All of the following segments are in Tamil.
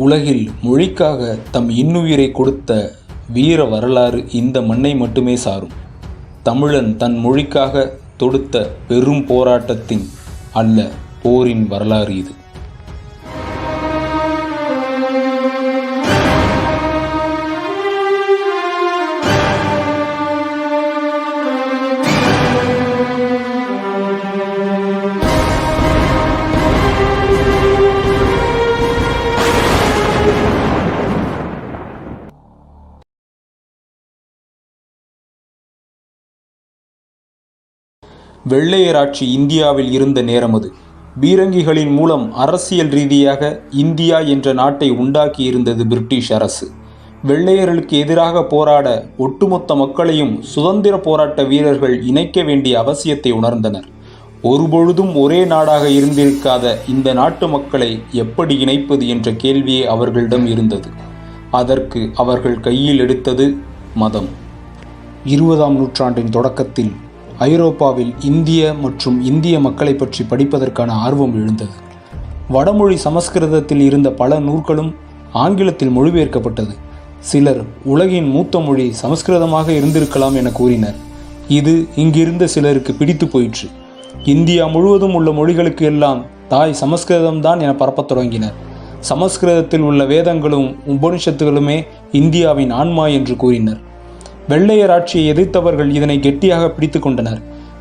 உலகில் மொழிக்காக தம் இன்னுயிரை கொடுத்த வீர வரலாறு இந்த மண்ணை மட்டுமே சாரும். தமிழன் தன் மொழிக்காக தொடுத்த பெரும் போராட்டத்தின் அல்ல, போரின் வரலாறு இது. வெள்ளையராட்சி இந்தியாவில் இருந்த நேரம் அது. பீரங்கிகளின் மூலம் அரசியல் ரீதியாக இந்தியா என்ற நாட்டை உண்டாக்கியிருந்தது பிரிட்டிஷ் அரசு. வெள்ளையர்களுக்கு எதிராக போராட ஒட்டுமொத்த மக்களையும் சுதந்திர போராட்ட வீரர்கள் இணைக்க வேண்டிய அவசியத்தை உணர்ந்தனர். ஒருபொழுதும் ஒரே நாடாக இருந்திருக்காத இந்த நாட்டு மக்களை எப்படி இணைப்பது என்ற கேள்வியே அவர்களிடம் இருந்தது. அதற்கு அவர்கள் கையில் எடுத்தது மதம். 20ஆம் நூற்றாண்டின் தொடக்கத்தில் ஐரோப்பாவில் இந்திய மற்றும் இந்திய மக்களை பற்றி படிப்பதற்கான ஆர்வம் எழுந்தது. வடமொழி சமஸ்கிருதத்தில் இருந்த பல நூல்களும் ஆங்கிலத்தில் மொழிபெயர்க்கப்பட்டது. சிலர் உலகின் மூத்த மொழி சமஸ்கிருதமாக இருந்திருக்கலாம் என கூறினர். இது இங்கிருந்த சிலருக்கு பிடித்து போயிற்று. இந்தியா முழுவதும் உள்ள மொழிகளுக்கு எல்லாம் தாய் சமஸ்கிருதம்தான் என பரப்பத் தொடங்கினர். சமஸ்கிருதத்தில் உள்ள வேதங்களும் உபனிஷத்துகளுமே இந்தியாவின் ஆன்மா என்று கூறினர். வெள்ளையர் ஆட்சியை எதிர்த்தவர்கள் இதனை கெட்டியாக பிடித்து கொண்டனர்.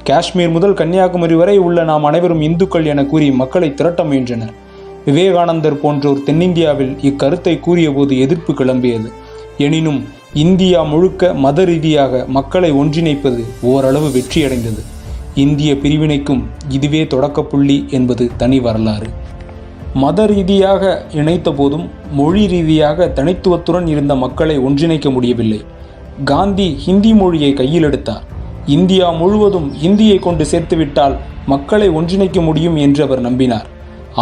காஷ்மீர் முதல் கன்னியாகுமரி வரை உள்ள நாம் அனைவரும் இந்துக்கள் என கூறி மக்களை திரட்ட முயன்றனர். விவேகானந்தர் போன்றோர் தென்னிந்தியாவில் இக்கருத்தை கூறியபோது எதிர்ப்பு கிளம்பியது. எனினும் இந்தியா முழுக்க மத ரீதியாக மக்களை ஒன்றிணைப்பது ஓரளவு வெற்றியடைந்தது. இந்திய பிரிவினைக்கும் இதுவே தொடக்கப்புள்ளி என்பது தனி வரலாறு. மத ரீதியாக இணைத்த போதும் மொழி ரீதியாக தனித்துவத்துடன் இருந்த மக்களை ஒன்றிணைக்க முடியவில்லை. காந்தி ஹிந்தி மொழியை கையில் எடுத்தார். இந்தியா முழுவதும் ஹிந்தியை கொண்டு சேர்த்துவிட்டால் மக்களை ஒன்றிணைக்க முடியும் என்று அவர் நம்பினார்.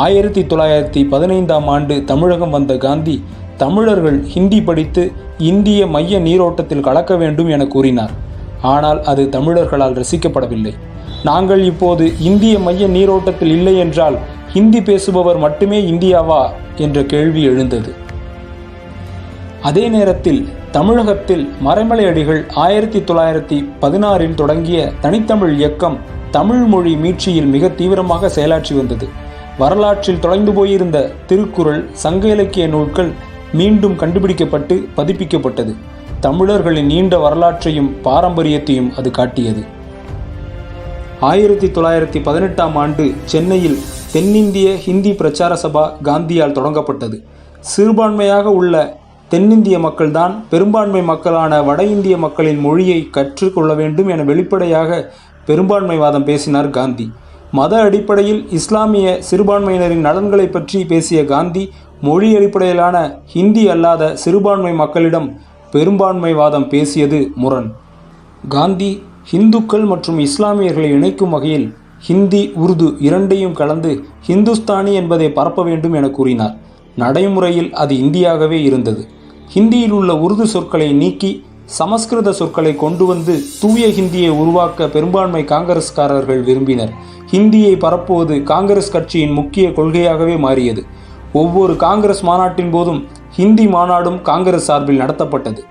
1915ஆம் ஆண்டு தமிழகம் வந்த காந்தி தமிழர்கள் ஹிந்தி படித்து இந்திய மைய நீரோட்டத்தில் கலக்க வேண்டும் என கூறினார். ஆனால் அது தமிழர்களால் ரசிக்கப்படவில்லை. நாங்கள் இப்போது இந்திய மைய நீரோட்டத்தில் இல்லை என்றால் ஹிந்தி பேசுபவர் மட்டுமே இந்தியாவா என்ற கேள்வி எழுந்தது. அதே நேரத்தில் தமிழகத்தில் மறைமலையடிகள் 1916இல் தொடங்கிய தனித்தமிழ் இயக்கம் தமிழ் மொழி மீட்சியில் மிக தீவிரமாக செயலாற்றி வந்தது. வரலாற்றில் தொலைந்து போயிருந்த திருக்குறள், சங்க இலக்கிய நூல்கள் மீண்டும் கண்டுபிடிக்கப்பட்டு பதிப்பிக்கப்பட்டது. தமிழர்களின் நீண்ட வரலாற்றையும் பாரம்பரியத்தையும் அது காட்டியது. 1918ஆம் ஆண்டு சென்னையில் தென்னிந்திய ஹிந்தி பிரச்சார சபா காந்தியால் தொடங்கப்பட்டது. சிறுபான்மையாக உள்ள தென்னிந்திய மக்கள்தான் பெரும்பான்மை மக்களான வட இந்திய மக்களின் மொழியை கற்றுக்கொள்ள வேண்டும் என வெளிப்படையாக பெரும்பான்மைவாதம் பேசினார் காந்தி. மத அடிப்படையில் இஸ்லாமிய சிறுபான்மையினரின் நலன்களை பற்றி பேசிய காந்தி மொழி அடிப்படையிலான ஹிந்தி அல்லாத சிறுபான்மை மக்களிடம் பெரும்பான்மைவாதம் பேசியது முரண். காந்தி இந்துக்கள் மற்றும் இஸ்லாமியர்களை இணைக்கும் வகையில் ஹிந்தி, உருது இரண்டையும் கலந்து ஹிந்துஸ்தானி என்பதை பரப்ப வேண்டும் என கூறினார். நடைமுறையில் அது இந்தியாகவே இருந்தது. ஹிந்தியில் உள்ள உருது சொற்களை நீக்கி சமஸ்கிருத சொற்களை கொண்டு வந்து தூய ஹிந்தியை உருவாக்க பெரும்பான்மை காங்கிரஸ்காரர்கள் விரும்பினர். ஹிந்தியை பரப்புவது காங்கிரஸ் கட்சியின் முக்கிய கொள்கையாகவே மாறியது. ஒவ்வொரு காங்கிரஸ் மாநாட்டின் போதும் ஹிந்தி மாநாடும் காங்கிரஸ் சார்பில் நடத்தப்பட்டது.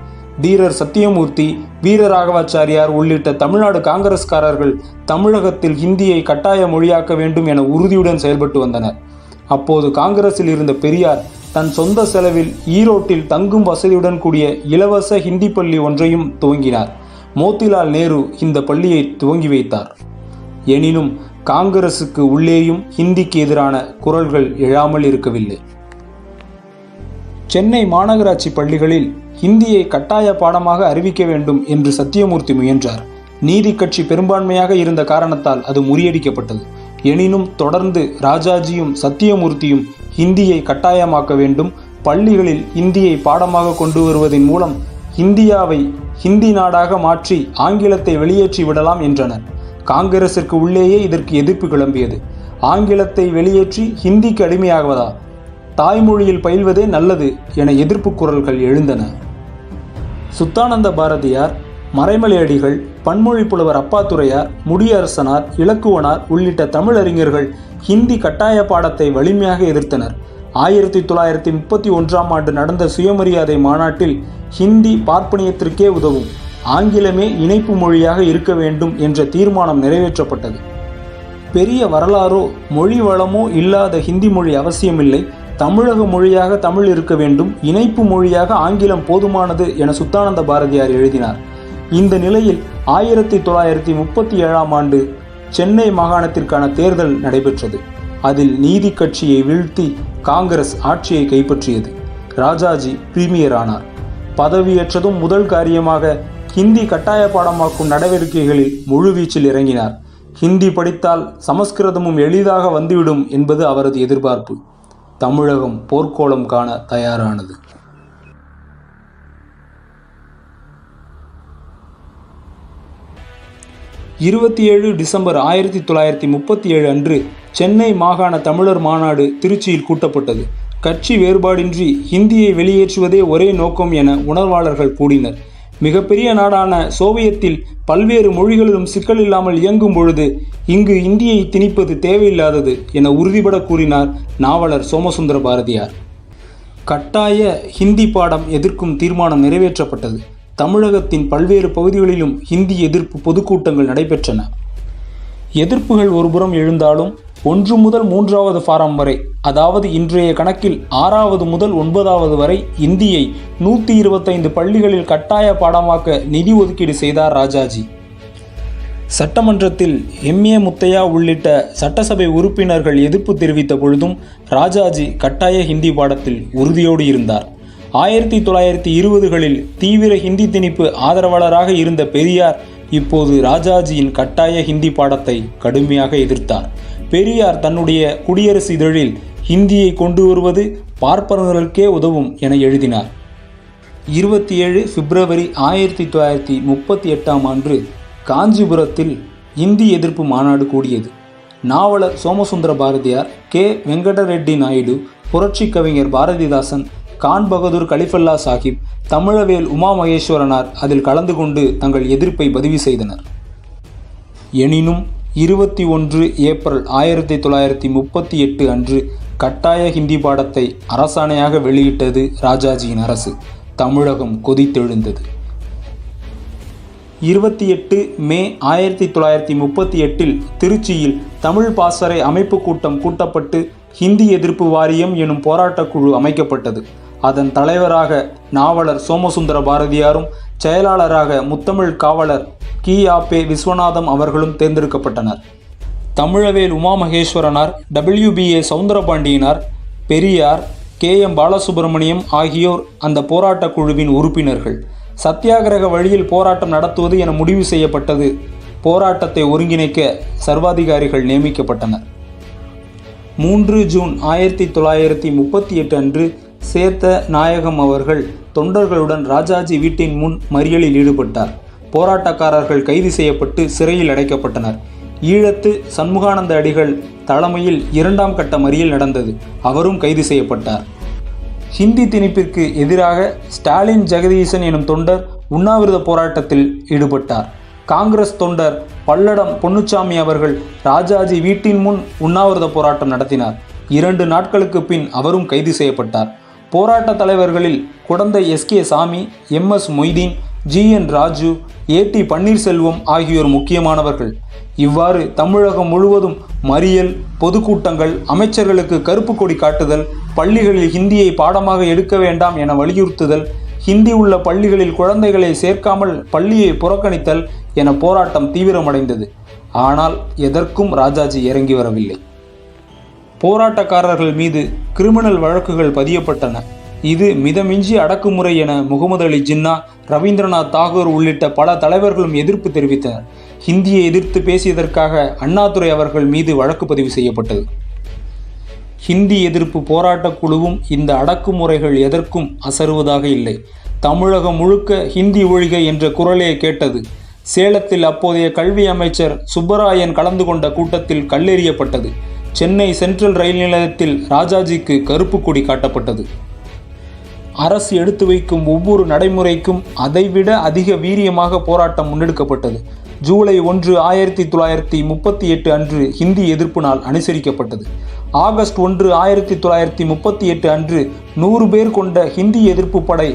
தீரர் சத்தியமூர்த்தி, வீரராகவாச்சாரியார் உள்ளிட்ட தமிழ்நாடு காங்கிரஸ்காரர்கள் தமிழகத்தில் ஹிந்தியை கட்டாய மொழியாக்க வேண்டும் என உறுதியுடன் செயல்பட்டு வந்தனர். அப்போது காங்கிரஸில் இருந்த பெரியார் தன் சொந்த செலவில் ஈரோட்டில் தங்கும் வசதியுடன் கூடிய இலவச ஹிந்தி பள்ளி ஒன்றையும் துவங்கினார். மோத்திலால் நேரு இந்த பள்ளியை துவங்கி வைத்தார். எனினும் காங்கிரசுக்கு உள்ளேயும் ஹிந்திக்கு எதிரான குரல்கள் எழாமல் இருக்கவில்லை. சென்னை மாநகராட்சி பள்ளிகளில் ஹிந்தியை கட்டாய பாடமாக அறிவிக்க வேண்டும் என்று சத்தியமூர்த்தி முயன்றார். நீதி கட்சி பெரும்பான்மையாக இருந்த காரணத்தால் அது முறியடிக்கப்பட்டது. எனினும் தொடர்ந்து ராஜாஜியும் சத்தியமூர்த்தியும் ஹிந்தியை கட்டாயமாக்க வேண்டும், பள்ளிகளில் ஹிந்தியை பாடமாக கொண்டு வருவதன் மூலம் இந்தியாவை ஹிந்தி நாடாக மாற்றி ஆங்கிலத்தை வெளியேற்றி விடலாம் என்றனர். காங்கிரசிற்கு உள்ளேயே இதற்கு எதிர்ப்பு கிளம்பியது. ஆங்கிலத்தை வெளியேற்றி ஹிந்திக்கு அடிமையாகுவதா? தாய்மொழியில் பயில்வதே நல்லது என எதிர்ப்பு குரல்கள் எழுந்தன. சுத்தானந்த பாரதியார், மறைமலையடிகள், பன்மொழி புலவர் அப்பாத்துரையார், முடியரசனார், இலக்குவனார் உள்ளிட்ட தமிழறிஞர்கள் ஹிந்தி கட்டாய பாடத்தை வலிமையாக எதிர்த்தனர். 1931ஆம் ஆண்டு நடந்த சுயமரியாதை மாநாட்டில் ஹிந்தி பார்ப்பனியத்திற்கே உதவும், ஆங்கிலமே இணைப்பு மொழியாக இருக்க வேண்டும் என்ற தீர்மானம் நிறைவேற்றப்பட்டது. பெரிய வரலாறோ மொழி வளமோ இல்லாத ஹிந்தி மொழி அவசியமில்லை, தமிழக மொழியாக தமிழ் இருக்க வேண்டும், இணைப்பு மொழியாக ஆங்கிலம் போதுமானது என சுத்தானந்த பாரதியார் எழுதினார். இந்த நிலையில் 1937ஆம் ஆண்டு சென்னை மாகாணத்திற்கான தேர்தல் நடைபெற்றது. அதில் நீதி கட்சியை வீழ்த்தி காங்கிரஸ் ஆட்சியை கைப்பற்றியது. ராஜாஜி பிரீமியர் ஆனார். பதவியேற்றதும் முதல் காரியமாக ஹிந்தி கட்டாய பாடமாக்கும் நடவடிக்கைகளில் முழுவீச்சில் இறங்கினார். ஹிந்தி படித்தால் சமஸ்கிருதமும் எளிதாக வந்துவிடும் என்பது அவரது எதிர்பார்ப்பு. தமிழகம் போர்க்கோளம் காண தயாரானது. 27 டிசம்பர் 1937 அன்று சென்னை மாகாண தமிழர் மாநாடு திருச்சியில் கூட்டப்பட்டது. கட்சி வேறுபாடின்றி ஹிந்தியை வெளியேற்றுவதே ஒரே நோக்கம் என உணர்வாளர்கள் கூடினர். மிகப்பெரிய நாடான சோவியத்தில் பல்வேறு மொழிகளிலும் சிக்கல் இல்லாமல் இயங்கும் பொழுது இங்கு இந்தியை திணிப்பது தேவையில்லாதது என உறுதிபட கூறினார் நாவலர் சோமசுந்தர பாரதியார். கட்டாய ஹிந்தி பாடம் எதிர்க்கும் தீர்மானம் நிறைவேற்றப்பட்டது. தமிழகத்தின் பல்வேறு பகுதிகளிலும் ஹிந்தி எதிர்ப்பு பொதுக்கூட்டங்கள் நடைபெற்றன. எதிர்ப்புகள் ஒருபுறம் எழுந்தாலும் 1 முதல் 3வது ஃபாரம் வரை, அதாவது இன்றைய கணக்கில் 6வது முதல் 9வது வரை இந்தியை 125 பள்ளிகளில் கட்டாய பாடமாக்க நிதி ஒதுக்கீடு செய்தார் ராஜாஜி. சட்டமன்றத்தில் எம்.ஏ. முத்தையா உள்ளிட்ட சட்டசபை உறுப்பினர்கள் எதிர்ப்பு தெரிவித்த பொழுதும் ராஜாஜி கட்டாய ஹிந்தி பாடத்தில் உறுதியோடு இருந்தார். 1920களில் தீவிர ஹிந்தி திணிப்பு ஆதரவாளராக இருந்த பெரியார் இப்போது ராஜாஜியின் கட்டாய ஹிந்தி பாடத்தை கடுமையாக எதிர்த்தார். பெரியார் தன்னுடைய குடியரசு இதழில் ஹிந்தியை கொண்டு வருவது பார்ப்பனர்களுக்கே உதவும் என எழுதினார். 27 பிப்ரவரி 1938ஆம் ஆண்டு காஞ்சிபுரத்தில் இந்தி எதிர்ப்பு மாநாடு கூடியது. நாவலர் சோமசுந்தர பாரதியார், கே. வெங்கடரெட்டி நாயுடு, புரட்சி கவிஞர் பாரதிதாசன், கான் பகதூர் கலிஃபல்லா சாஹிப், தமிழவேல் உமா மகேஸ்வரனார் அதில் கலந்து கொண்டு தங்கள் எதிர்ப்பை பதிவு செய்தனர். எனினும் 21 ஏப்ரல் 1938 அன்று கட்டாய ஹிந்தி பாடத்தை அரசாணையாக வெளியிட்டது ராஜாஜியின் அரசு. தமிழகம் கொதித்தெழுந்தது. 28 மே 1938 திருச்சியில் தமிழ் பாசறை அமைப்பு கூட்டம் கூட்டப்பட்டு ஹிந்தி எதிர்ப்பு வாரியம் எனும் போராட்டக்குழு அமைக்கப்பட்டது. அதன் தலைவராக நாவலர் சோமசுந்தர பாரதியாரும் செயலாளராக முத்தமிழ் காவலர் கி.ஆ.பெ. விஸ்வநாதம் அவர்களும் தேர்ந்தெடுக்கப்பட்டனர். தமிழவேல் உமா மகேஸ்வரனார், W.B.A. சவுந்தரபாண்டியனார், பெரியார், K.M. பாலசுப்ரமணியம் ஆகியோர் அந்த போராட்ட குழுவின் உறுப்பினர்கள். சத்தியாகிரக வழியில் போராட்டம் நடத்துவது என முடிவு செய்யப்பட்டது. போராட்டத்தை ஒருங்கிணைக்க சர்வாதிகாரிகள் நியமிக்கப்பட்டனர். 3 ஜூன் 1938 அன்று சேத்த நாயகம் அவர்கள் தொண்டர்களுடன் ராஜாஜி வீட்டின் முன் மறியலில் ஈடுபட்டார். போராட்டக்காரர்கள் கைது செய்யப்பட்டு சிறையில் அடைக்கப்பட்டனர். ஈழத்து சண்முகானந்த அடிகள் தலைமையில் 2ஆம் கட்ட மறியல் நடந்தது. அவரும் கைது செய்யப்பட்டார். ஹிந்தி திணிப்பிற்கு எதிராக ஸ்டாலின் ஜெகதீசன் எனும் தொண்டர் உண்ணாவிரத போராட்டத்தில் ஈடுபட்டார். காங்கிரஸ் தொண்டர் பல்லடம் பொன்னுச்சாமி அவர்கள் ராஜாஜி வீட்டின் முன் உண்ணாவிரத போராட்டம் நடத்தினார். 2 நாட்களுக்கு பின் அவரும் கைது செய்யப்பட்டார். போராட்ட தலைவர்களில் குடந்தை S.K. சாமி, M.S. Moideen, G.N. Raju, A.T. Panneerselvam ஆகியோர் முக்கியமானவர்கள். இவ்வாறு தமிழகம் முழுவதும் மறியல், பொதுக்கூட்டங்கள், அமைச்சர்களுக்கு கருப்பு கொடி காட்டுதல், பள்ளிகளில் ஹிந்தியை பாடமாக எடுக்க வேண்டாம் என வலியுறுத்துதல், ஹிந்தி உள்ள பள்ளிகளில் குழந்தைகளை சேர்க்காமல் பள்ளியை புறக்கணித்தல் என போராட்டம் தீவிரமடைந்தது. ஆனால் எதற்கும் ராஜாஜி இறங்கி வரவில்லை. போராட்டக்காரர்கள் மீது கிரிமினல் வழக்குகள் பதியப்பட்டன. இது மிதமிஞ்சிய அடக்குமுறை என முகமது அலி ஜின்னா, ரவீந்திரநாத் தாகூர் உள்ளிட்ட பல தலைவர்களும் எதிர்ப்பு தெரிவித்தனர். ஹிந்தியை எதிர்த்து பேசியதற்காக அண்ணாதுரை அவர்கள் மீது வழக்கு பதிவு செய்யப்பட்டது. ஹிந்தி எதிர்ப்பு போராட்டக் குழுவும் இந்த அடக்குமுறைகள் எதற்கும் அசருவதாக இல்லை. தமிழகம் முழுக்க ஹிந்தி ஒழிக என்ற குரலே கேட்டது. சேலத்தில் அப்போதைய கல்வி அமைச்சர் சுப்பராயன் கலந்து கொண்ட கூட்டத்தில் கல்லெறியப்பட்டது. சென்னை சென்ட்ரல் ரயில் நிலையத்தில் ராஜாஜிக்கு கருப்பு கொடி காட்டப்பட்டது. அரசு எடுத்து வைக்கும் ஒவ்வொரு நடைமுறைக்கும் அதைவிட அதிக வீரியமாக போராட்டம் முன்னெடுக்கப்பட்டது. ஜூலை 1, 1938 அன்று ஹிந்தி எதிர்ப்பு நாள் அனுசரிக்கப்பட்டது. ஆகஸ்ட் 1, 1938 அன்று 100 பேர் கொண்ட ஹிந்தி எதிர்ப்பு படை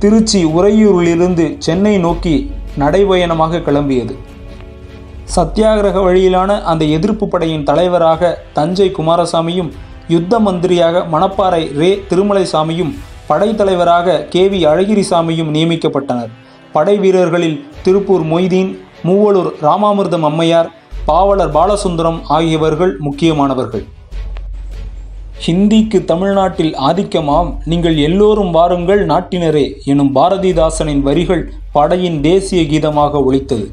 திருச்சி உறையூரிலிருந்து சென்னை நோக்கி நடைபயணமாக கிளம்பியது. சத்தியாகிரக வழியிலான அந்த எதிர்ப்பு படையின் தலைவராக தஞ்சை குமாரசாமியும், யுத்த மந்திரியாக மணப்பாறை ரே. திருமலைசாமியும், படைத்தலைவராக கே.வி. அழகிரிசாமியும் நியமிக்கப்பட்டனர். படை வீரர்களில் திருப்பூர் மொய்தீன், மூவலூர் ராமாமிர்தம் அம்மையார், பாவலர் பாலசுந்தரம் ஆகியவர்கள் முக்கியமானவர்கள். ஹிந்திக்கு தமிழ்நாட்டில் ஆதிக்கமாம், நீங்கள் எல்லோரும் வாருங்கள் நாட்டினரே எனும் பாரதிதாசனின் வரிகள் படையின் தேசிய கீதமாக ஒலித்தது.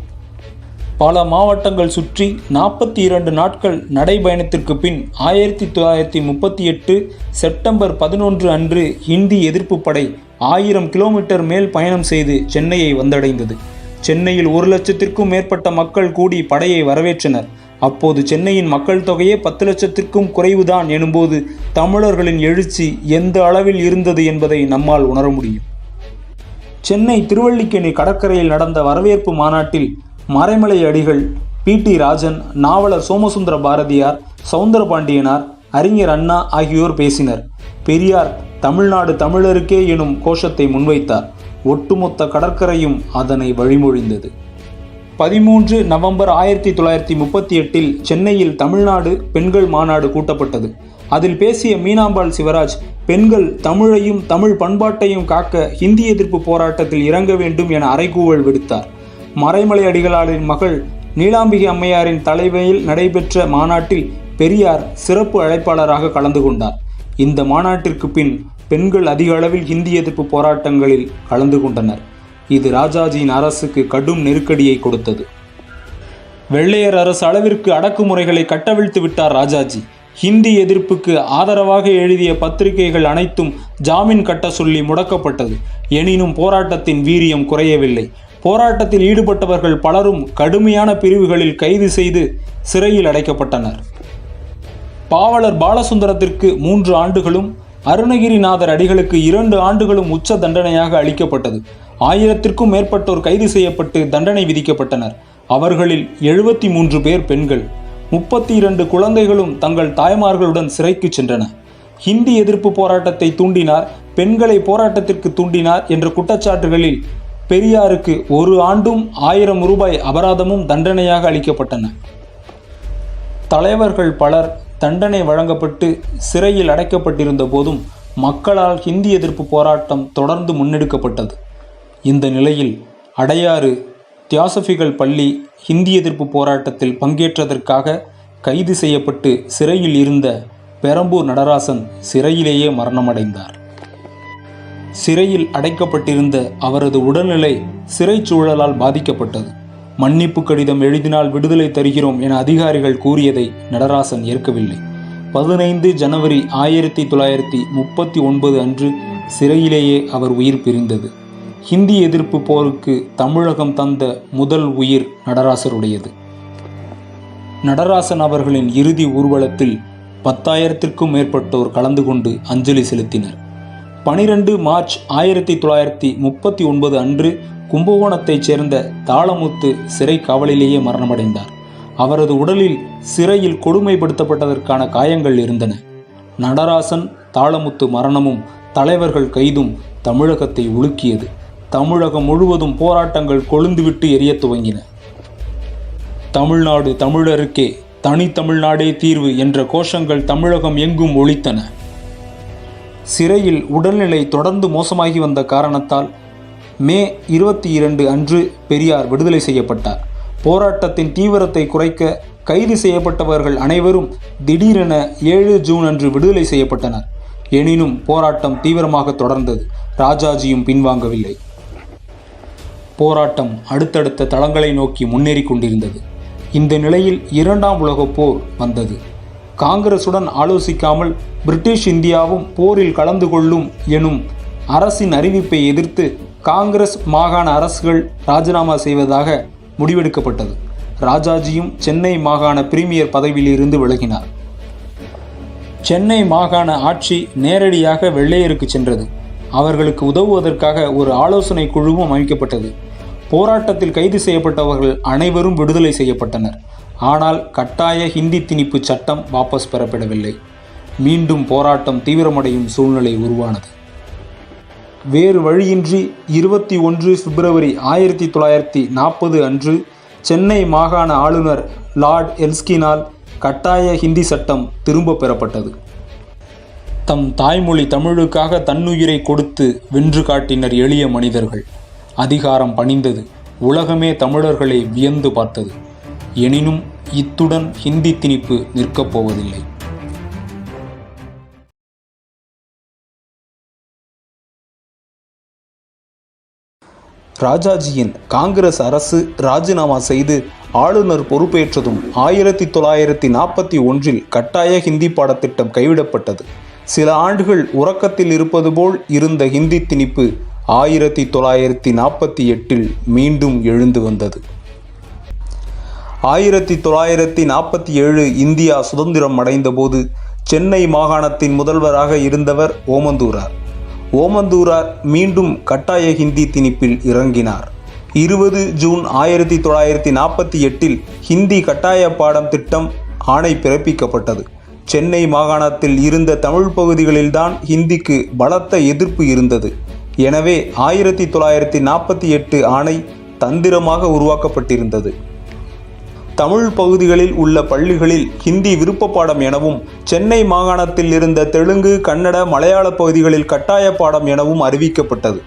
பல மாவட்டங்கள் சுற்றி 42 நாட்கள் நடைபயணத்திற்கு பின் 1938 செப்டம்பர் 11 அன்று ஹிந்தி எதிர்ப்பு படை 1000 கிலோமீட்டர் மேல் பயணம் செய்து சென்னையை வந்தடைந்தது. சென்னையில் 1,00,000க்கும் மேற்பட்ட மக்கள் கூடி படையை வரவேற்றனர். அப்போது சென்னையின் மக்கள் தொகையே 10 லட்சத்திற்கும் குறைவுதான் எனும்போது தமிழர்களின் எழுச்சி எந்த அளவில் இருந்தது என்பதை நம்மால் உணர முடியும். சென்னை திருவல்லிக்கேணி கடற்கரையில் நடந்த வரவேற்பு மாநாட்டில் மறைமலை அடிகள், பி.டி. ராஜன், நாவலர் சோமசுந்தர பாரதியார், சௌந்தரபாண்டியனார், அறிஞர் அண்ணா ஆகியோர் பேசினர். பெரியார் தமிழ்நாடு தமிழருக்கே எனும் கோஷத்தை முன்வைத்தார். ஒட்டுமொத்த கடற்கரையும் அதனை வழிமொழிந்தது. 13 நவம்பர் 1938 சென்னையில் தமிழ்நாடு பெண்கள் மாநாடு கூட்டப்பட்டது. அதில் பேசிய மீனாம்பாள் சிவராஜ், பெண்கள் தமிழையும் தமிழ் பண்பாட்டையும் காக்க ஹிந்தி எதிர்ப்பு போராட்டத்தில் இறங்க வேண்டும் என அறைகூவல் விடுத்தார். மறைமலை அடிகளாரின் மகள் நீலாம்பிகை அம்மையாரின் தலைமையில் நடைபெற்ற மாநாட்டில் பெரியார் சிறப்பு அழைப்பாளராக கலந்து கொண்டார். இந்த மாநாட்டிற்கு பின் பெண்கள் அதிக அளவில் ஹிந்தி எதிர்ப்பு போராட்டங்களில் கலந்து கொண்டனர். இது ராஜாஜியின் அரசுக்கு கடும் நெருக்கடியை கொடுத்தது. வெள்ளையர் அரசு அளவிற்கு அடக்குமுறைகளை கட்டவிழ்த்து விட்டார் ராஜாஜி. ஹிந்தி எதிர்ப்புக்கு ஆதரவாக எழுதிய பத்திரிகைகள் அனைத்தும் ஜாமீன் கட்ட சொல்லி முடக்கப்பட்டது. எனினும் போராட்டத்தின் வீரியம் குறையவில்லை. போராட்டத்தில் ஈடுபட்டவர்கள் பலரும் கடுமையான பிரிவுகளில் கைது செய்து சிறையில் அடைக்கப்பட்டனர். பாவலர் பாலசுந்தரத்திற்கு 3 ஆண்டுகளும், அருணகிரிநாதர் அடிகளுக்கு 2 ஆண்டுகளும் உச்ச தண்டனையாக அளிக்கப்பட்டது. 1000க்கும் மேற்பட்டோர் கைது செய்யப்பட்டு தண்டனை விதிக்கப்பட்டனர். அவர்களில் 73 பேர் பெண்கள். 32 குழந்தைகளும் தங்கள் தாய்மார்களுடன் சிறைக்கு சென்றன. ஹிந்தி எதிர்ப்பு போராட்டத்தை தூண்டினார், பெண்களை போராட்டத்திற்கு தூண்டினார் என்ற குற்றச்சாட்டுகளில் பெரியாருக்கு 1 ஆண்டும் 1000 ரூபாய் அபராதமும் தண்டனையாக அளிக்கப்பட்டன. தலைவர்கள் பலர் தண்டனை வழங்கப்பட்டு சிறையில் அடைக்கப்பட்டிருந்த போதும் மக்களால் ஹிந்தி எதிர்ப்பு போராட்டம் தொடர்ந்து முன்னெடுக்கப்பட்டது. இந்த நிலையில் அடையாறு தியாசபிகள் பள்ளி ஹிந்தி எதிர்ப்பு போராட்டத்தில் பங்கேற்றதற்காக கைது செய்யப்பட்டு சிறையில் இருந்த பெரம்பூர் நடராசன் சிறையிலேயே மரணமடைந்தார். சிறையில் அடைக்கப்பட்டிருந்த அவரது உடல்நிலை சிறைச்சூழலால் பாதிக்கப்பட்டது. மன்னிப்பு கடிதம் எழுதினால் விடுதலை தருகிறோம் என அதிகாரிகள் கூறியதை நடராசன் ஏற்கவில்லை. 15 ஜனவரி 1939 அன்று சிறையிலேயே அவர் உயிர் பிரிந்தது. ஹிந்தி எதிர்ப்பு போருக்கு தமிழகம் தந்த முதல் உயிர் நடராசருடையது. நடராசன் அவர்களின் இறுதி ஊர்வலத்தில் 10,000க்கும் மேற்பட்டோர் கலந்து கொண்டு அஞ்சலி செலுத்தினர். 12 மார்ச் 1939 அன்று கும்பகோணத்தைச் சேர்ந்த தாளமுத்து சிறை காவலிலேயே மரணமடைந்தார். அவரது உடலில் சிறையில் கொடுமைப்படுத்தப்பட்டதற்கான காயங்கள் இருந்தன. நடராசன், தாளமுத்து மரணமும் தலைவர்கள் கைதும் தமிழகத்தை உலுக்கியது. தமிழகம் முழுவதும் போராட்டங்கள் கொழுந்துவிட்டு எரிய துவங்கின. தமிழ்நாடு தமிழருக்கே, தனி தமிழ்நாடே தீர்வு என்ற கோஷங்கள் தமிழகம் எங்கும் ஒலித்தன. சிறையில் உடல்நிலை தொடர்ந்து மோசமாகி வந்த காரணத்தால் மே 22 அன்று பெரியார் விடுதலை செய்யப்பட்டார். போராட்டத்தின் தீவிரத்தை குறைக்க கைது செய்யப்பட்டவர்கள் அனைவரும் திடீரென 7 ஜூன் அன்று விடுதலை செய்யப்பட்டனர். எனினும் போராட்டம் தீவிரமாக தொடர்ந்தது. ராஜாஜியும் பின்வாங்கவில்லை. போராட்டம் அடுத்தடுத்த தளங்களை நோக்கி முன்னேறி கொண்டிருந்தது. இந்த நிலையில் 2ஆம் உலகப் போர் வந்தது. காங்கிரசுடன் ஆலோசிக்காமல் பிரிட்டிஷ் இந்தியாவும் போரில் கலந்து கொள்ளும் எனும் அரசின் அறிவிப்பை எதிர்த்து காங்கிரஸ் மாகாண அரசுகள் ராஜினாமா செய்வதாக முடிவெடுக்கப்பட்டது. ராஜாஜியும் சென்னை மாகாண பிரீமியர் பதவியிலிருந்து விலகினார். சென்னை மாகாண ஆட்சி நேரடியாக வெள்ளையருக்கு சென்றது. அவர்களுக்கு உதவுவதற்காக ஒரு ஆலோசனை குழுவும் அமைக்கப்பட்டது. போராட்டத்தில் கைது செய்யப்பட்டவர்கள் அனைவரும் விடுதலை செய்யப்பட்டனர். ஆனால் கட்டாய ஹிந்தி திணிப்பு சட்டம் வாபஸ் பெறப்படவில்லை. மீண்டும் போராட்டம் தீவிரமடையும் சூழ்நிலை உருவானது. வேறு வழியின்றி 21 பிப்ரவரி 1940 அன்று சென்னை மாகாண ஆளுநர் லார்ட் எல்ஸ்கினால் கட்டாய ஹிந்தி சட்டம் திரும்ப பெறப்பட்டது. தம் தாய்மொழி தமிழுக்காக தன்னுயிரை கொடுத்து வென்று காட்டினர் எளிய மனிதர்கள். அதிகாரம் பணிந்தது. உலகமே தமிழர்களை வியந்து பார்த்தது. எனினும் இத்துடன் ஹிந்தி திணிப்பு நிற்கப் போவதில்லை. ராஜாஜியின் காங்கிரஸ் அரசு ராஜினாமா செய்து ஆளுநர் பொறுப்பேற்றதும் 1941 கட்டாய ஹிந்தி பாடத்திட்டம் கைவிடப்பட்டது. சில ஆண்டுகள் உறக்கத்தில் இருப்பது போல் இருந்த ஹிந்தி திணிப்பு 1948 மீண்டும் எழுந்து வந்தது. 1947 இந்தியா சுதந்திரம் அடைந்தபோது சென்னை மாகாணத்தின் முதல்வராக இருந்தவர் ஓமந்தூரார். ஓமந்தூரார் மீண்டும் கட்டாய ஹிந்தி திணிப்பில் இறங்கினார். 20 ஜூன் 1948 ஹிந்தி கட்டாய பாடம் திட்டம் ஆணை பிறப்பிக்கப்பட்டது. சென்னை மாகாணத்தில் இருந்த தமிழ் பகுதிகளில்தான் ஹிந்திக்கு பலத்த எதிர்ப்பு இருந்தது. எனவே 1948 ஆணை தந்திரமாக உருவாக்கப்பட்டிருந்தது. தமிழ் பகுதிகளில் உள்ள பள்ளிகளில் ஹிந்தி விருப்ப பாடம் எனவும், சென்னை மாகாணத்தில் இருந்த தெலுங்கு, கன்னட, மலையாள பகுதிகளில் கட்டாய பாடம் எனவும் அறிவிக்கப்பட்டது.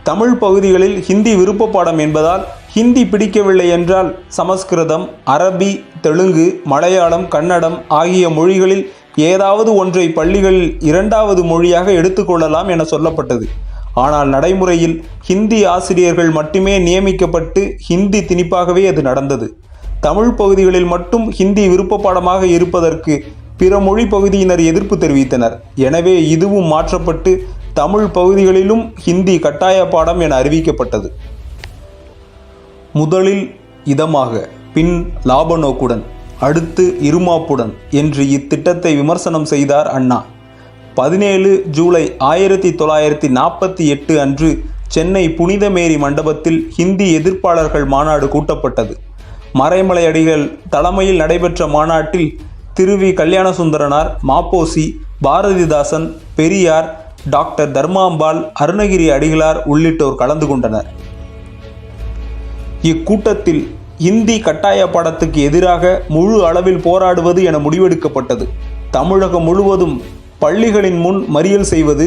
தமிழ் பகுதிகளில் ஹிந்தி விருப்ப பாடம் என்பதால் ஹிந்தி பிடிக்கவில்லை என்றால் சமஸ்கிருதம், அரபி, தெலுங்கு, மலையாளம், கன்னடம் ஆகிய மொழிகளில் ஏதாவது ஒன்றை பள்ளிகளில் இரண்டாவது மொழியாக எடுத்துக்கொள்ளலாம் என சொல்லப்பட்டது. ஆனால் நடைமுறையில் ஹிந்தி ஆசிரியர்கள் மட்டுமே நியமிக்கப்பட்டு ஹிந்தி திணிப்பாகவே அது நடந்தது. தமிழ் பகுதிகளில் மட்டும் ஹிந்தி விருப்ப பாடமாக இருப்பதற்கு பிற மொழி பகுதியினர் எதிர்ப்பு தெரிவித்தனர். எனவே இதுவும் மாற்றப்பட்டு தமிழ் பகுதிகளிலும் ஹிந்தி கட்டாய பாடம் என அறிவிக்கப்பட்டது. முதலில் இதமாக, பின் லாப நோக்குடன், அடுத்து இருமாப்புடன் என்று இத்திட்டத்தை விமர்சனம் செய்தார் அண்ணா. 17 ஜூலை 1948 அன்று சென்னை புனித மேரி மண்டபத்தில் ஹிந்தி எதிர்ப்பாளர்கள் மாநாடு கூட்டப்பட்டது. மறைமலை அடிகள் தலைமையில் நடைபெற்ற மாநாட்டில் திருவி கல்யாணசுந்தரனார், மாப்போசி, பாரதிதாசன், பெரியார், டாக்டர் தர்மாம்பாள், அருணகிரி அடிகளார் உள்ளிட்டோர் கலந்து கொண்டனர். இக்கூட்டத்தில் இந்தி கட்டாய பாடத்துக்கு எதிராக முழு அளவில் போராடுவது என முடிவெடுக்கப்பட்டது. தமிழகம் முழுவதும் பள்ளிகளின் முன் மறியல் செய்வது,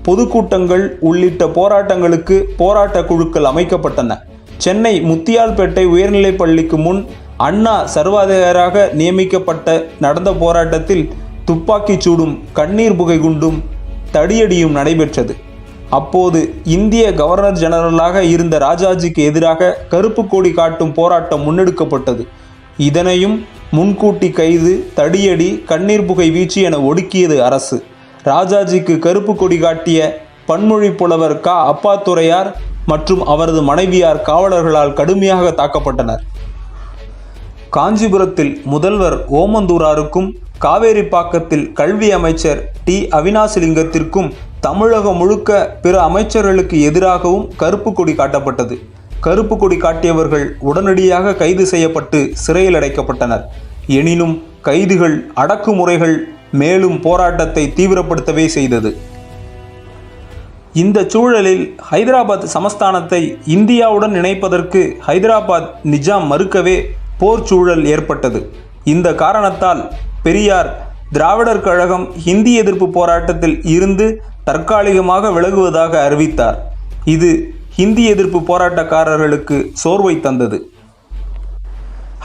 பொதுக்கூட்டங்கள் உள்ளிட்ட போராட்டங்களுக்கு போராட்ட குழுக்கள் அமைக்கப்பட்டன. சென்னை முத்தியால்பேட்டை உயர்நிலைப் பள்ளிக்கு முன் அண்ணா சர்வாதிகாரியாக நியமிக்கப்பட்ட நடந்த போராட்டத்தில் துப்பாக்கிச் சூடும், கண்ணீர் புகை குண்டும், தடியடியும் நடைபெற்றது. அப்போது இந்திய கவர்னர் ஜெனரலாக இருந்த ராஜாஜிக்கு எதிராக கருப்பு கொடி காட்டும் போராட்டம் முன்னெடுக்கப்பட்டது. இதனையும் முன்கூட்டி கைது, தடியடி, கண்ணீர் புகை வீச்சு என ஒடுக்கியது அரசு. ராஜாஜிக்கு கருப்பு கொடி காட்டிய பன்மொழி புலவர் க. அப்பாத்துரையார் மற்றும் அவரது மனைவியார் காவலர்களால் கடுமையாக தாக்கப்பட்டனர். காஞ்சிபுரத்தில் முதல்வர் ஓமந்தூராருக்கும், காவேரிப்பாக்கத்தில் கல்வி அமைச்சர் டி. அவினாசிலிங்கத்திற்கும் தமிழகம் முழுக்க பிற அமைச்சர்களுக்கு எதிராகவும் கருப்பு கொடி காட்டப்பட்டது. கருப்பு கொடி காட்டியவர்கள் உடனடியாக கைது செய்யப்பட்டு சிறையில் அடைக்கப்பட்டனர். எனினும் கைதுகள், அடக்குமுறைகள் மேலும் போராட்டத்தை தீவிரப்படுத்தவே செய்தது. இந்த சூழலில் ஹைதராபாத் சமஸ்தானத்தை இந்தியாவுடன் இணைப்பதற்கு ஹைதராபாத் நிஜாம் மறுக்கவே போர் சூழல் ஏற்பட்டது. இந்த காரணத்தால் பெரியார் திராவிடர் கழகம் ஹிந்தி எதிர்ப்பு போராட்டத்தில் இருந்து தற்காலிகமாக விலகுவதாக அறிவித்தார். இது ஹிந்தி எதிர்ப்பு போராட்டக்காரர்களுக்கு சோர்வை தந்தது.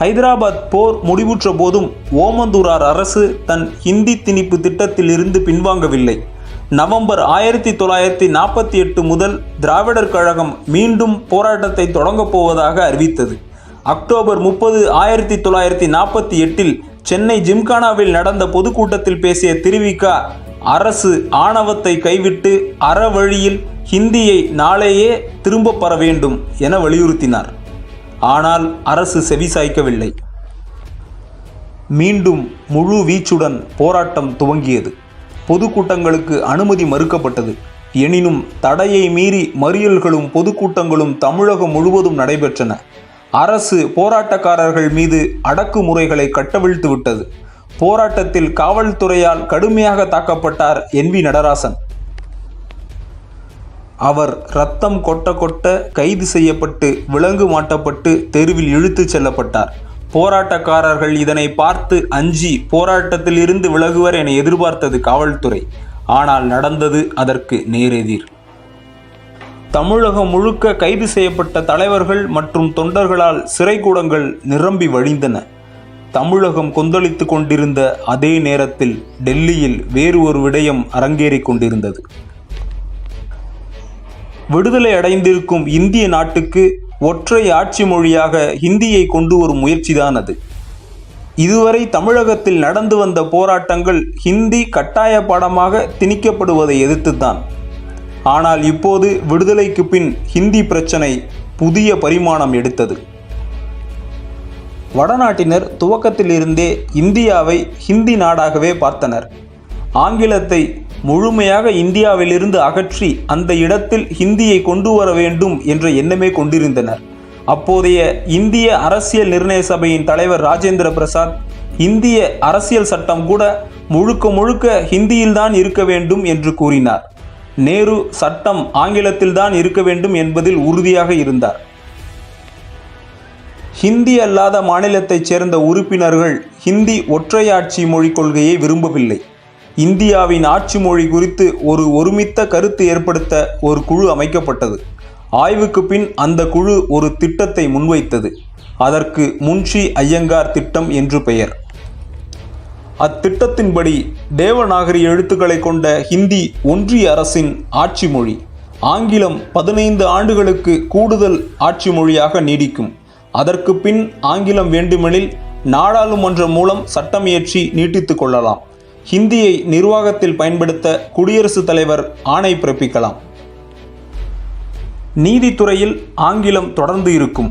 ஹைதராபாத் போர் முடிவுற்ற போதும் ஓமந்தூரார் அரசு தன் ஹிந்தி திணிப்பு திட்டத்தில் இருந்து பின்வாங்கவில்லை. நவம்பர் 1948 முதல் திராவிடர் கழகம் மீண்டும் போராட்டத்தை தொடங்கப் போவதாக அறிவித்தது. அக்டோபர் 30, 1948 சென்னை ஜிம்கானாவில் நடந்த பொதுக்கூட்டத்தில் பேசிய திருவிக அரசு ஆணவத்தை கைவிட்டு அற வழியில் ஹிந்தியை நாளையே திரும்ப பெற வேண்டும் என வலியுறுத்தினார். ஆனால் அரசு செவிசாய்க்கவில்லை. மீண்டும் முழு வீச்சுடன் போராட்டம் துவங்கியது. பொதுக்கூட்டங்களுக்கு அனுமதி மறுக்கப்பட்டது. எனினும் தடையை மீறி மறியல்களும் பொதுக்கூட்டங்களும் தமிழகம் முழுவதும் நடைபெற்றன. அரசு போராட்டக்காரர்கள் மீது அடக்குமுறைகளை கட்டவிழ்த்து விட்டது. போராட்டத்தில் காவல்துறையால் கடுமையாக தாக்கப்பட்டார் NV நடராசன். அவர் இரத்தம் கொட்ட கொட்ட கைது செய்யப்பட்டு விலங்கு மாட்டப்பட்டு தெருவில் இழுத்து செல்லப்பட்டார். போராட்டக்காரர்கள் இதனை பார்த்து அஞ்சி போராட்டத்தில் இருந்து விலகுவர் என எதிர்பார்த்தது காவல்துறை. ஆனால் நடந்தது அதற்கு நேரெதிர். தமிழகம் முழுக்க கைது செய்யப்பட்ட தலைவர்கள் மற்றும் தொண்டர்களால் சிறைக்கூடங்கள் நிரம்பி வழிந்தன. தமிழகம் கொந்தளித்து கொண்டிருந்த அதே நேரத்தில் டெல்லியில் வேறு ஒரு விடயம் அரங்கேறிக் கொண்டிருந்தது. விடுதலை அடைந்திருக்கும் இந்திய நாட்டுக்கு ஒற்றை ஆட்சி மொழியாக ஹிந்தியை கொண்டு வரும் முயற்சிதான் அது. இதுவரை தமிழகத்தில் நடந்து வந்த போராட்டங்கள் ஹிந்தி கட்டாய பாடமாக திணிக்கப்படுவதை எதிர்த்துத்தான். ஆனால் இப்போது விடுதலைக்கு பின் ஹிந்தி பிரச்சனை புதிய பரிமாணம் எடுத்தது. வடநாட்டினர் துவக்கத்திலிருந்தே இந்தியாவை ஹிந்தி நாடாகவே பார்த்தனர். ஆங்கிலத்தை முழுமையாக இந்தியாவிலிருந்து அகற்றி அந்த இடத்தில் ஹிந்தியை கொண்டு வர வேண்டும் என்ற எண்ணமே கொண்டிருந்தனர். அப்போதைய இந்திய அரசியல் நிர்ணய சபையின் தலைவர் ராஜேந்திர பிரசாத் இந்திய அரசியல் சட்டம் கூட முழுக்க முழுக்க ஹிந்தியில்தான் இருக்க வேண்டும் என்று கூறினார். நேரு சட்டம் ஆங்கிலத்தில்தான் இருக்க வேண்டும் என்பதில் உறுதியாக இருந்தார். ஹிந்தி அல்லாத மாநிலத்தைச் சேர்ந்த உறுப்பினர்கள் ஹிந்தி ஒற்றையாட்சி மொழி கொள்கையை விரும்பவில்லை. இந்தியாவின் ஆட்சி மொழி குறித்து ஒரு ஒருமித்த கருத்து ஏற்படுத்த ஒரு குழு அமைக்கப்பட்டது. ஆய்வுக்கு பின் அந்த குழு ஒரு திட்டத்தை முன்வைத்தது. அதற்கு முன்ஷி ஐயங்கார் திட்டம் என்று பெயர். அத்திட்டத்தின்படி தேவநாகரி எழுத்துக்களை கொண்ட ஹிந்தி ஒன்றிய அரசின் ஆட்சி மொழி. ஆங்கிலம் 15 ஆண்டுகளுக்கு கூடுதல் ஆட்சி மொழியாக நீடிக்கும். அதற்கு பின் ஆங்கிலம் வேண்டுமெனில் நாடாளுமன்றம் மூலம் சட்டம் இயற்றி நீட்டித்து கொள்ளலாம். ஹிந்தியை நிர்வாகத்தில் பயன்படுத்த குடியரசுத் தலைவர் ஆணை பிறப்பிக்கலாம். நீதித்துறையில் ஆங்கிலம் தொடர்ந்து இருக்கும்.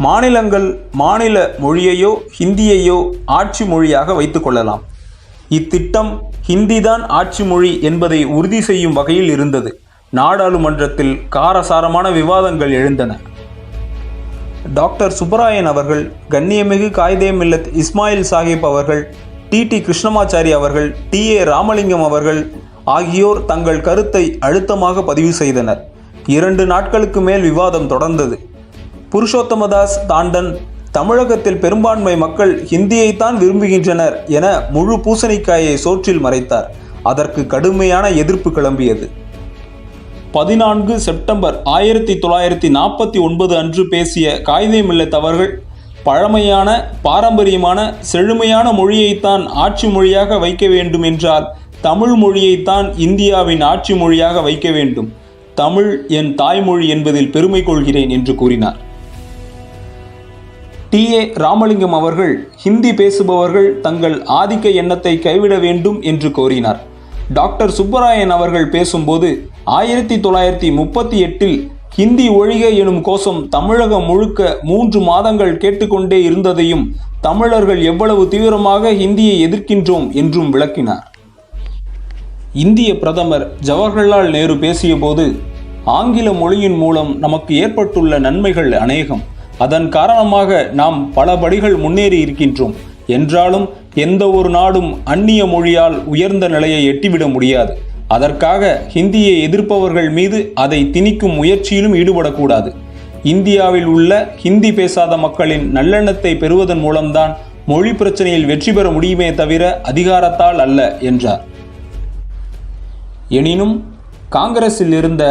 மாநிலங்கள் மாநில மொழியையோ ஹிந்தியையோ ஆட்சி மொழியாக வைத்துக் கொள்ளலாம். இத்திட்டம் ஹிந்திதான் ஆட்சி மொழி என்பதை உறுதி செய்யும் வகையில் இருந்தது. நாடாளுமன்றத்தில் காரசாரமான விவாதங்கள் எழுந்தன. டாக்டர் சுப்பராயன் அவர்கள், கண்ணியமிகு காயிதே மில்லத் இஸ்மாயில் சாஹிப் அவர்கள், TT கிருஷ்ணமாச்சாரி அவர்கள், TA ராமலிங்கம் அவர்கள் ஆகியோர் தங்கள் கருத்தை அழுத்தமாக பதிவு செய்தனர். 2 நாட்களுக்கு மேல் விவாதம் தொடர்ந்தது. புருஷோத்தமதாஸ் தாண்டன் தமிழகத்தில் பெரும்பான்மை மக்கள் ஹிந்தியைத்தான் விரும்புகின்றனர் என முழு பூசணிக்காயை சோற்றில் மறைத்தார். அதற்கு கடுமையான எதிர்ப்பு கிளம்பியது. 14 செப்டம்பர் 1949 அன்று பேசிய காயிதே மில்லத் அவர்கள், பழமையான பாரம்பரியமான செழுமையான மொழியைத்தான் ஆட்சி மொழியாக வைக்க வேண்டும் என்றால் தமிழ் மொழியைத்தான் இந்தியாவின் ஆட்சி மொழியாக வைக்க வேண்டும். தமிழ் என் தாய்மொழி என்பதில் பெருமை கொள்கிறேன் என்று கூறினார். TA ராமலிங்கம் அவர்கள், ஹிந்தி பேசுபவர்கள் தங்கள் ஆதிக்க எண்ணத்தை கைவிட வேண்டும் என்று கோரினார். டாக்டர் சுப்பராயன் அவர்கள் பேசும்போது 1938 ஹிந்தி ஒழிக எனும் கோஷம் தமிழகம் முழுக்க 3 மாதங்கள் கேட்டுக்கொண்டே இருந்ததையும் தமிழர்கள் எவ்வளவு தீவிரமாக ஹிந்தியை எதிர்க்கின்றோம் என்றும் விளக்கினார். இந்திய பிரதமர் ஜவஹர்லால் நேரு பேசியபோது, ஆங்கில மொழியின் மூலம் நமக்கு ஏற்பட்டுள்ள நன்மைகள் அநேகம். அதன் காரணமாக நாம் பல படிகள் முன்னேறி இருக்கின்றோம். என்றாலும் எந்த ஒரு நாடும் அந்நிய மொழியால் உயர்ந்த நிலையை எட்டிவிட முடியாது. அதற்காக ஹிந்தியை எதிர்ப்பவர்கள் மீது அதை திணிக்கும் முயற்சியிலும் ஈடுபடக்கூடாது. இந்தியாவில் உள்ள ஹிந்தி பேசாத மக்களின் நல்லெண்ணத்தை பெறுவதன் மூலம்தான் மொழி பிரச்சனையில் வெற்றி பெற முடியுமே தவிர அதிகாரத்தால் அல்ல என்றார். எனினும் காங்கிரஸில் இருந்த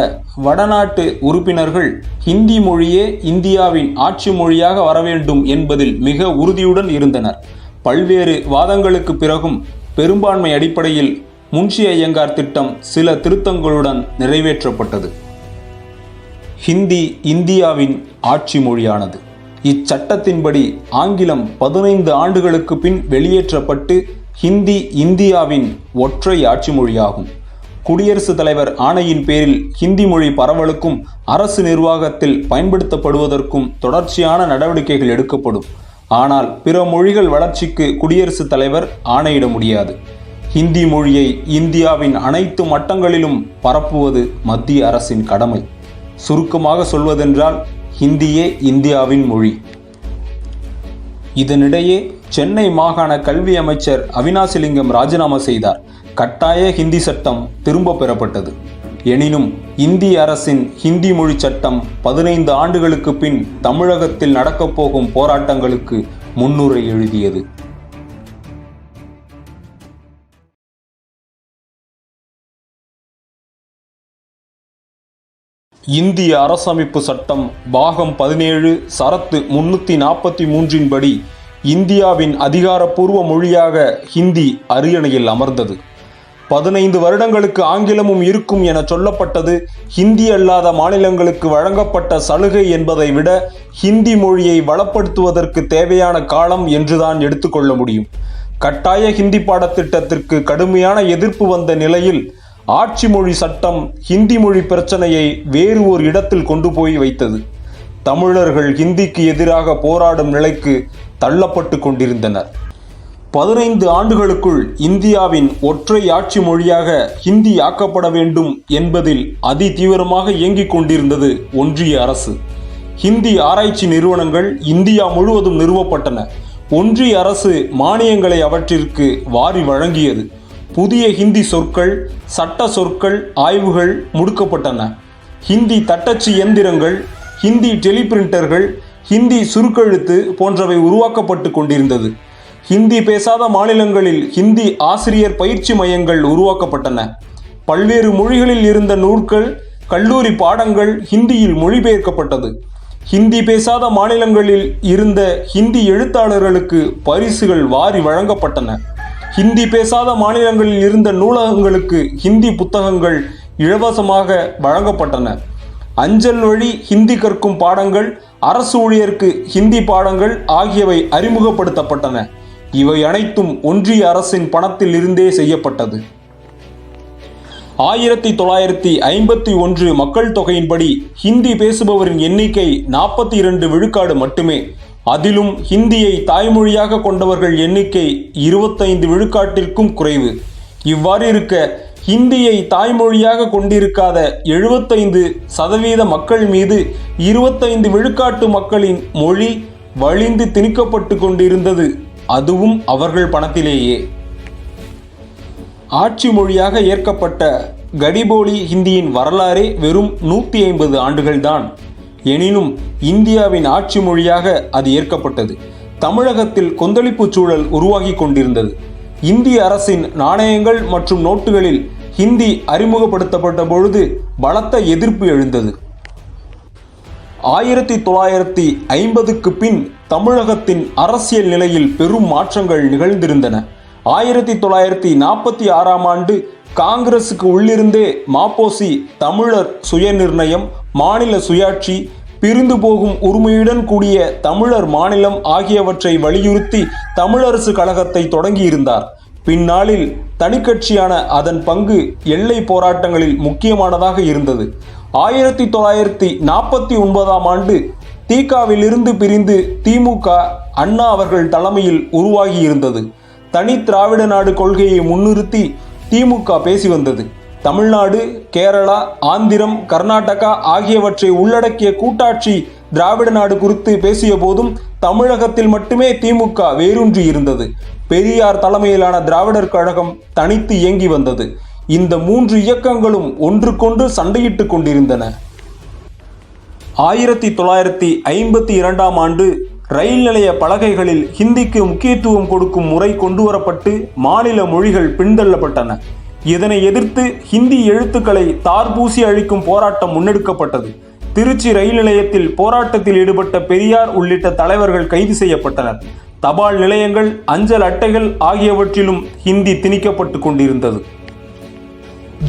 வடநாட்டு உறுப்பினர்கள் ஹிந்தி மொழியே இந்தியாவின் ஆட்சி மொழியாக வர வேண்டும் என்பதில் மிக உறுதியுடன் இருந்தனர். பல்வேறு வாதங்களுக்கு பிறகும் பெரும்பான்மை அடிப்படையில் முன்ஷி ஐயங்கார் திட்டம் சில திருத்தங்களுடன் நிறைவேற்றப்பட்டது. ஹிந்தி இந்தியாவின் ஆட்சி மொழியானது. இச்சட்டத்தின்படி ஆங்கிலம் 15 ஆண்டுகளுக்கு பின் வெளியேற்றப்பட்டு ஹிந்தி இந்தியாவின் ஒற்றை ஆட்சி மொழியாகும். குடியரசுத் தலைவர் ஆணையின் பேரில் ஹிந்தி மொழி பரவலுக்கும் அரசு நிர்வாகத்தில் பயன்படுத்தப்படுவதற்கும் தொடர்ச்சியான நடவடிக்கைகள் எடுக்கப்படும். ஆனால் பிற மொழிகள் வளர்ச்சிக்கு குடியரசுத் தலைவர் ஆணையிட முடியாது. ஹிந்தி மொழியை இந்தியாவின் அனைத்து மட்டங்களிலும் பரப்புவது மத்திய அரசின் கடமை. சுருக்கமாக சொல்வதென்றால் ஹிந்தியே இந்தியாவின் மொழி. இதனிடையே சென்னை மாகாண கல்வி அமைச்சர் அவினாசிலிங்கம் ராஜினாமா செய்தார். கட்டாய ஹிந்தி சட்டம் திரும்ப பெறப்பட்டது. எனினும் இந்திய அரசின் ஹிந்தி மொழி சட்டம் 15 ஆண்டுகளுக்கு பின் தமிழகத்தில் நடக்கப் போகும் போராட்டங்களுக்கு முன்னுரை எழுதியது. இந்திய அரசமைப்பு சட்டம் பாகம் 17 சரத்து 343 படி இந்தியாவின் அதிகாரப்பூர்வ மொழியாக ஹிந்தி அரியணையில் அமர்ந்தது. 15 வருடங்களுக்கு ஆங்கிலமும் இருக்கும் என சொல்லப்பட்டது ஹிந்தி அல்லாத மாநிலங்களுக்கு வழங்கப்பட்ட சலுகை என்பதை விட ஹிந்தி மொழியை வளப்படுத்துவதற்கு தேவையான காலம் என்றுதான் எடுத்துக்கொள்ள முடியும். கட்டாய ஹிந்தி பாடத்திட்டத்திற்கு கடுமையான எதிர்ப்பு வந்த நிலையில் ஆட்சி மொழி சட்டம் ஹிந்தி மொழி பிரச்சனையை வேறு ஒரு இடத்தில் கொண்டு போய் வைத்தது. தமிழர்கள் ஹிந்திக்கு எதிராக போராடும் நிலைக்கு தள்ளப்பட்டு கொண்டிருந்தனர். 15 ஆண்டுகளுக்குள் இந்தியாவின் ஒற்றை ஆட்சி மொழியாக ஹிந்தி ஆக்கப்பட வேண்டும் என்பதில் அதி தீவிரமாக இயங்கிக் கொண்டிருந்தது ஒன்றிய அரசு. ஹிந்தி ஆராய்ச்சி நிறுவனங்கள் இந்தியா முழுவதும் நிறுவப்பட்டன. ஒன்றிய அரசு மானியங்களை அவற்றிற்கு வாரி வழங்கியது. புதிய ஹிந்தி சொற்கள், சட்ட சொற்கள், ஆய்வுகள் முடுக்கப்பட்டன. ஹிந்தி தட்டச்சு இயந்திரங்கள், ஹிந்தி டெலிபிரிண்டர்கள், ஹிந்தி சுருக்கெழுத்து போன்றவை உருவாக்கப்பட்டு கொண்டிருந்தது. ஹிந்தி பேசாத மாநிலங்களில் ஹிந்தி ஆசிரியர் பயிற்சி மையங்கள் உருவாக்கப்பட்டன. பல்வேறு மொழிகளில் இருந்த நூல்கள், கல்லூரி பாடங்கள் ஹிந்தியில் மொழிபெயர்க்கப்பட்டது. ஹிந்தி பேசாத மாநிலங்களில் இருந்த ஹிந்தி எழுத்தாளர்களுக்கு பரிசுகள் வாரி வழங்கப்பட்டன. ஹிந்தி பேசாத மாநிலங்களில் இருந்த நூலகங்களுக்கு ஹிந்தி புத்தகங்கள் இலவசமாக வழங்கப்பட்டன. அஞ்சல் வழி ஹிந்தி கற்கும் பாடங்கள், அரசு ஊழியருக்கு ஹிந்தி பாடங்கள் ஆகியவை அறிமுகப்படுத்தப்பட்டன. இவை அனைத்தும் ஒன்றிய அரசின் பணத்தில் இருந்தே செய்யப்பட்டது. 1951 மக்கள் தொகையின்படி ஹிந்தி பேசுபவரின் எண்ணிக்கை 42 விழுக்காடு மட்டுமே. அதிலும் ஹிந்தியை தாய்மொழியாக கொண்டவர்கள் எண்ணிக்கை 25 விழுக்காட்டிற்கும் குறைவு. இவ்வாறு இருக்க ஹிந்தியை தாய்மொழியாக கொண்டிருக்காத 75% மக்கள் மீது 25 விழுக்காட்டு மக்களின் மொழி வலிந்து திணிக்கப்பட்டு கொண்டிருந்தது, அதுவும் அவர்கள் பணத்திலேயே. ஆட்சி மொழியாக ஏற்கப்பட்ட கடிபோலி ஹிந்தியின் வரலாறே வெறும் 150 ஆண்டுகள்தான். எனினும் இந்தியாவின் ஆட்சி மொழியாக அது ஏற்கப்பட்டது. தமிழகத்தில் கொந்தளிப்பு சூழல் உருவாகி கொண்டிருந்தது. இந்திய அரசின் நாணயங்கள் மற்றும் நோட்டுகளில் ஹிந்தி அறிமுகப்படுத்தப்பட்ட பொழுது பலத்த எதிர்ப்பு எழுந்தது. 1950க்கு பின் தமிழகத்தின் அரசியல் நிலையில் பெரும் மாற்றங்கள் நிகழ்ந்திருந்தன. 1946ஆம் ஆண்டு காங்கிரசுக்கு உள்ளிருந்தே மாப்போசி தமிழர் சுயநிர்ணயம், மாநில சுயாட்சி, பிரிந்து போகும் உரிமையுடன் கூடிய தமிழர் மாநிலம் ஆகியவற்றை வலியுறுத்தி தமிழரசு கழகத்தை தொடங்கியிருந்தார். பின்னாளில் தனிக்கட்சியான அதன் பங்கு எல்லை போராட்டங்களில் முக்கியமானதாக இருந்தது. 1949ஆம் ஆண்டு தீகாவிலிருந்து பிரிந்து திமுக அண்ணா அவர்கள் தலைமையில் உருவாகியிருந்தது. தனி திராவிட நாடு கொள்கையை முன்னிறுத்தி திமுக பேசி வந்தது. தமிழ்நாடு, கேரளா, ஆந்திரம், கர்நாடகா ஆகியவற்றை உள்ளடக்கிய கூட்டாட்சி திராவிட நாடு குறித்து பேசிய போதும் தமிழகத்தில் மட்டுமே திமுக வேரூன்றி இருந்தது. பெரியார் தலைமையிலான திராவிடர் கழகம் தனித்து இயங்கி வந்தது. இந்த 3 இயக்கங்களும் ஒன்றுக்கொன்று சண்டையிட்டு கொண்டிருந்தன. 1952ஆம் ஆண்டு ரயில் நிலைய பலகைகளில் ஹிந்திக்கு முக்கியத்துவம் கொடுக்கும் முறை கொண்டுவரப்பட்டு மாநில மொழிகள் பின்தள்ளப்பட்டன. இதனை எதிர்த்து ஹிந்தி எழுத்துக்களை தார்பூசி அழிக்கும் போராட்டம் முன்னெடுக்கப்பட்டது. திருச்சி ரயில் நிலையத்தில் போராட்டத்தில் ஈடுபட்ட பெரியார் உள்ளிட்ட தலைவர்கள் கைது செய்யப்பட்டனர். தபால் நிலையங்கள், அஞ்சல் அட்டைகள் ஆகியவற்றிலும் ஹிந்தி திணிக்கப்பட்டு கொண்டிருந்தது.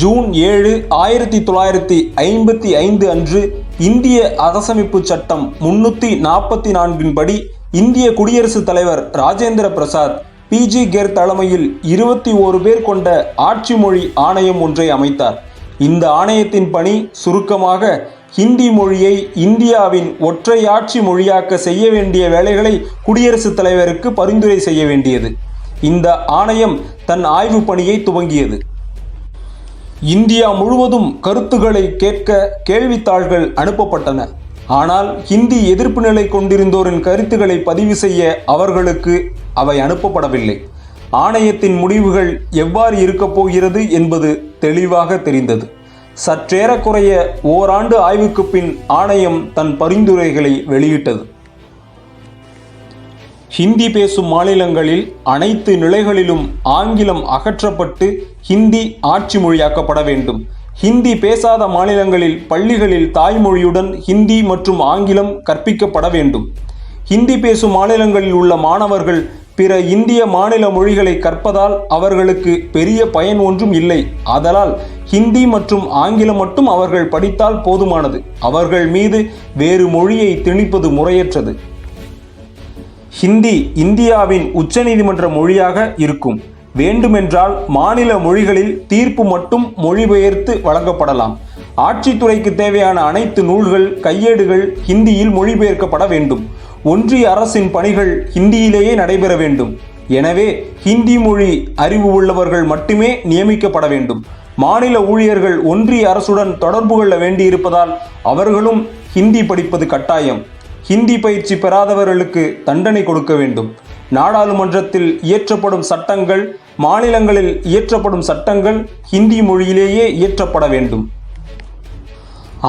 ஜூன் 7, 1955 அன்று இந்திய அரசமைப்பு சட்டம் 344 படி இந்திய குடியரசுத் தலைவர் ராஜேந்திர பிரசாத் PG கெர் தலைமையில் 21 பேர் கொண்ட ஆட்சி மொழி ஆணையம் ஒன்றை அமைத்தார். இந்த ஆணையத்தின் பணி சுருக்கமாக ஹிந்தி மொழியை இந்தியாவின் ஒற்றை ஆட்சி மொழியாக்க செய்ய வேண்டிய வேலைகளை குடியரசுத் தலைவருக்கு பரிந்துரை செய்ய வேண்டியது. இந்த ஆணையம் தன் ஆய்வு பணியை துவங்கியது. இந்தியா முழுவதும் கருத்துக்களை கேட்க கேள்வித்தாள்கள் அனுப்பப்பட்டன. ஆனால் ஹிந்தி எதிர்ப்பு நிலை கொண்டிருந்தோரின் கருத்துக்களை பதிவு செய்ய அவர்களுக்கு அவை அனுப்பப்படவில்லை. ஆணையத்தின் முடிவுகள் எவ்வாறு இருக்கப் போகிறது என்பது தெளிவாக தெரிந்தது. சற்றேறக்குறைய ஓராண்டு ஆய்வுக்கு பின் ஆணையம் தன் பரிந்துரைகளை வெளியிட்டது. ஹிந்தி பேசும் மாநிலங்களில் அனைத்து நிலைகளிலும் ஆங்கிலம் அகற்றப்பட்டு ஹிந்தி ஆட்சி மொழியாக்கப்பட வேண்டும். ஹிந்தி பேசாத மாநிலங்களில் பள்ளிகளில் தாய்மொழியுடன் ஹிந்தி மற்றும் ஆங்கிலம் கற்பிக்கப்பட வேண்டும். ஹிந்தி பேசும் மாநிலங்களில் உள்ள மாணவர்கள் பிற இந்திய மாநில மொழிகளை கற்பதால் அவர்களுக்கு பெரிய பயன் ஒன்றும் இல்லை. ஆதலால் ஹிந்தி மற்றும் ஆங்கிலம் மட்டும் அவர்கள் படித்தால் போதுமானது. அவர்கள் மீது வேறு மொழியை திணிப்பது முறையற்றது. ஹிந்தி இந்தியாவின் உச்சநீதிமன்ற மொழியாக இருக்கும். வேண்டுமென்றால் மாநில மொழிகளில் தீர்ப்பு மட்டும் மொழிபெயர்த்து வழங்கப்படலாம். ஆட்சித்துறைக்கு தேவையான அனைத்து நூல்கள், கையேடுகள் ஹிந்தியில் மொழிபெயர்க்கப்பட வேண்டும். ஒன்றிய அரசின் பணிகள் ஹிந்தியிலேயே நடைபெற வேண்டும். எனவே ஹிந்தி மொழி அறிவு உள்ளவர்கள் மட்டுமே நியமிக்கப்பட வேண்டும். மாநில ஊழியர்கள் ஒன்றிய அரசுடன் தொடர்பு கொள்ள வேண்டியிருப்பதால் அவர்களும் ஹிந்தி படிப்பது கட்டாயம். ஹிந்தி பயிற்சி பெறாதவர்களுக்கு தண்டனை கொடுக்க வேண்டும். நாடாளுமன்றத்தில் இயற்றப்படும் சட்டங்கள், மாநிலங்களில் இயற்றப்படும் சட்டங்கள் ஹிந்தி மொழியிலேயே இயற்றப்பட வேண்டும்.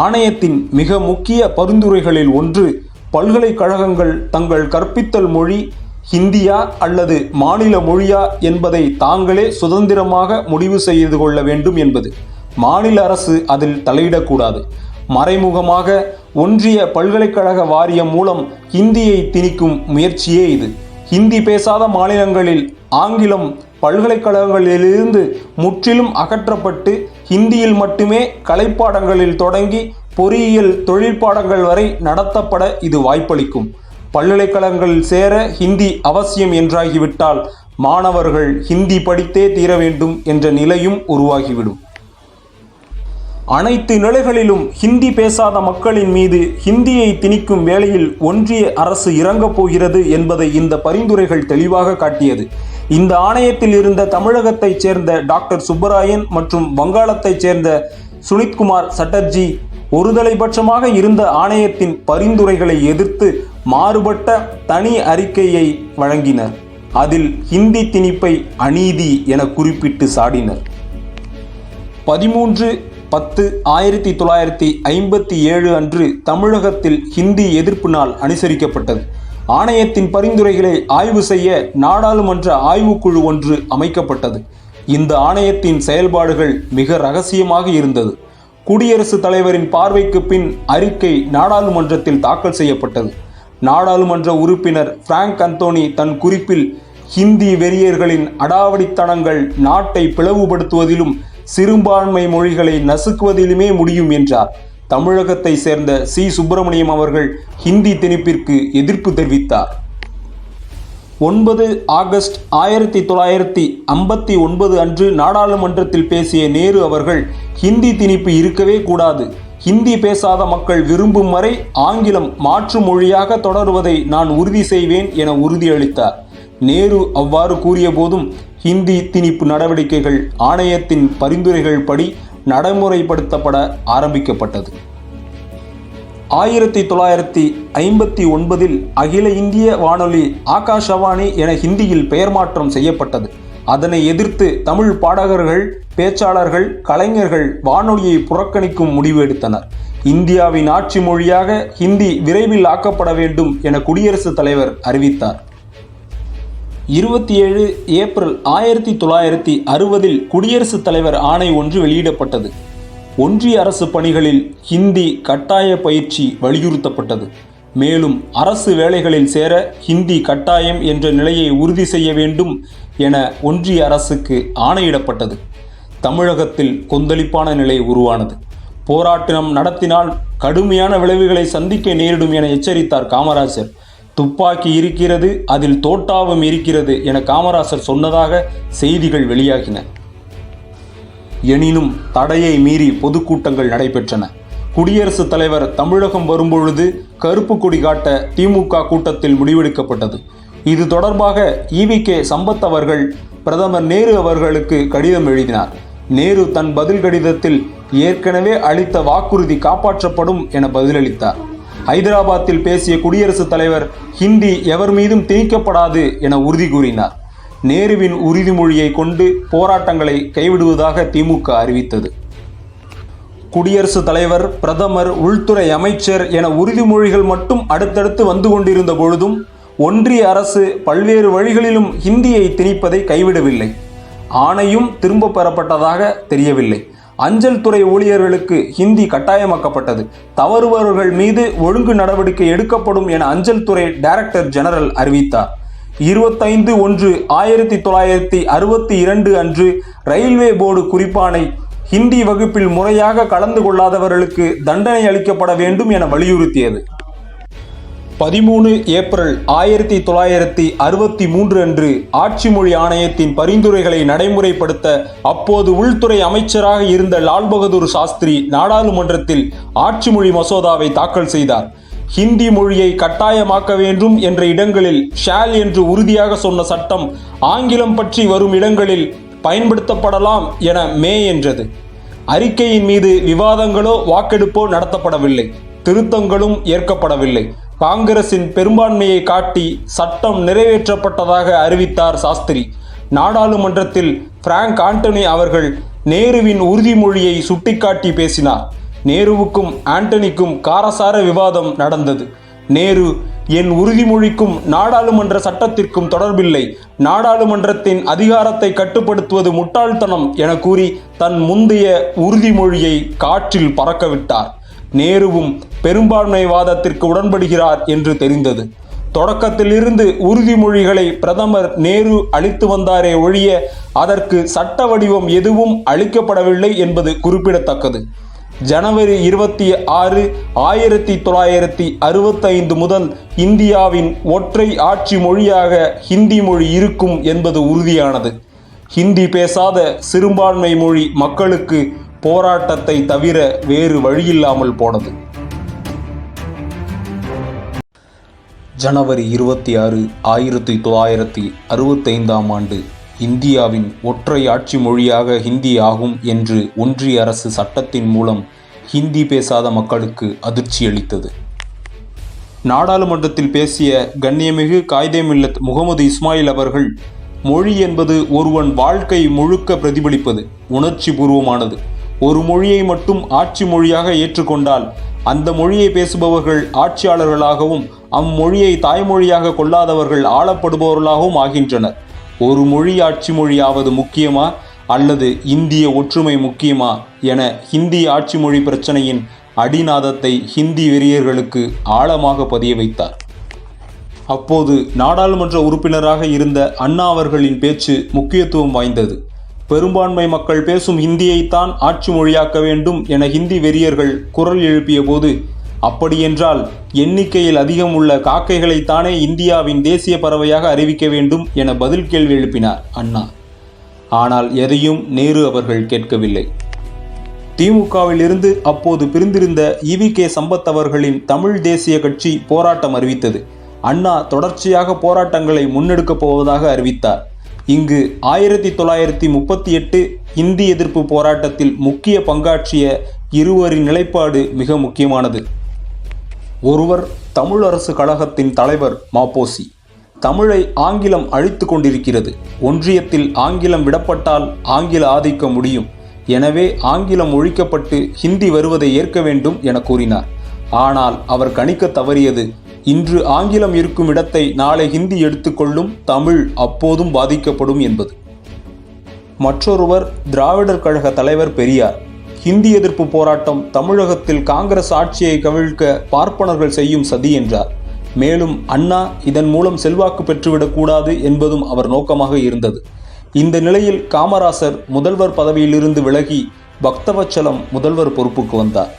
ஆணையத்தின் மிக முக்கிய பரிந்துரைகளில் ஒன்று, பல்கலைக்கழகங்கள் தங்கள் கற்பித்தல் மொழி ஹிந்தியா அல்லது மாநில மொழியா என்பதை தாங்களே சுதந்திரமாக முடிவு செய்து கொள்ள வேண்டும் என்பது. மாநில அரசு அதில் தலையிடக்கூடாது. மறைமுகமாக ஒன்றிய பல்கலைக்கழக வாரியம் மூலம் ஹிந்தியை திணிக்கும் முயற்சியே இது. ஹிந்தி பேசாத மாநிலங்களில் ஆங்கிலம் பல்கலைக்கழகங்களிலிருந்து முற்றிலும் அகற்றப்பட்டு ஹிந்தியில் மட்டுமே கலைப்பாடங்களில் தொடங்கி பொறியியல் தொழிற்பாடங்கள் வரை நடத்தப்பட இது வாய்ப்பளிக்கும். பல்கலைக்கழகங்களில் சேர ஹிந்தி அவசியம் என்றாகிவிட்டால் மாணவர்கள் ஹிந்தி படித்தே தீர வேண்டும் என்ற நிலையும் உருவாகிவிடும். அனைத்து நிலைகளிலும் ஹிந்தி பேசாத மக்களின் மீது ஹிந்தியை திணிக்கும் வேளையில் ஒன்றிய அரசு இறங்கப் போகிறது என்பதை இந்த பரிந்துரைகள் தெளிவாக காட்டியது. இந்த ஆணையத்தில் இருந்த தமிழகத்தைச் சேர்ந்த டாக்டர் சுப்பராயன் மற்றும் வங்காளத்தைச் சேர்ந்த சுனித்குமார் சட்டர்ஜி ஒருதலைபட்சமாக இருந்த ஆணையத்தின் பரிந்துரைகளை எதிர்த்து மாறுபட்ட தனி அறிக்கையை வழங்கினர். அதில் ஹிந்தி திணிப்பை அநீதி என குறிப்பிட்டு சாடினர். 13/10/1957 அன்று தமிழகத்தில் ஹிந்தி எதிர்ப்பு நாள் அனுசரிக்கப்பட்டது. ஆணையத்தின் பரிந்துரைகளை ஆய்வு செய்ய நாடாளுமன்ற ஆய்வுக்குழு ஒன்று அமைக்கப்பட்டது. இந்த ஆணையத்தின் செயல்பாடுகள் மிக இரகசியமாக இருந்தது. குடியரசுத் தலைவரின் பார்வைக்கு பின் அறிக்கை நாடாளுமன்றத்தில் தாக்கல் செய்யப்பட்டது. நாடாளுமன்ற உறுப்பினர் பிராங்க் அந்தோனி தன் குறிப்பில் ஹிந்தி வெறியர்களின் அடாவடித்தனங்கள் நாட்டை பிளவுபடுத்துவதிலும் சிறுபான்மை மொழிகளை நசுக்குவதிலுமே முடியும் என்றார். தமிழகத்தை சேர்ந்த சி. சுப்பிரமணியம் அவர்கள் ஹிந்தி திணிப்பிற்கு எதிர்ப்பு தெரிவித்தார். 9 ஆகஸ்ட் 1959 அன்று நாடாளுமன்றத்தில் பேசிய நேரு அவர்கள் ஹிந்தி திணிப்பு இருக்கவே கூடாது, ஹிந்தி பேசாத மக்கள் விரும்பும் வரை ஆங்கிலம் மாற்று மொழியாக தொடருவதை நான் உறுதி செய்வேன் என உறுதியளித்தார். நேரு அவ்வாறு கூறிய போதும் ஹிந்தி திணிப்பு நடவடிக்கைகள் ஆணையத்தின் பரிந்துரைகள் படி நடைமுறைப்படுத்தப்பட ஆரம்பிக்கப்பட்டது. 1959 அகில இந்திய வானொலி ஆகாஷவாணி என ஹிந்தியில் பெயர் மாற்றம் செய்யப்பட்டது. அதனை எதிர்த்து தமிழ் பாடகர்கள், பேச்சாளர்கள், கலைஞர்கள் வானொலியை புறக்கணிக்கும் முடிவு எடுத்தனர். இந்தியாவின் ஆட்சி மொழியாக ஹிந்தி விரைவில் ஆக்கப்பட வேண்டும் என குடியரசுத் தலைவர் அறிவித்தார். 27 ஏப்ரல் 1960 குடியரசுத் தலைவர் ஆணை ஒன்று வெளியிடப்பட்டது. ஒன்றிய அரசு பணிகளில் ஹிந்தி கட்டாய பயிற்சி வலியுறுத்தப்பட்டது. மேலும் அரசு வேலைகளில் சேர ஹிந்தி கட்டாயம் என்ற நிலையை உறுதி செய்ய வேண்டும் என ஒன்றிய அரசுக்கு ஆணையிடப்பட்டது. தமிழகத்தில் கொந்தளிப்பான நிலை உருவானது. போராட்டம் நடத்தினால் கடுமையான விளைவுகளை சந்திக்க நேரிடும் என எச்சரித்தார் காமராஜர். துப்பாக்கி இருக்கிறது, அதில் தோட்டாவும் இருக்கிறது என காமராசர் சொன்னதாக செய்திகள் வெளியாகின. எனினும் தடையை மீறி பொதுக்கூட்டங்கள் நடைபெற்றன. குடியரசுத் தலைவர் தமிழகம் வரும்பொழுது கருப்பு கொடி காட்ட திமுக கூட்டத்தில் முடிவெடுக்கப்பட்டது. இது தொடர்பாக ஈவி.கே. சம்பத் அவர்கள் பிரதமர் நேரு அவர்களுக்கு கடிதம் எழுதினார். நேரு தன் பதில் கடிதத்தில் ஏற்கனவே அளித்த வாக்குறுதி காப்பாற்றப்படும் என பதிலளித்தார். ஹைதராபாத்தில் பேசிய குடியரசுத் தலைவர் ஹிந்தி எவர் மீதும் திணிக்கப்படாது என உறுதி கூறினார். நேருவின் உறுதிமொழியை கொண்டு போராட்டங்களை கைவிடுவதாக திமுக அறிவித்தது. குடியரசுத் தலைவர், பிரதமர், உள்துறை அமைச்சர் என உறுதிமொழிகள் மட்டும் அடுத்தடுத்து வந்து கொண்டிருந்த பொழுதும் ஒன்றிய அரசு பல்வேறு வழிகளிலும் ஹிந்தியை திணிப்பதை கைவிடவில்லை. ஆணையும் திரும்ப பெறப்பட்டதாக தெரியவில்லை. அஞ்சல் துறை ஊழியர்களுக்கு ஹிந்தி கட்டாயமாக்கப்பட்டது. தவறுபவர்கள் மீது ஒழுங்கு நடவடிக்கை எடுக்கப்படும் என அஞ்சல் துறை டைரக்டர் ஜெனரல் அறிவித்தார். 25/1/1962 அன்று ரயில்வே போர்டு குறிப்பாணை ஹிந்தி வகுப்பில் முறையாக கலந்து கொள்ளாதவர்களுக்கு தண்டனை அளிக்கப்பட வேண்டும் என வலியுறுத்தியது. 13 ஏப்ரல் 1963 அன்று ஆட்சி மொழி ஆணையத்தின் பரிந்துரைகளை நடைமுறைப்படுத்த அப்போது உள்துறை அமைச்சராக இருந்த லால் பகதூர் சாஸ்திரி நாடாளுமன்றத்தில் ஆட்சி மொழி மசோதாவை தாக்கல் செய்தார். ஹிந்தி மொழியை கட்டாயமாக்க வேண்டும் என்ற இடங்களில் ஷால் என்று உறுதியாக சொன்ன சட்டம் ஆங்கிலம் பற்றி வரும் இடங்களில் பயன்படுத்தப்படலாம் என மே என்றது. அறிக்கையின் மீது விவாதங்களோ வாக்கெடுப்போ நடத்தப்படவில்லை. திருத்தங்களும் ஏற்கப்படவில்லை. காங்கிரசின் பெரும்பான்மையை காட்டி சட்டம் நிறைவேற்றப்பட்டதாக அறிவித்தார் சாஸ்திரி. நாடாளுமன்றத்தில் பிராங்க் ஆண்டனி அவர்கள் நேருவின் உறுதிமொழியை சுட்டிக்காட்டி பேசினார். நேருவுக்கும் ஆண்டனிக்கும் காரசார விவாதம் நடந்தது. நேரு, என் உறுதிமொழிக்கும் நாடாளுமன்ற சட்டத்திற்கும் தொடர்பில்லை. நாடாளுமன்றத்தின் அதிகாரத்தை கட்டுப்படுத்துவது முட்டாள்தனம் என கூறி தன் முந்தைய உறுதிமொழியை காற்றில் பறக்கவிட்டார். நேருவும் பெரும்பான்மைவாதத்திற்கு உடன்படுகிறார் என்று தெரிந்தது. தொடக்கத்திலிருந்து உறுதிமொழிகளை பிரதமர் நேரு அளித்து வந்தாரே ஒழிய அதற்கு சட்ட வடிவம் எதுவும் அளிக்கப்படவில்லை என்பது குறிப்பிடத்தக்கது. ஜனவரி 26, 1965 முதல் இந்தியாவின் ஒற்றை ஆட்சி மொழியாக ஹிந்தி மொழி இருக்கும் என்பது உறுதியானது. ஹிந்தி பேசாத சிறுபான்மை மொழி மக்களுக்கு போராட்டத்தை தவிர வேறு வழியில்லாமல் போனது. ஜனவரி 26, 1965 இந்தியாவின் ஒற்றை ஆட்சி மொழியாக ஹிந்தி ஆகும் என்று ஒன்றிய அரசு சட்டத்தின் மூலம் ஹிந்தி பேசாத மக்களுக்கு அதிர்ச்சி அளித்தது. நாடாளுமன்றத்தில் பேசிய கண்ணியமிகு காயிதே மில்லத் முகமது இஸ்மாயில் அவர்கள், மொழி என்பது ஒருவன் வாழ்க்கை முழுக்க பிரதிபலிப்பது, உணர்ச்சி பூர்வமானது. ஒரு மொழியை மட்டும் ஆட்சி மொழியாக ஏற்றுக்கொண்டால் அந்த மொழியை பேசுபவர்கள் ஆட்சியாளர்களாகவும் அம்மொழியை தாய்மொழியாக கொள்ளாதவர்கள் ஆளப்படுபவர்களாகவும் ஆகின்றனர். ஒரு மொழி ஆட்சி மொழியாவது முக்கியமா அல்லது இந்திய ஒற்றுமை முக்கியமா என ஹிந்தி ஆட்சி மொழி பிரச்சனையின் அடிநாதத்தை ஹிந்தி வெறியர்களுக்கு ஆழமாக பதிய வைத்தார். அப்போது நாடாளுமன்ற உறுப்பினராக இருந்த அண்ணா அவர்களின் பேச்சு முக்கியத்துவம் வாய்ந்தது. பெரும்பான்மை மக்கள் பேசும் ஹிந்தியைத்தான் ஆட்சி மொழியாக்க வேண்டும் என ஹிந்தி வெறியர்கள் குரல் எழுப்பிய போது, அப்படியென்றால் எண்ணிக்கையில் அதிகம் உள்ள காக்கைகளைத்தானே இந்தியாவின் தேசிய பறவையாக அறிவிக்க வேண்டும் என பதில் கேள்வி எழுப்பினார் அண்ணா. ஆனால் எதையும் நேரு அவர்கள் கேட்கவில்லை. திமுகவில் இருந்து அப்போது பிரிந்திருந்த ஈவி.கே. சம்பத் அவர்களின் தமிழ் தேசிய கட்சி போராட்டம் அறிவித்தது. அண்ணா தொடர்ச்சியாக போராட்டங்களை முன்னெடுக்கப் போவதாக அறிவித்தார். இங்கு 1938 இந்தி எதிர்ப்பு போராட்டத்தில் முக்கிய பங்காற்றிய இருவரின் நிலைப்பாடு மிக முக்கியமானது. ஒருவர் தமிழ் அரசு கழகத்தின் தலைவர் மாப்போசி. தமிழை ஆங்கிலம் அழித்து கொண்டிருக்கிறது. ஒன்றியத்தில் ஆங்கிலம் விடப்பட்டால் ஆங்கில ஆதிக்கம் முடியும். எனவே ஆங்கிலம் ஒழிக்கப்பட்டு ஹிந்தி வருவதை ஏற்க வேண்டும் என கூறினார். ஆனால் அவர் கணிக்க தவறியது, இன்று ஆங்கிலம் இருக்கும் இடத்தை நாளை ஹிந்தி எடுத்துக்கொள்ளும், தமிழ் அப்போதும் பாதிக்கப்படும் என்பது. மற்றொருவர் திராவிடர் கழக தலைவர் பெரியார். ஹிந்தி எதிர்ப்பு போராட்டம் தமிழகத்தில் காங்கிரஸ் ஆட்சியை கவிழ்க்க பார்ப்பனர்கள் செய்யும் சதி என்றார். மேலும் அண்ணா இதன் மூலம் செல்வாக்கு பெற்றுவிடக்கூடாது என்பதும் அவர் நோக்கமாக இருந்தது. இந்த நிலையில் காமராசர் முதல்வர் பதவியிலிருந்து விலகி பக்தவச்சலம் முதல்வர் பொறுப்புக்கு வந்தார்.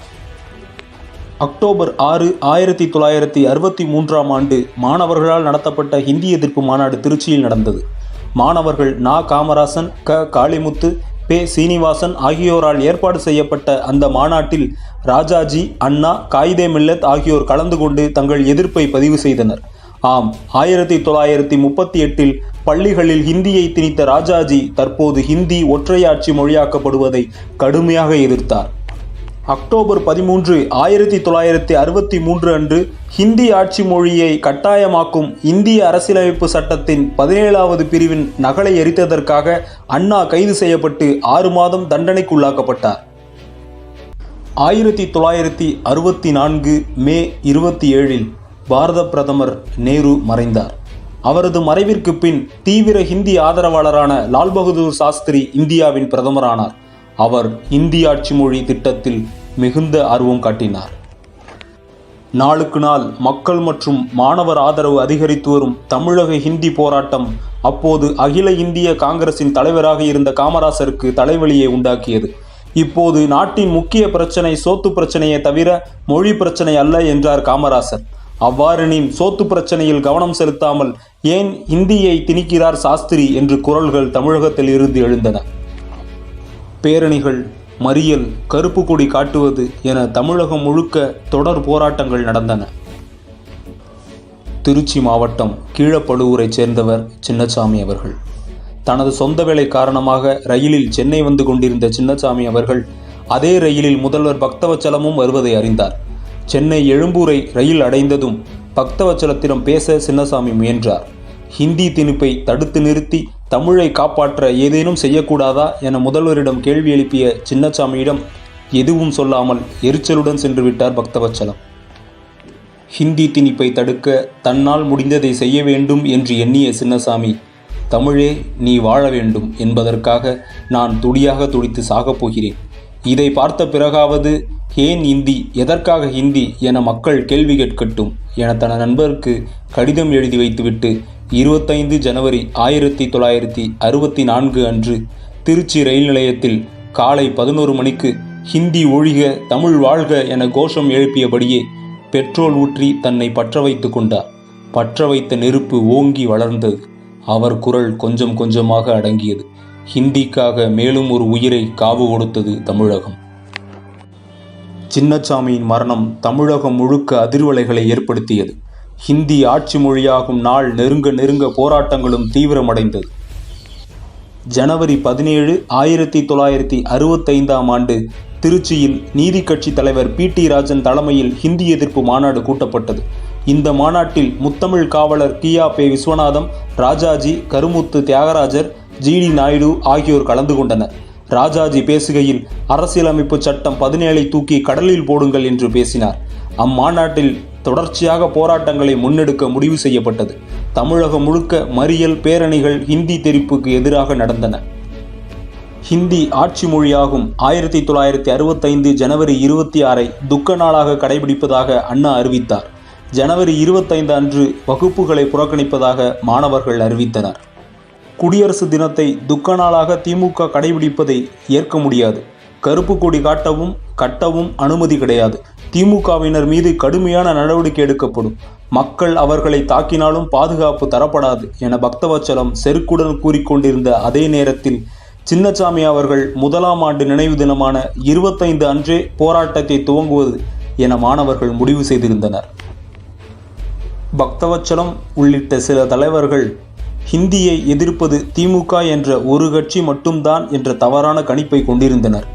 அக்டோபர் 6, 1963 மாணவர்களால் நடத்தப்பட்ட ஹிந்தி எதிர்ப்பு மாநாடு திருச்சியில் நடந்தது. மாணவர்கள் நா. காமராசன், க. காளிமுத்து, பே. சீனிவாசன் ஆகியோரால் ஏற்பாடு செய்யப்பட்ட அந்த மாநாட்டில் ராஜாஜி, அண்ணா, காயிதே மில்லத் ஆகியோர் கலந்து கொண்டு தங்கள் எதிர்ப்பை பதிவு செய்தனர். ஆம், 1938 பள்ளிகளில் ஹிந்தியை திணித்த ராஜாஜி தற்போது ஹிந்தி ஒற்றையாட்சி மொழியாக்கப்படுவதை கடுமையாக எதிர்த்தார். அக்டோபர் 13, 1963 அன்று ஹிந்தி ஆட்சி மொழியை கட்டாயமாக்கும் இந்திய அரசியலமைப்பு சட்டத்தின் 17வது பிரிவின் நகலை எரித்ததற்காக அண்ணா கைது செய்யப்பட்டு 6 மாதம் தண்டனைக்குள்ளாக்கப்பட்டார். 1964 மே 27 பாரத பிரதமர் நேரு மறைந்தார். அவரது மறைவிற்கு பின் தீவிர ஹிந்தி ஆதரவாளரான லால் பகதூர் சாஸ்திரி இந்தியாவின் பிரதமரானார். அவர் இந்தி ஆட்சி மொழி திட்டத்தில் மிகுந்த ஆர்வம் காட்டினார். நாளுக்கு நாள் மக்கள் மற்றும் மாணவர் ஆதரவு அதிகரித்து வரும் தமிழக ஹிந்தி போராட்டம் அப்போது அகில இந்திய காங்கிரசின் தலைவராக இருந்த காமராசருக்கு தலைவலியை உண்டாக்கியது. இப்போது நாட்டின் முக்கிய பிரச்சனை சோத்து பிரச்சனையே தவிர மொழி பிரச்சனை அல்ல என்றார் காமராசர். அவ்வாறெனின் சோத்து பிரச்சனையில் கவனம் செலுத்தாமல் ஏன் இந்தியை திணிக்கிறார் சாஸ்திரி என்று குரல்கள் தமிழகத்தில் இருந்து எழுந்தன. பேரணிகள், மறியல், கருப்பு கொடி காட்டுவது என தமிழகம் முழுக்க தொடர் போராட்டங்கள் நடந்தன. திருச்சி மாவட்டம் கீழப்படுவூரைச் சேர்ந்தவர் சின்னசாமி அவர்கள். தனது சொந்த வேலை காரணமாக ரயிலில் சென்னை வந்து கொண்டிருந்த சின்னசாமி அவர்கள் அதே ரயிலில் முதல்வர் பக்தவச்சலமும் வருவதை அறிந்தார். சென்னை எழும்பூரை ரயில் அடைந்ததும் பக்தவச்சலத்திடம் பேச சின்னசாமி முயன்றார். ஹிந்தி திணிப்பை தடுத்து நிறுத்தி தமிழை காப்பாற்ற ஏதேனும் செய்யக்கூடாதா என முதல்வரிடம் கேள்வி எழுப்பிய சின்னசாமியிடம் எதுவும் சொல்லாமல் எரிச்சலுடன் சென்று விட்டார் பக்தவச்சலம். ஹிந்தி திணிப்பை தடுக்க தன்னால் முடிந்ததை செய்ய வேண்டும் என்று எண்ணிய சின்னசாமி, தமிழே நீ வாழ வேண்டும் என்பதற்காக நான் துடியாக துடித்து சாகப் போகிறேன். இதை பார்த்த பிறகாவது ஏன் ஹிந்தி, எதற்காக ஹிந்தி என மக்கள் கேள்வி கேட்கட்டும் என தன் நண்பருக்கு கடிதம் எழுதி வைத்துவிட்டு 25 ஜனவரி 1964 அன்று திருச்சி ரயில் நிலையத்தில் காலை 11 மணிக்கு ஹிந்தி ஒழிக தமிழ் வாழ்க என கோஷம் எழுப்பியபடியே பெட்ரோல் ஊற்றி தன்னை பற்ற வைத்து கொண்டார். பற்ற வைத்த நெருப்பு ஓங்கி வளர்ந்தது. அவர் குரல் கொஞ்சம் கொஞ்சமாக அடங்கியது. ஹிந்திக்காக மேலும் ஒரு உயிரை காவு கொடுத்தது தமிழகம். சின்னசாமியின் மரணம் தமிழகம் முழுக்க அதிர்வலைகளை ஏற்படுத்தியது. ஹிந்தி ஆட்சி மொழியாகும் நாள் நெருங்க நெருங்க போராட்டங்களும் தீவிரமடைந்தது. ஜனவரி 17, 1965 ஆண்டு திருச்சியில் நீதி கட்சி தலைவர் PT ராஜன் தலைமையில் ஹிந்தி எதிர்ப்பு மாநாடு கூட்டப்பட்டது. இந்த மாநாட்டில் முத்தமிழ் காவலர் கியாபே விஸ்வநாதம், ராஜாஜி, கருமுத்து தியாகராஜர், GD நாயுடு ஆகியோர் கலந்து கொண்டனர். ராஜாஜி பேசுகையில் அரசியலமைப்பு சட்டம் 17 தூக்கி கடலில் போடுங்கள் என்று பேசினார். அம்மாநாட்டில் தொடர்ச்சியாக போராட்டங்களை முன்னெடுக்க முடிவு செய்யப்பட்டது. தமிழகம் முழுக்க மறியல், பேரணிகள் ஹிந்தி திணிப்புக்கு எதிராக நடந்தன. ஹிந்தி ஆட்சி மொழியாகும் 1965 ஜனவரி 26 துக்க நாளாக கடைபிடிப்பதாக அண்ணா அறிவித்தார். ஜனவரி 25 அன்று வகுப்புகளை புறக்கணிப்பதாக மாணவர்கள் அறிவித்தனர். குடியரசு தினத்தை துக்க நாளாக திமுக கடைபிடிப்பதை ஏற்க முடியாது. கருப்பு கொடி கட்டவும் அனுமதி கிடையாது. திமுகவினர் மீது கடுமையான நடவடிக்கை எடுக்கப்படும். மக்கள் அவர்களை தாக்கினாலும் பாதுகாப்பு தரப்படாது என பக்தவச்சலம் செருக்குடன் கூறிக்கொண்டிருந்த அதே நேரத்தில் சின்னசாமி அவர்கள் 1ஆம் ஆண்டு நினைவு தினமான 25 அன்றே போராட்டத்தை துவங்குவது என மாணவர்கள் முடிவு செய்திருந்தனர். பக்தவச்சலம் உள்ளிட்ட சில தலைவர்கள் ஹிந்தியை எதிர்ப்பது திமுக என்ற ஒரு கட்சி மட்டும்தான் என்ற தவறான கணிப்பை கொண்டிருந்தனர்.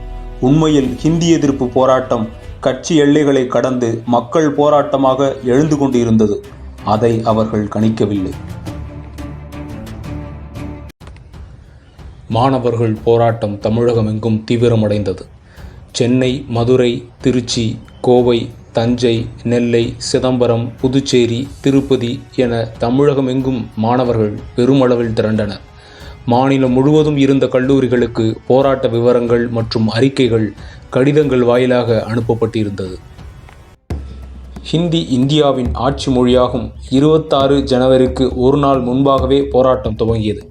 உண்மையில் ஹிந்தி எதிர்ப்பு போராட்டம் கட்சி எல்லைகளை கடந்து மக்கள் போராட்டமாக எழுந்து கொண்டிருந்தது. அதை அவர்கள் கணிக்கவில்லை. மாணவர்கள் போராட்டம் தமிழகமெங்கும் தீவிரமடைந்தது. சென்னை, மதுரை, திருச்சி, கோவை, தஞ்சை, நெல்லை, சிதம்பரம், புதுச்சேரி, திருப்பதி என தமிழகமெங்கும் மாணவர்கள் பெருமளவில் திரண்டனர். மாநிலம் முழுவதும் இருந்த கல்லூரிகளுக்கு போராட்ட விவரங்கள் மற்றும் அறிக்கைகள் கடிதங்கள் வாயிலாக அனுப்பப்பட்டிருந்தது. ஹிந்தி இந்தியாவின் ஆட்சி மொழியாகும் 26 ஜனவரிக்கு ஒரு நாள் முன்பாகவே போராட்டம் துவங்கியது.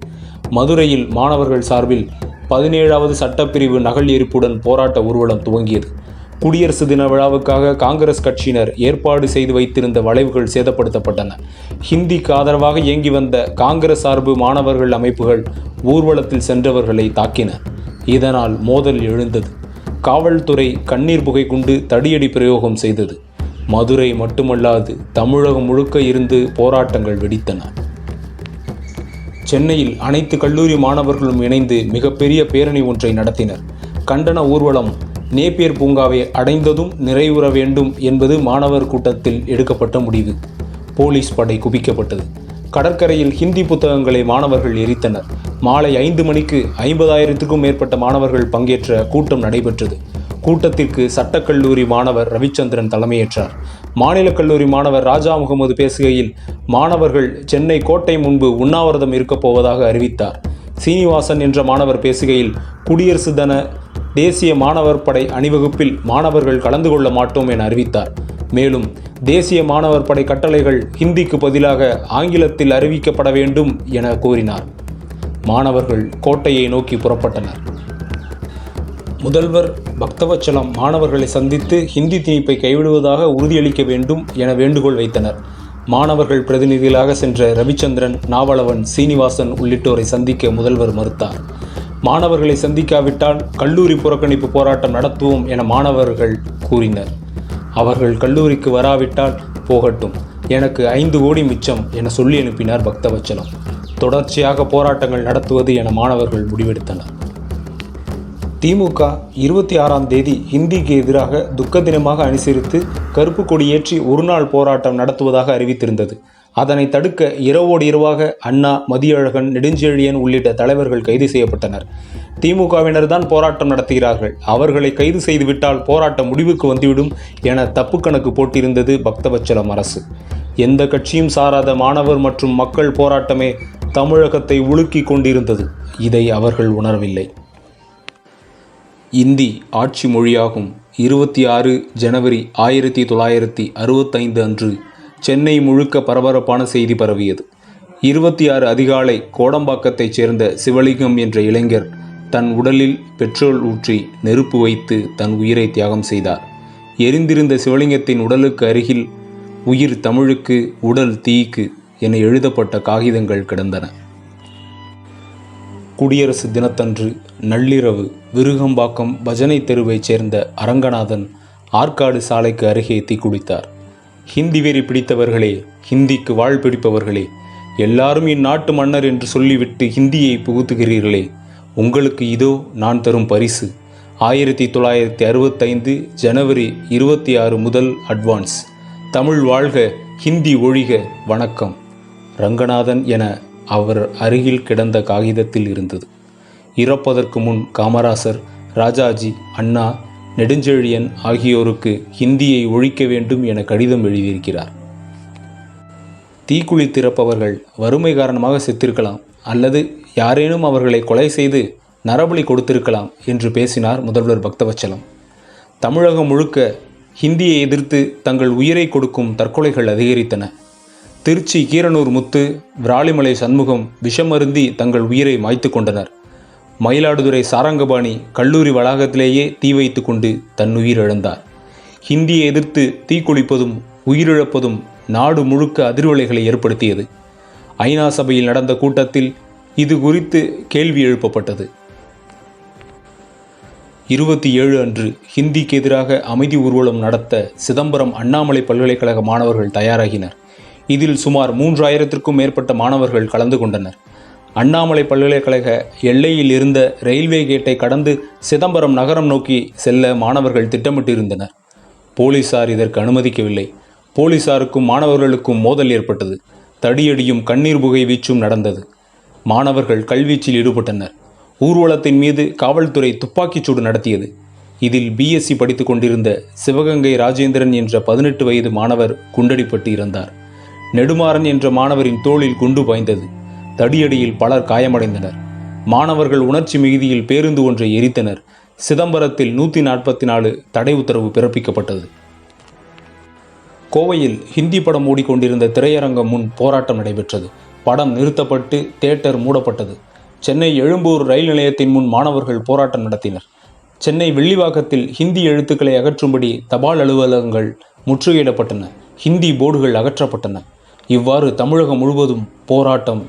மதுரையில் மாணவர்கள் சார்பில் 17வது சட்டப்பிரிவு நகல் எரிப்புடன் போராட்ட ஊர்வலம் துவங்கியது. குடியரசு தின விழாவுக்காக காங்கிரஸ் கட்சியினர் ஏற்பாடு செய்து வைத்திருந்த வளைவுகள் சேதப்படுத்தப்பட்டன. ஹிந்திக்கு ஆதரவாக இயங்கி வந்த காங்கிரஸ் சார்பு மாணவர்கள் அமைப்புகள் ஊர்வலத்தில் சென்றவர்களை தாக்கின. இதனால் மோதல் எழுந்தது. காவல்துறை கண்ணீர் புகை கொண்டு தடியடி பிரயோகம் செய்தது. மதுரை மட்டுமல்லாது தமிழகம் முழுக்க இருந்து போராட்டங்கள் வெடித்தன. சென்னையில் அனைத்து கல்லூரி மாணவர்களும் இணைந்து மிகப்பெரிய பேரணி ஒன்றை நடத்தினர். கண்டன ஊர்வலம் நேப்பியர் பூங்காவை அடைந்ததும் நிறைவுற வேண்டும் என்பது மாணவர் கூட்டத்தில் எடுக்கப்பட்ட முடிவு. போலீஸ் படை குவிக்கப்பட்டது. கடற்கரையில் ஹிந்தி புத்தகங்களை மாணவர்கள் எரித்தனர். மாலை 5 மணிக்கு 50,000க்கும் மேற்பட்ட மாணவர்கள் பங்கேற்ற கூட்டம் நடைபெற்றது. கூட்டத்திற்கு சட்டக்கல்லூரி மாணவர் ரவிச்சந்திரன் தலைமையேற்றார். மாநில கல்லூரி மாணவர் ராஜா முகமது பேசுகையில், மாணவர்கள் சென்னை கோட்டை முன்பு உண்ணாவிரதம் இருக்கப் போவதாக அறிவித்தார். சீனிவாசன் என்ற மாணவர் பேசுகையில், குடியரசு தின தேசிய மாணவர் படை அணிவகுப்பில் மாணவர்கள் கலந்து கொள்ள மாட்டோம் என அறிவித்தார். மேலும் தேசிய மாணவர் படை கட்டளைகள் ஹிந்திக்கு பதிலாக ஆங்கிலத்தில் அறிவிக்கப்பட வேண்டும் என கோரினார். மாணவர்கள் கோட்டையை நோக்கி புறப்பட்டனர். முதல்வர் பக்தவச்சலம் மாணவர்களை சந்தித்து ஹிந்தி திணிப்பை கைவிடுவதாக உறுதியளிக்க வேண்டும் என வேண்டுகோள் வைத்தனர். மாணவர்கள் பிரதிநிதிகளாக சென்ற ரவிச்சந்திரன், நாவலவன், சீனிவாசன் உள்ளிட்டோரை சந்திக்க முதல்வர் மறுத்தார். மாணவர்களை சந்திக்காவிட்டால் கல்லூரி புறக்கணிப்பு போராட்டம் நடத்துவோம் என மாணவர்கள் கூறினர். அவர்கள் கல்லூரிக்கு வராவிட்டால் போகட்டும், எனக்கு 5 கோடி மிச்சம் என சொல்லி அனுப்பினார் பக்தவச்சலம். தொடர்ச்சியாக போராட்டங்கள் நடத்துவது என மாணவர்கள் முடிவெடுத்தனர். திமுக 26ஆம் தேதி ஹிந்திக்கு எதிராக துக்க தினமாக அனுசரித்து கருப்பு கொடி ஏற்றி ஒருநாள் போராட்டம் நடத்துவதாக அறிவித்திருந்தது. அதனை தடுக்க இரவோடு இரவாக அண்ணா, மதியழகன், நெடுஞ்செழியன் உள்ளிட்ட தலைவர்கள் கைது செய்யப்பட்டனர். திமுகவினர் தான் போராட்டம் நடத்துகிறார்கள், அவர்களை கைது செய்துவிட்டால் போராட்டம் முடிவுக்கு வந்துவிடும் என தப்பு கணக்கு போட்டிருந்தது பக்தவச்சலம் அரசு. எந்த கட்சியும் சாராத மாணவர் மற்றும் மக்கள் போராட்டமே தமிழகத்தை உலுக்கி கொண்டிருந்தது. இதை அவர்கள் உணரவில்லை. இந்தி ஆட்சி மொழியாகும். 26 ஜனவரி 1965 அன்று சென்னை முழுக்க பரபரப்பான செய்தி பரவியது. 26 அதிகாலை கோடம்பாக்கத்தைச் சேர்ந்த சிவலிங்கம் என்ற இளைஞர் தன் உடலில் பெட்ரோல் ஊற்றி நெருப்பு வைத்து தன் உயிரை தியாகம் செய்தார். எரிந்திருந்த சிவலிங்கத்தின் உடலுக்கு அருகில் உயிர் தமிழுக்கு, உடல் தீக்கு என எழுதப்பட்ட காகிதங்கள் கிடந்தன. குடியரசு தினத்தன்று நள்ளிரவு விருகம்பாக்கம் பஜனை தெருவைச் சேர்ந்த அரங்கநாதன் ஆற்காடு சாலைக்கு அருகே தீக்குளித்தார். ஹிந்தி வெறி பிடித்தவர்களே, ஹிந்திக்கு வாழ் பிடிப்பவர்களே, எல்லாரும் இந்நாட்டு மன்னர் என்று சொல்லிவிட்டு ஹிந்தியை புகுத்துகிறீர்களே, உங்களுக்கு இதோ நான் தரும் பரிசு. 1965 ஜனவரி 26 முதல் அட்வான்ஸ். தமிழ் வாழ்க, ஹிந்தி ஒழிக, வணக்கம். ரங்கநாதன் என அவர் அருகில் கிடந்த காகிதத்தில் இருந்தது. இறப்பதற்கு முன் காமராசர், ராஜாஜி, அண்ணா, நெடுஞ்செழியன் ஆகியோருக்கு ஹிந்தியை ஒழிக்க வேண்டும் என கடிதம் எழுதியிருக்கிறார். தீக்குளித்திருப்பவர்கள் வறுமை காரணமாக செத்திருக்கலாம், அல்லது யாரேனும் அவர்களை கொலை செய்து நரபலி கொடுத்திருக்கலாம் என்று பேசினார் முதல்வர் பக்தவச்சலம். தமிழகம் முழுக்க ஹிந்தியை எதிர்த்து தங்கள் உயிரை கொடுக்கும் தற்கொலைகள் அதிகரித்தன. திருச்சி கீரனூர் முத்து, விராலிமலை சண்முகம் விஷமருந்தி தங்கள் உயிரை மாய்த்து கொண்டனர். மயிலாடுதுறை சாரங்கபாணி கல்லூரி வளாகத்திலேயே தீ வைத்து கொண்டு தன் உயிர் இழந்தார். ஹிந்தியை எதிர்த்து தீக்குளிப்பதும் உயிரிழப்பதும் நாடு முழுக்க அதிர்வலைகளை ஏற்படுத்தியது. ஐநா சபையில் நடந்த கூட்டத்தில் இது குறித்து கேள்வி எழுப்பப்பட்டது. 27 அன்று ஹிந்திக்கு எதிராக அமைதி ஊர்வலம் நடத்த சிதம்பரம் அண்ணாமலை பல்கலைக்கழக மாணவர்கள் தயாராகினர். இதில் சுமார் 3000க்கும் மேற்பட்ட மாணவர்கள் கலந்து கொண்டனர். அண்ணாமலை பல்கலைக்கழக எல்லையில் இருந்த ரயில்வே கேட்டை கடந்து சிதம்பரம் நகரம் நோக்கி செல்ல மாணவர்கள் திட்டமிட்டிருந்தனர். போலீசார் இதற்கு அனுமதிக்கவில்லை. போலீசாருக்கும் மாணவர்களுக்கும் மோதல் ஏற்பட்டது. தடியடியும் கண்ணீர் புகை வீச்சும் நடந்தது. மாணவர்கள் கல்வீச்சில் ஈடுபட்டனர். ஊர்வலத்தின் மீது காவல்துறை துப்பாக்கிச்சூடு நடத்தியது. இதில் பிஎஸ்சி படித்து கொண்டிருந்த சிவகங்கை ராஜேந்திரன் என்ற 18 வயது மாணவர் குண்டடிப்பட்டு இறந்தார். நெடுமாறன் என்ற மாணவரின் தோளில் குண்டு பாய்ந்தது. தடியடியில் பலர் காயமடைந்தனர். மாணவர்கள் உணர்ச்சி மிகுதியில் பேருந்து ஒன்றை எரித்தனர். சிதம்பரத்தில் 144 தடை உத்தரவு பிறப்பிக்கப்பட்டது. கோவையில் ஹிந்தி படம் ஓடிக்கொண்டிருந்த திரையரங்கம் முன் போராட்டம் நடைபெற்றது. படம் நிறுத்தப்பட்டு தியேட்டர் மூடப்பட்டது. சென்னை எழும்பூர் ரயில் நிலையத்தின் முன் மாணவர்கள் போராட்டம் நடத்தினர். சென்னை வெள்ளிவாக்கத்தில் ஹிந்தி எழுத்துக்களை அகற்றும்படி தபால் அலுவலகங்கள் முற்றுகையிடப்பட்டன. ஹிந்தி போர்டுகள் அகற்றப்பட்டன. இவ்வாறு தமிழகம் முழுவதும் போராட்டம்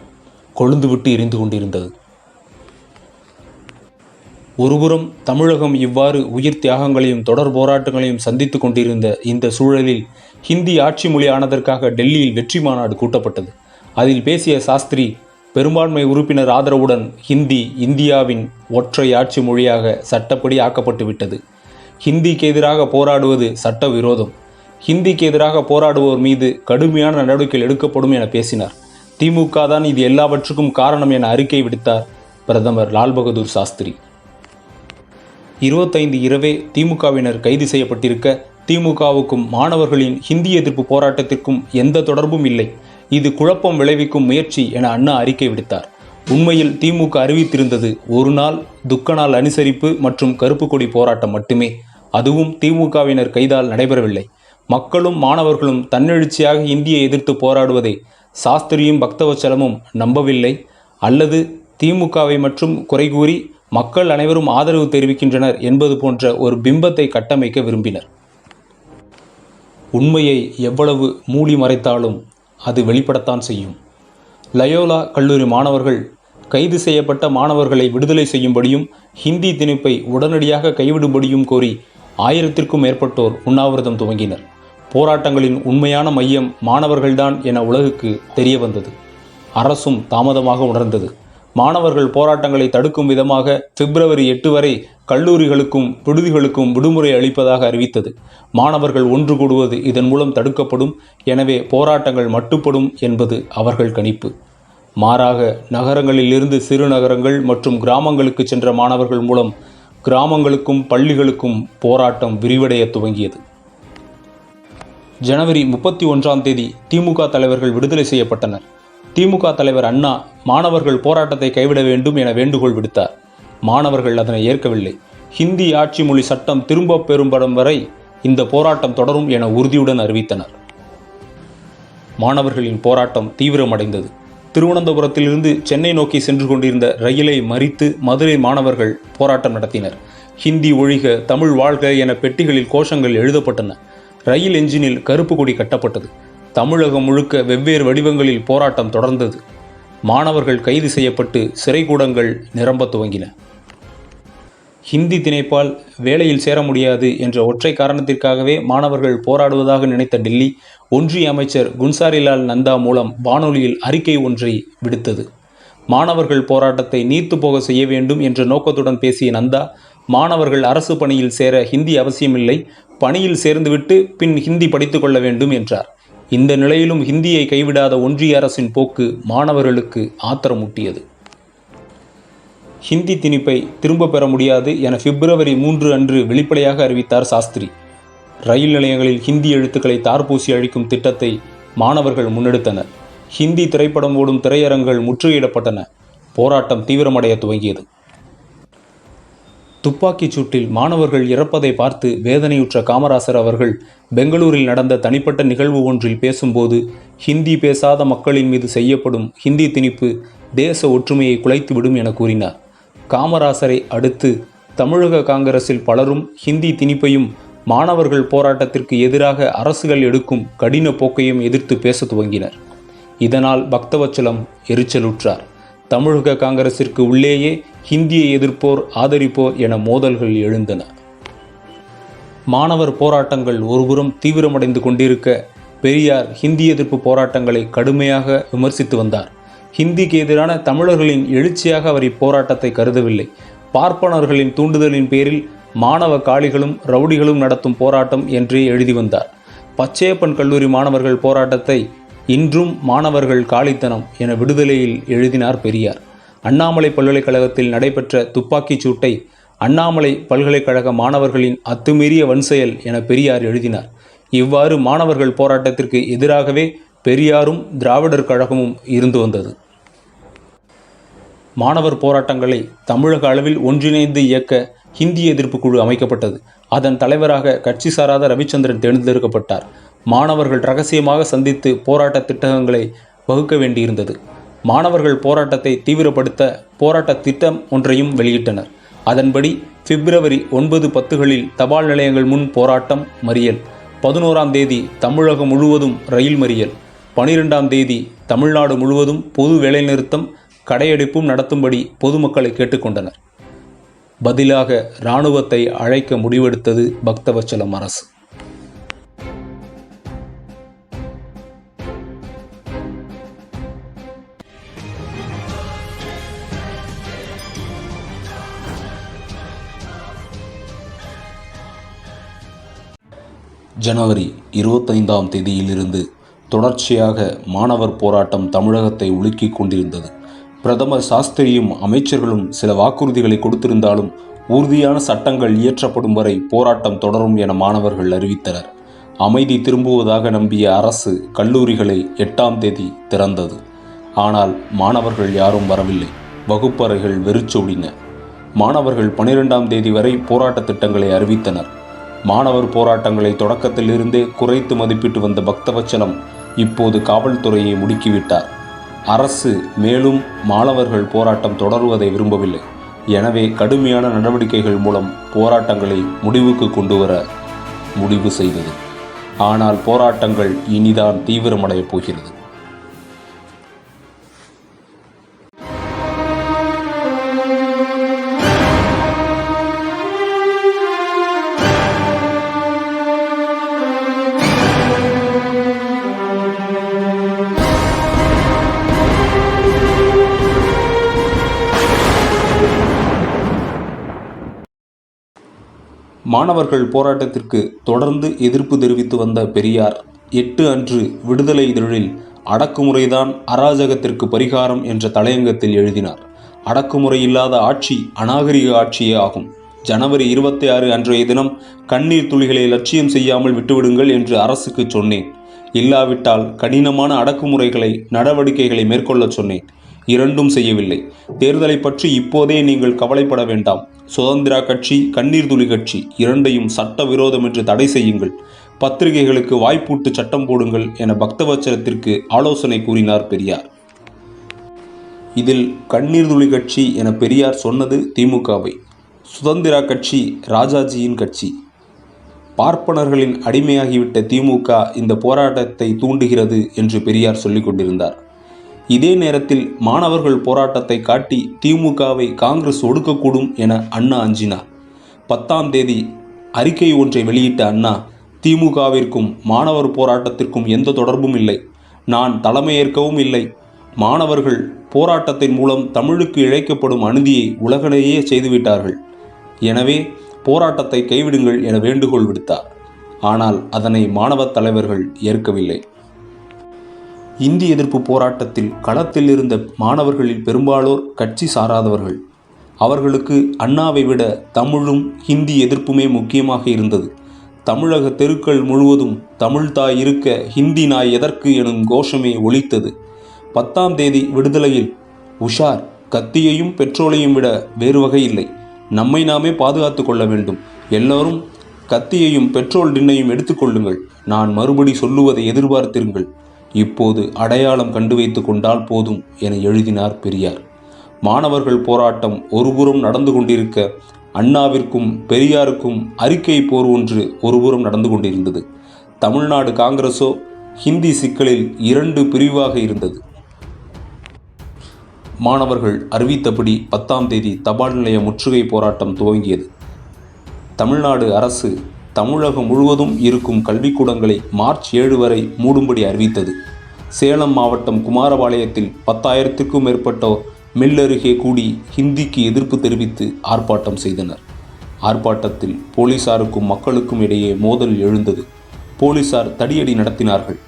கொழுந்துவிட்டு எரிந்து கொண்டிருந்தது. ஒருபுறம் தமிழகம் இவ்வாறு உயிர் தியாகங்களையும் தொடர் போராட்டங்களையும் சந்தித்து கொண்டிருந்த இந்த சூழலில் ஹிந்தி ஆட்சி மொழி ஆனதற்காக டெல்லியில் வெற்றி மாநாடு கூட்டப்பட்டது. அதில் பேசிய சாஸ்திரி, பெரும்பான்மை உறுப்பினர் ஆதரவுடன் ஹிந்தி இந்தியாவின் ஒற்றை ஆட்சி மொழியாக சட்டப்படி ஆக்கப்பட்டு விட்டது. ஹிந்திக்கு எதிராக போராடுவது சட்ட விரோதம். ஹிந்திக்கு எதிராக போராடுவோர் மீது கடுமையான நடவடிக்கைகள் எடுக்கப்படும் என பேசினார். திமுக தான் இது எல்லாவற்றுக்கும் காரணம் என அறிக்கை விடுத்தார் பிரதமர் லால் பகதூர் சாஸ்திரி. 25 இரவே திமுகவினர் கைது செய்யப்பட்டிருக்க, திமுகவுக்கும் மாணவர்களின் ஹிந்தி எதிர்ப்பு போராட்டத்திற்கும் எந்த தொடர்பும் இல்லை, இது குழப்பம் விளைவிக்கும் முயற்சி என அண்ணா அறிக்கை விடுத்தார். உண்மையில் திமுக அறிவித்திருந்தது ஒரு நாள் துக்க நாள் அனுசரிப்பு மற்றும் கருப்பு கொடி போராட்டம் மட்டுமே. அதுவும் திமுகவினர் கைதால் நடைபெறவில்லை. மக்களும் மாணவர்களும் தன்னெழுச்சியாக இந்தியை எதிர்த்து போராடுவதை சாஸ்திரியும் பக்தவச்சலமும் நம்பவில்லை, அல்லது திமுகவை மற்றும் குறை கூறி மக்கள் அனைவரும் ஆதரவு தெரிவிக்கின்றனர் என்பது போன்ற ஒரு பிம்பத்தை கட்டமைக்க விரும்பினர். உண்மையை எவ்வளவு மூடி மறைத்தாலும் அது வெளிப்படத்தான் செய்யும். லயோலா கல்லூரி மாணவர்கள் கைது செய்யப்பட்ட மாணவர்களை விடுதலை செய்யும்படியும் ஹிந்தி திணிப்பை உடனடியாக கைவிடும்படியும் கோரி 1000க்கும் மேற்பட்டோர் உண்ணாவிரதம் துவங்கினர். போராட்டங்களின் உண்மையான மையம் மாணவர்கள்தான் என உலகுக்கு தெரிய வந்தது. அரசும் தாமதமாக உணர்ந்தது. மாணவர்கள் போராட்டங்களை தடுக்கும் விதமாக பிப்ரவரி 8 வரை கல்லூரிகளுக்கும் விடுதிகளுக்கும் விடுமுறை அளிப்பதாக அறிவித்தது. மாணவர்கள் ஒன்று கூடுவது இதன் மூலம் தடுக்கப்படும், எனவே போராட்டங்கள் மட்டுப்படும் என்பது அவர்கள் கணிப்பு. மாறாக நகரங்களிலிருந்து சிறு நகரங்கள் மற்றும் கிராமங்களுக்கு சென்ற மாணவர்கள் மூலம் கிராமங்களுக்கும் பள்ளிகளுக்கும் போராட்டம் விரிவடைய துவங்கியது. ஜனவரி 31 திமுக தலைவர்கள் விடுதலை செய்யப்பட்டனர். திமுக தலைவர் அண்ணா மாணவர்கள் போராட்டத்தை கைவிட வேண்டும் என வேண்டுகோள் விடுத்தார். மாணவர்கள் அதனை ஏற்கவில்லை. ஹிந்தி ஆட்சி மொழி சட்டம் திரும்பப் பெறும்படும் வரை இந்த போராட்டம் தொடரும் என உறுதியுடன் அறிவித்தனர். மாணவர்களின் போராட்டம் தீவிரமடைந்தது. திருவனந்தபுரத்திலிருந்து சென்னை நோக்கி சென்று கொண்டிருந்த ரயிலை மறித்து மதுரை மாணவர்கள் போராட்டம் நடத்தினர். ஹிந்தி ஒழிக, தமிழ் வாழ்க என பெட்டிகளில் கோஷங்கள் எழுதப்பட்டன. ரயில் என்ஜினில் கருப்பு கொடி கட்டப்பட்டது. தமிழகம் முழுக்க வெவ்வேறு வடிவங்களில் போராட்டம் தொடர்ந்தது. மாணவர்கள் கைது செய்யப்பட்டு சிறைக்கூடங்கள் நிரம்ப துவங்கின. ஹிந்தி திணைப்பால் வேலையில் சேர முடியாது என்ற ஒற்றை காரணத்திற்காகவே மாணவர்கள் போராடுவதாக நினைத்த டெல்லி, ஒன்றிய அமைச்சர் குன்சாரிலால் நந்தா மூலம் வானொலியில் அறிக்கை ஒன்றை விடுத்தது. மாணவர்கள் போராட்டத்தை நீர்த்து போக செய்ய வேண்டும் என்ற நோக்கத்துடன் பேசிய நந்தா, மாணவர்கள் அரசு பணியில் சேர ஹிந்தி அவசியமில்லை, பணியில் சேர்ந்துவிட்டு பின் ஹிந்தி படித்துக் கொள்ள வேண்டும் என்றார். இந்த நிலையிலும் ஹிந்தியை கைவிடாத ஒன்றிய அரசின் போக்கு மாணவர்களுக்கு ஆத்திரமூட்டியது. ஹிந்தி திணிப்பை திரும்ப பெற முடியாது என பிப்ரவரி 3 அன்று வெளிப்படையாக அறிவித்தார் சாஸ்திரி. ரயில் நிலையங்களில் ஹிந்தி எழுத்துக்களை தார்பூசி அழிக்கும் திட்டத்தை மாணவர்கள் முன்னெடுத்தனர். ஹிந்தி திரைப்படம் ஓடும் திரையரங்குகள் முற்றுகையிடப்பட்டன. போராட்டம் தீவிரமடைய துவங்கியது. துப்பாக்கிச் சூட்டில் மாணவர்கள் இறப்பதை பார்த்து வேதனையுற்ற காமராசர் அவர்கள் பெங்களூரில் நடந்த தனிப்பட்ட நிகழ்வு ஒன்றில் பேசும்போது, ஹிந்தி பேசாத மக்களின் மீது செய்யப்படும் ஹிந்தி திணிப்பு தேச ஒற்றுமையை குலைத்துவிடும் என கூறினார். காமராசரை அடுத்து தமிழக காங்கிரஸில் பலரும் ஹிந்தி திணிப்பையும் மாணவர்கள் போராட்டத்திற்கு எதிராக அரசுகள் எடுக்கும் கடின போக்கையும் எதிர்த்து பேச துவங்கினர். இதனால் பக்தவச்சலம் எரிச்சலுற்றார். தமிழக காங்கிரசிற்கு உள்ளேயே ஹிந்தியை எதிர்ப்போர் ஆதரிப்போர் என மோதல்கள் எழுந்தன. மாணவர் போராட்டங்கள் ஒருபுறம் தீவிரமடைந்து கொண்டிருக்க, பெரியார் ஹிந்தி எதிர்ப்பு போராட்டங்களை கடுமையாக விமர்சித்து வந்தார். ஹிந்திக்கு எதிரான தமிழர்களின் எழுச்சியாக அவர் இப்போராட்டத்தை கருதவில்லை. பார்ப்பனர்களின் தூண்டுதலின் பேரில் மாணவ காளிகளும் ரவுடிகளும் நடத்தும் போராட்டம் என்றே எழுதி வந்தார். பச்சையப்பன் கல்லூரி மாணவர்கள் போராட்டத்தை இன்றும் மாணவர்கள் காளித்தனம் என விடுதலையில் எழுதினார் பெரியார். அண்ணாமலை பல்கலைக்கழகத்தில் நடைபெற்ற துப்பாக்கிச் சூட்டை அண்ணாமலை பல்கலைக்கழக மாணவர்களின் அத்துமீறிய வன்செயல் என பெரியார் எழுதினார். இவ்வாறு மாணவர்கள் போராட்டத்திற்கு எதிராகவே பெரியாரும் திராவிடர் கழகமும் இருந்து வந்தது. மாணவர் போராட்டங்களை தமிழக அளவில் ஒன்றிணைந்து இயக்க ஹிந்தி எதிர்ப்பு குழு அமைக்கப்பட்டது. அதன் தலைவராக கட்சி சாராத ரவிச்சந்திரன் தேர்ந்தெடுக்கப்பட்டார். மாணவர்கள் ரகசியமாக சந்தித்து போராட்ட திட்டங்களை வகுக்க வேண்டியிருந்தது. மாணவர்கள் போராட்டத்தை தீவிரப்படுத்த போராட்ட திட்டம் ஒன்றையும் வெளியிட்டனர். அதன்படி பிப்ரவரி 9-10களில் தபால் நிலையங்கள் முன் போராட்டம், மறியல். 11ஆம் தேதி தமிழகம் முழுவதும் ரயில் மறியல். 12ஆம் தேதி தமிழ்நாடு முழுவதும் பொது வேலைநிறுத்தம், கடையடைப்பும் நடத்தும்படி பொதுமக்களை கேட்டுக்கொண்டனர். பதிலாக இராணுவத்தை அழைக்க முடிவெடுத்தது பக்தவச்சலம் அரசு. ஜனவரி 25ஆம் தேதியிலிருந்து தொடர்ச்சியாக மாணவர் போராட்டம் தமிழகத்தை உலுக்கிக் கொண்டிருந்தது. பிரதமர் சாஸ்திரியும் அமைச்சர்களும் சில வாக்குறுதிகளை கொடுத்திருந்தாலும் உறுதியான சட்டங்கள் இயற்றப்படும் வரை போராட்டம் தொடரும் என மாணவர்கள் அறிவித்தனர். அமைதி திரும்புவதாக நம்பிய அரசு கல்லூரிகளை 8ஆம் தேதி திறந்தது. ஆனால் மாணவர்கள் யாரும் வரவில்லை. வகுப்பறைகள் வெறிச்சோடின. மாணவர்கள் 12ஆம் தேதி வரை போராட்ட திட்டங்களை அறிவித்தனர். மாணவர் போராட்டங்களை தொடக்கத்திலிருந்தே குறைத்து மதிப்பிட்டு வந்த பக்தவச்சலம் இப்போது காவல்துறையை முடுக்கிவிட்டார். அரசு மேலும் மாணவர்கள் போராட்டம் தொடருவதை விரும்பவில்லை. எனவே கடுமையான நடவடிக்கைகள் மூலம் போராட்டங்களை முடிவுக்கு கொண்டு வர முடிவு செய்தது. ஆனால் போராட்டங்கள் இனிதான் தீவிரமடையப் போகிறது. மாணவர்கள் போராட்டத்திற்கு தொடர்ந்து எதிர்ப்பு தெரிவித்து வந்த பெரியார் 8 அன்று விடுதலை இதழில் அடக்குமுறைதான் அராஜகத்திற்கு பரிகாரம் என்ற தலையங்கத்தில் எழுதினார். அடக்குமுறை இல்லாத ஆட்சி அநாகரிக ஆட்சியே ஆகும். ஜனவரி 26 அன்றைய தினம் கண்ணீர் துளிகளை லட்சியம் செய்யாமல் விட்டுவிடுங்கள் என்று அரசுக்கு சொன்னேன். இல்லாவிட்டால் கடினமான அடக்குமுறைகளை நடவடிக்கைகளை மேற்கொள்ள சொன்னேன். இரண்டும் செய்யவில்லை. தேர்தலை பற்றி இப்போதே நீங்கள் கவலைப்பட வேண்டாம். சுதந்திரா கட்சி, கண்ணீர் துளி கட்சி இரண்டையும் சட்ட விரோதம் என்று தடை செய்யுங்கள். பத்திரிகைகளுக்கு வாய்ப்பூட்டு சட்டம் போடுங்கள் என பக்தவச்சலத்திற்கு ஆலோசனை கூறினார் பெரியார். இதில் கண்ணீர் துளி கட்சி என பெரியார் சொன்னது திமுகவை, சுதந்திரா கட்சி ராஜாஜியின் கட்சி. பார்ப்பனர்களின் அடிமையாகிவிட்ட திமுக இந்த போராட்டத்தை தூண்டுகிறது என்று பெரியார் சொல்லிக் கொண்டிருந்தார். இதே நேரத்தில் மாணவர்கள் போராட்டத்தை காட்டி திமுகவை காங்கிரஸ் ஒடுக்கக்கூடும் என அண்ணா அஞ்சினார். 10ஆம் தேதி அறிக்கை ஒன்றை வெளியிட்ட அண்ணா, திமுகவிற்கும் மாணவர் போராட்டத்திற்கும் எந்த தொடர்பும் இல்லை, நான் தலைமையேற்கவும் இல்லை, மாணவர்கள் போராட்டத்தின் மூலம் தமிழுக்கு இழைக்கப்படும் அநீதியை உலகளையே செய்துவிட்டார்கள், எனவே போராட்டத்தை கைவிடுங்கள் என வேண்டுகோள் விடுத்தார். ஆனால் அதனை மாணவ தலைவர்கள் ஏற்கவில்லை. இந்தி எதிர்ப்பு போராட்டத்தில் களத்தில் இருந்த மாணவர்களில் பெரும்பாலோர் கட்சி சாராதவர்கள். அவர்களுக்கு அண்ணாவை விட தமிழும் ஹிந்தி எதிர்ப்புமே முக்கியமாக இருந்தது. தமிழக தெருக்கள் முழுவதும் தமிழ்தாய் இருக்க ஹிந்தி நாய் எதற்கு எனும் கோஷமே ஒலித்தது. 10ஆம் தேதி விடுதலையில் உஷார், கத்தியையும் பெட்ரோலையும் விட வேறு வகை இல்லை, நம்மை நாமே பாதுகாத்து கொள்ள வேண்டும், எல்லோரும் கத்தியையும் பெட்ரோல் டின்னையும் எடுத்துக்கொள்ளுங்கள், நான் மறுபடி சொல்லுவதை எதிர்பார்த்திருங்கள், இப்போது அடையாளம் கண்டு வைத்து கொண்டால் போதும் என எழுதினார் பெரியார். மாணவர்கள் போராட்டம் ஒருபுறம் நடந்து கொண்டிருக்க அண்ணாவிற்கும் பெரியாருக்கும் அறிக்கை போர் ஒன்று ஒருபுறம் நடந்து கொண்டிருந்தது. தமிழ்நாடு காங்கிரஸோ ஹிந்தி சிக்கலில் 2 பிரிவாக இருந்தது. மாணவர்கள் அறிவித்தபடி 10ஆம் தேதி தபால் நிலைய முற்றுகை போராட்டம் துவங்கியது. தமிழ்நாடு அரசு தமிழகம் முழுவதும் இருக்கும் கல்விக்கூடங்களை மார்ச் 7 வரை மூடும்படி அறிவித்தது. சேலம் மாவட்டம் குமாரபாளையத்தில் 10,000க்கும் மேற்பட்டோர் மில் அருகே கூடி ஹிந்திக்கு எதிர்ப்பு தெரிவித்து ஆர்ப்பாட்டம் செய்தனர். ஆர்ப்பாட்டத்தில் போலீசாருக்கும் மக்களுக்கும் இடையே மோதல் எழுந்தது. போலீசார் தடியடி நடத்தினார்கள்.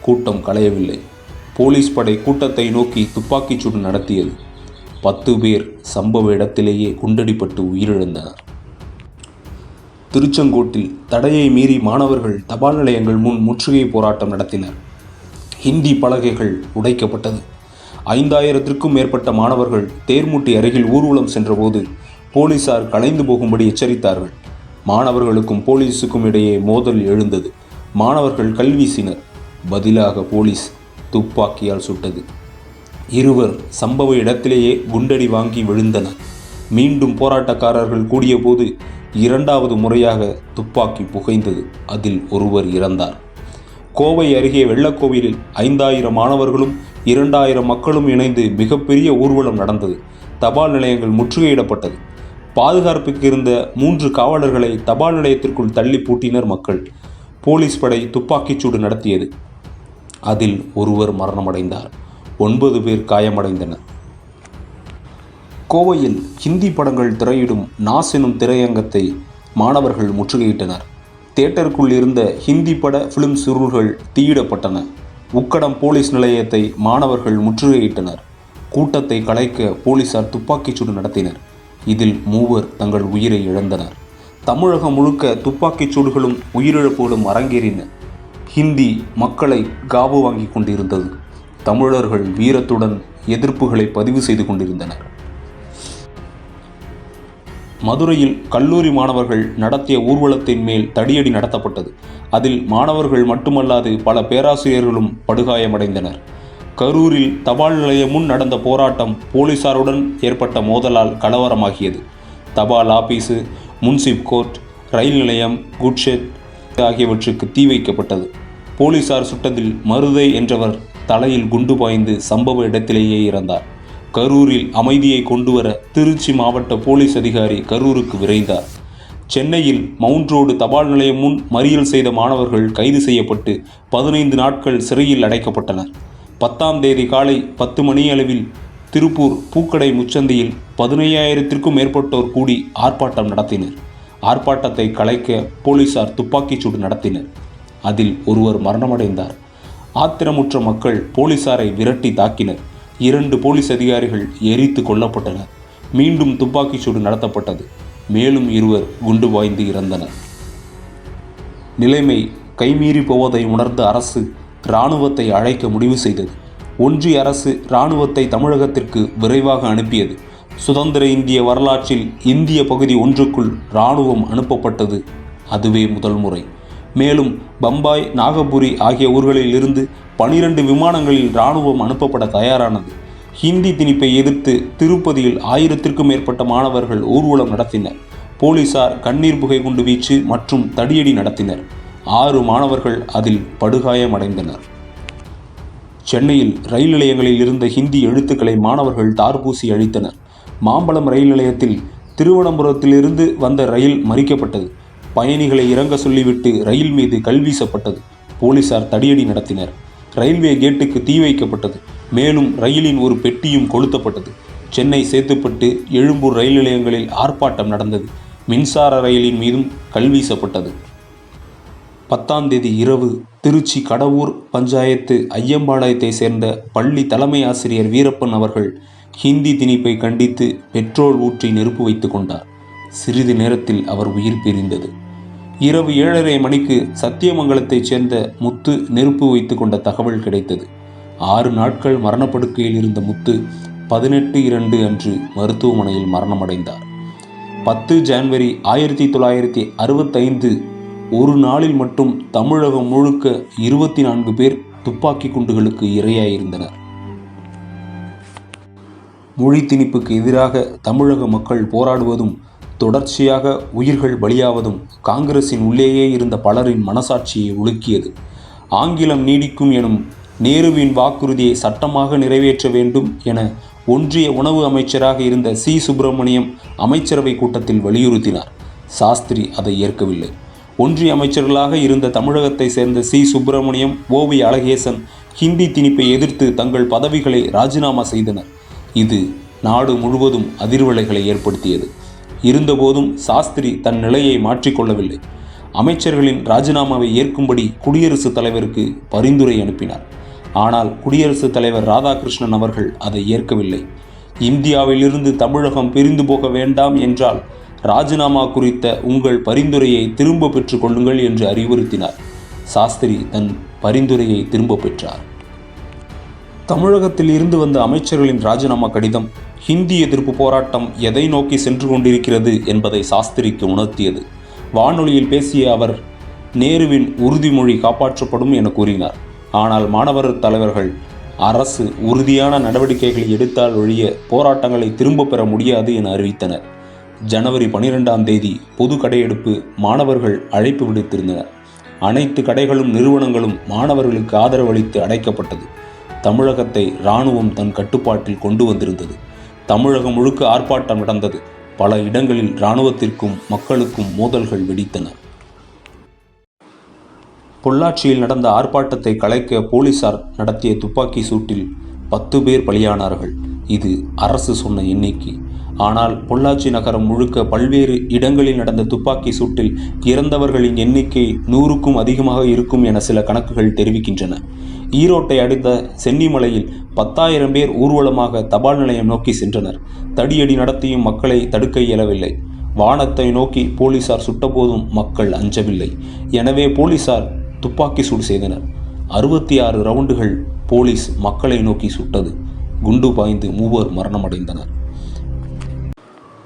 கூட்டம் கலையவில்லை. போலீஸ் படை கூட்டத்தை நோக்கி துப்பாக்கிச்சூடு நடத்தியது. 10 பேர் சம்பவ இடத்திலேயே குண்டடிப்பட்டு உயிரிழந்தனர். திருச்செங்கோட்டில் தடையை மீறி மாணவர்கள் தபால் நிலையங்கள் முன் முற்றுகை போராட்டம் நடத்தினர். ஹிந்தி பலகைகள் உடைக்கப்பட்டது. 5,000க்கும் மேற்பட்ட மாணவர்கள் தேர்முட்டி அருகில் ஊர்வலம் சென்றபோது போலீசார் கலைந்து போகும்படி எச்சரித்தார்கள். மாணவர்களுக்கும் போலீஸுக்கும் இடையே மோதல் எழுந்தது. மாணவர்கள் கல்வீசினர். பதிலாக போலீஸ் துப்பாக்கியால் சுட்டது. 2 சம்பவ இடத்திலேயே குண்டடி வாங்கி விழுந்தனர். மீண்டும் போராட்டக்காரர்கள் கூடிய போது 2வது முறையாக துப்பாக்கி புகைந்தது. அதில் ஒருவர் இறந்தார். கோவை அருகே வெள்ளக்கோவிலில் 5,000 மாணவர்களும் 2,000 மக்களும் இணைந்து மிகப்பெரிய ஊர்வலம் நடந்தது. தபால் நிலையங்கள் முற்றுகையிடப்பட்டது. பாதுகாப்புக்கு இருந்த 3 காவலர்களை தபால் நிலையத்திற்குள் தள்ளி பூட்டினர் மக்கள். போலீஸ் படை துப்பாக்கிச்சூடு நடத்தியது. அதில் ஒருவர் மரணமடைந்தார். 9 பேர் காயமடைந்தனர். கோவையில் ஹிந்தி படங்கள் திரையிடும் நாஸ் எனும் திரையரங்கத்தை மாணவர்கள் முற்றுகையிட்டனர். தியேட்டருக்குள் இருந்த ஹிந்தி பட ஃபிலிம் சுருள்கள் தீயிடப்பட்டன. உக்கடம் போலீஸ் நிலையத்தை மாணவர்கள் முற்றுகையிட்டனர். கூட்டத்தை கலைக்க போலீசார் துப்பாக்கிச்சூடு நடத்தினர். இதில் 3 தங்கள் உயிரை இழந்தனர். தமிழகம் முழுக்க துப்பாக்கிச் சூடுகளும் உயிரிழப்புகளும் அரங்கேறின. ஹிந்தி மக்களை காவு வாங்கி கொண்டிருந்தது. தமிழர்கள் வீரத்துடன் எதிர்ப்புகளை பதிவு செய்து கொண்டிருந்தனர். மதுரையில் கல்லூரி மாணவர்கள் நடத்திய ஊர்வலத்தின் மேல் தடியடி நடத்தப்பட்டது. அதில் மாணவர்கள் மட்டுமல்லாது பல பேராசிரியர்களும் படுகாயமடைந்தனர். கரூரில் தபால் நிலையம் முன் நடந்த போராட்டம் போலீசாருடன் ஏற்பட்ட மோதலால் கலவரமாகியது. தபால் ஆபீஸு, முன்சிப் கோர்ட், ரயில் நிலையம், குட்ஷெட் ஆகியவற்றுக்கு தீ வைக்கப்பட்டது. போலீசார் சுட்டதில் மருதை என்றவர் தலையில் குண்டு பாய்ந்து சம்பவ இடத்திலேயே இறந்தார். கரூரில் அமைதியை கொண்டுவர திருச்சி மாவட்ட போலீஸ் அதிகாரி கரூருக்கு விரைந்தார். சென்னையில் மவுண்ட் ரோடு தபால் நிலையம் முன் மறியல் செய்த மாணவர்கள் கைது செய்யப்பட்டு 15 நாட்கள் சிறையில் அடைக்கப்பட்டனர். 10ஆம் தேதி காலை 10 மணி அளவில் திருப்பூர் பூக்கடை முச்சந்தையில் 15,000த்திற்கும் மேற்பட்டோர் கூடி ஆர்ப்பாட்டம் நடத்தினர். ஆர்ப்பாட்டத்தை கலைக்க போலீசார் துப்பாக்கிச்சூடு நடத்தினர். அதில் ஒருவர் மரணமடைந்தார். ஆத்திரமுற்ற மக்கள் போலீசாரை விரட்டி தாக்கினர். 2 போலீஸ் அதிகாரிகள் எரித்து கொல்லப்பட்டனர். மீண்டும் துப்பாக்கிச்சூடு நடத்தப்பட்டது. மேலும் 2 குண்டு பாய்ந்து இறந்தனர். நிலைமை கைமீறி போவதை உணர்ந்த அரசு இராணுவத்தை அழைக்க முடிவு செய்தது. ஒன்றிய அரசு இராணுவத்தை தமிழகத்திற்கு விரைவாக அனுப்பியது. சுதந்திர இந்திய வரலாற்றில் இந்திய பகுதி ஒன்றுக்குள் இராணுவம் அனுப்பப்பட்டது அதுவே முதல் முறை. மேலும் பம்பாய், நாகபுரி ஆகிய ஊர்களில் இருந்து 12 விமானங்களில் இராணுவம் அனுப்பப்பட தயாரானது. ஹிந்தி திணிப்பை எதிர்த்து திருப்பதியில் 1000த்திற்கும் மேற்பட்ட மாணவர்கள் ஊர்வலம் நடத்தினர். போலீசார் கண்ணீர் புகை குண்டு வீச்சு மற்றும் தடியடி நடத்தினர். 6 மாணவர்கள் அதில் படுகாயமடைந்தனர். சென்னையில் ரயில் நிலையங்களில் இருந்த ஹிந்தி எழுத்துக்களை மாணவர்கள் தார்பூசி அழித்தனர். மாம்பலம் ரயில் நிலையத்தில் திருவனந்தபுரத்திலிருந்து வந்த ரயில் மறிக்கப்பட்டது. பயணிகளை இறங்க சொல்லிவிட்டு ரயில் மீது கல் வீசப்பட்டது. போலீசார் தடியடி நடத்தினர். ரயில்வே கேட்டுக்கு தீ வைக்கப்பட்டது. மேலும் ரயிலின் ஒரு பெட்டியும் கொளுத்தப்பட்டது. சென்னை சேத்துப்பட்டு, எழும்பூர் ரயில் நிலையங்களில் ஆர்ப்பாட்டம் நடந்தது. மின்சார ரயிலின் மீதும் கல் வீசப்பட்டது. 10ஆம் தேதி இரவு திருச்சி கடவூர் பஞ்சாயத்து ஐயம்பாளையத்தை சேர்ந்த பள்ளி தலைமை ஆசிரியர் வீரப்பன் அவர்கள் ஹிந்தி திணிப்பை கண்டித்து பெட்ரோல் ஊற்றி நெருப்பு வைத்து கொண்டார். சிறிது நேரத்தில் அவர் உயிர் பிரிந்தது. இரவு 7:30 மணிக்கு சத்தியமங்கலத்தைச் சேர்ந்த முத்து நெருப்பு வைத்து கொண்ட தகவல் கிடைத்தது. 6 நாட்கள் மரணப்படுக்கையில் இருந்த முத்து 18/2 அன்று மருத்துவமனையில் மரணமடைந்தார். 10 ஜனவரி 1965 ஒரு நாளில் மட்டும் தமிழகம் முழுக்க 24 பேர் துப்பாக்கி குண்டுகளுக்கு இரையாயிருந்தனர். மொழி திணிப்புக்கு எதிராக தமிழக மக்கள் போராடுவதும் தொடர்ச்சியாக உயிர்கள் பலியாவதும் காங்கிரசின் உள்ளேயே இருந்த பலரின் மனசாட்சியை உலுக்கியது. ஆங்கிலம் நீடிக்கும் எனும் நேருவின் வாக்குறுதியை சட்டமாக நிறைவேற்ற வேண்டும் என ஒன்றிய உணவு அமைச்சராக இருந்த சி. சுப்பிரமணியம் அமைச்சரவை கூட்டத்தில் வலியுறுத்தினார். சாஸ்திரி அதை ஏற்கவில்லை. ஒன்றிய அமைச்சர்களாக இருந்த தமிழகத்தை சேர்ந்த சி. சுப்பிரமணியம், ஓ.வி. அழகேசன் ஹிந்தி திணிப்பை எதிர்த்து தங்கள் பதவிகளை ராஜினாமா செய்தனர். இது நாடு முழுவதும் அதிர்வலைகளை ஏற்படுத்தியது. இருந்தபோதும் சாஸ்திரி தன் நிலையை மாற்றிக்கொள்ளவில்லை. அமைச்சர்களின் ராஜினாமாவை ஏற்கும்படி குடியரசுத் தலைவருக்கு பரிந்துரை அனுப்பினார். ஆனால் குடியரசுத் தலைவர் ராதாகிருஷ்ணன் அவர்கள் அதை ஏற்கவில்லை. இந்தியாவிலிருந்து தமிழகம் பிரிந்து போக வேண்டாம் என்றால் ராஜினாமா குறித்த உங்கள் பரிந்துரையை திரும்ப பெற்றுக் கொள்ளுங்கள் என்று அறிவுறுத்தினார். சாஸ்திரி தன் பரிந்துரையை திரும்ப பெற்றார். தமிழகத்தில் இருந்து வந்த அமைச்சர்களின் ராஜினாமா கடிதம் ஹிந்தி எதிர்ப்பு போராட்டம் எதை நோக்கி சென்று கொண்டிருக்கிறது என்பதை சாஸ்திரிக்கு உணர்த்தியது. வானொலியில் பேசிய அவர் நேருவின் உறுதிமொழி காப்பாற்றப்படும் என கூறினார். ஆனால் மாணவர் தலைவர்கள் அரசு உறுதியான நடவடிக்கைகளை எடுத்தால் ஒழிய போராட்டங்களை திரும்ப பெற முடியாது என அறிவித்தனர். ஜனவரி 12ஆம் தேதி பொது கடையெடுப்பு மாணவர்கள் அழைப்பு விடுத்திருந்தனர். அனைத்து கடைகளும் நிறுவனங்களும் மாணவர்களுக்கு ஆதரவளித்து அடைக்கப்பட்டது. தமிழகத்தை இராணுவம் தன் கட்டுப்பாட்டில் கொண்டு வந்திருந்தது. தமிழகம் முழுக்க ஆர்ப்பாட்டம் நடந்தது. பல இடங்களில் இராணுவத்திற்கும் மக்களுக்கும் மோதல்கள் வெடித்தன. பொள்ளாச்சியில் நடந்த ஆர்ப்பாட்டத்தை கலைக்க போலீசார் நடத்திய துப்பாக்கி சூட்டில் 10 பேர் பலியானார்கள். இது அரசு சொன்ன எண்ணிக்கை. ஆனால் பொள்ளாச்சி நகரம் முழுக்க பல்வேறு இடங்களில் நடந்த துப்பாக்கி சூட்டில் இறந்தவர்களின் எண்ணிக்கை 100க்கும் அதிகமாக இருக்கும் என சில கணக்குகள் தெரிவிக்கின்றன. ஈரோட்டை அடுத்த சென்னிமலையில் 10,000 பேர் ஊர்வலமாக தபால் நிலையம் நோக்கி சென்றனர். தடியடி நடத்தியும் மக்களை தடுக்க இயலவில்லை. வானத்தை நோக்கி போலீசார் சுட்டபோதும் மக்கள் அஞ்சவில்லை. எனவே போலீசார் துப்பாக்கி சூடு செய்தனர். 66 ரவுண்டுகள் போலீஸ் மக்களை நோக்கி சுட்டது. குண்டு பாய்ந்து 3 மரணமடைந்தனர்.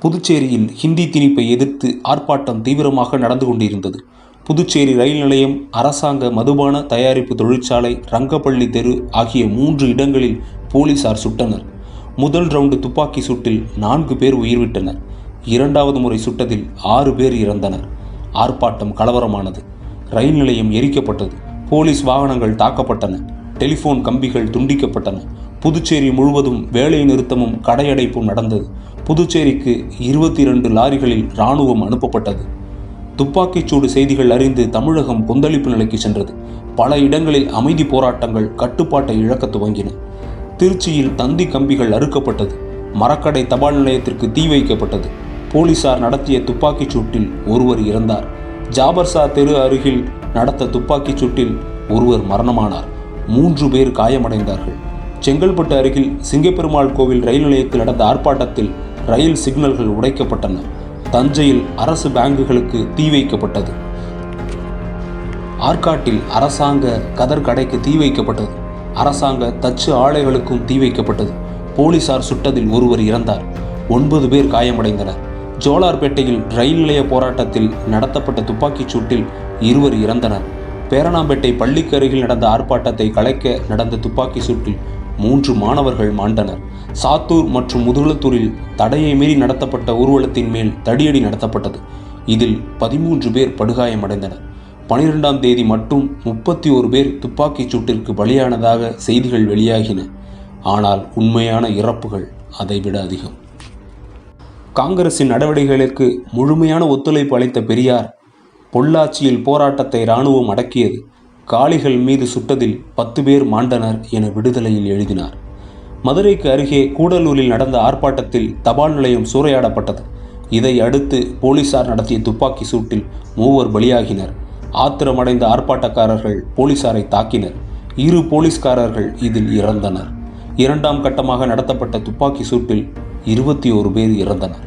புதுச்சேரியில் ஹிந்தி திணிப்பை எதிர்த்து ஆர்ப்பாட்டம் தீவிரமாக நடந்து கொண்டிருந்தது. புதுச்சேரி ரயில் நிலையம், அரசாங்க மதுபான தயாரிப்பு தொழிற்சாலை, ரங்கப்பள்ளி தெரு ஆகிய 3 இடங்களில் போலீசார் சுட்டனர். முதல் ரவுண்டு துப்பாக்கி சூட்டில் 4 பேர் உயிர்விட்டனர். 2வது முறை சுட்டதில் 6 பேர் இறந்தனர். ஆர்ப்பாட்டம் கலவரமானது. ரயில் நிலையம் எரிக்கப்பட்டது. போலீஸ் வாகனங்கள் தாக்கப்பட்டன. டெலிபோன் கம்பிகள் துண்டிக்கப்பட்டன. புதுச்சேரி முழுவதும் வேலை நிறுத்தமும் கடையடைப்பும் நடந்தது. புதுச்சேரிக்கு 22 லாரிகளில் இராணுவம் அனுப்பப்பட்டது. துப்பாக்கிச்சூடு செய்திகள் அறிந்து தமிழகம் கொந்தளிப்பு நிலைக்கு சென்றது. பல இடங்களில் அமைதி போராட்டங்கள் கட்டுப்பாட்டை இழக்க துவங்கின. திருச்சியில் தந்தி கம்பிகள் அறுக்கப்பட்டது. மரக்கடை தபால் நிலையத்திற்கு தீ வைக்கப்பட்டது. போலீசார் நடத்திய துப்பாக்கிச் சூட்டில் ஒருவர் இறந்தார். ஜாபர்சா தெரு அருகில் நடத்த துப்பாக்கிச் சூட்டில் ஒருவர் மரணமானார். 3 பேர் காயமடைந்தார்கள். செங்கல்பட்டு அருகில் சிங்கப்பெருமாள் கோவில் ரயில் நிலையத்தில் நடந்த ஆர்ப்பாட்டத்தில் ரயில் சிக்னல்கள் உடைக்கப்பட்டன. தஞ்சையில் அரசு பேங்குகளுக்கு தீ வைக்கப்பட்டது. ஆற்காட்டில் அரசாங்க கதர் கடைக்கு தீ வைக்கப்பட்டது. அரசாங்க தச்சு ஆலைகளுக்கும் தீ வைக்கப்பட்டது. போலீசார் சுட்டதில் ஒருவர் இறந்தார். 9 பேர் காயமடைந்தனர். ஜோலார்பேட்டையில் ரயில் நிலைய போராட்டத்தில் நடத்தப்பட்ட துப்பாக்கிச் சூட்டில் 2 இறந்தனர். பேரணாம்பேட்டை பள்ளிக்கு அருகில் நடந்த ஆர்ப்பாட்டத்தை கலைக்க நடந்த துப்பாக்கி சூட்டில் 3 மாணவர்கள் மாண்டனர். சாத்தூர் மற்றும் முதுகுளத்தூரில் தடையை மீறி நடத்தப்பட்ட ஊர்வலத்தின் மேல் தடியடி நடத்தப்பட்டது. இதில் 13 பேர் படுகாயமடைந்தனர். 12ஆம் தேதி மட்டும் 31 பேர் துப்பாக்கிச் சூட்டிற்கு பலியானதாக செய்திகள் வெளியாகின. ஆனால் உண்மையான இறப்புகள் அதைவிட அதிகம். காங்கிரசின் நடவடிக்கைகளுக்கு முழுமையான ஒத்துழைப்பு அளித்த பெரியார் பொள்ளாச்சியில் போராட்டத்தை இராணுவம் அடக்கியது. காளிகள் மீது சுட்டதில் 10 பேர் மாண்டனர் என விடுதலையில் எழுதினார். மதுரைக்கு அருகே கூடலூரில் நடந்த ஆர்ப்பாட்டத்தில் தபால் நிலையம் சூறையாடப்பட்டது. இதை அடுத்து போலீசார் நடத்திய துப்பாக்கி சூட்டில் 3 பலியாகினர். ஆத்திரமடைந்த ஆர்ப்பாட்டக்காரர்கள் போலீசாரை தாக்கினர். 2 போலீஸ்காரர்கள் இதில் இறந்தனர். 2ஆம் கட்டமாக நடத்தப்பட்ட துப்பாக்கி சூட்டில் 21 பேர் இறந்தனர்.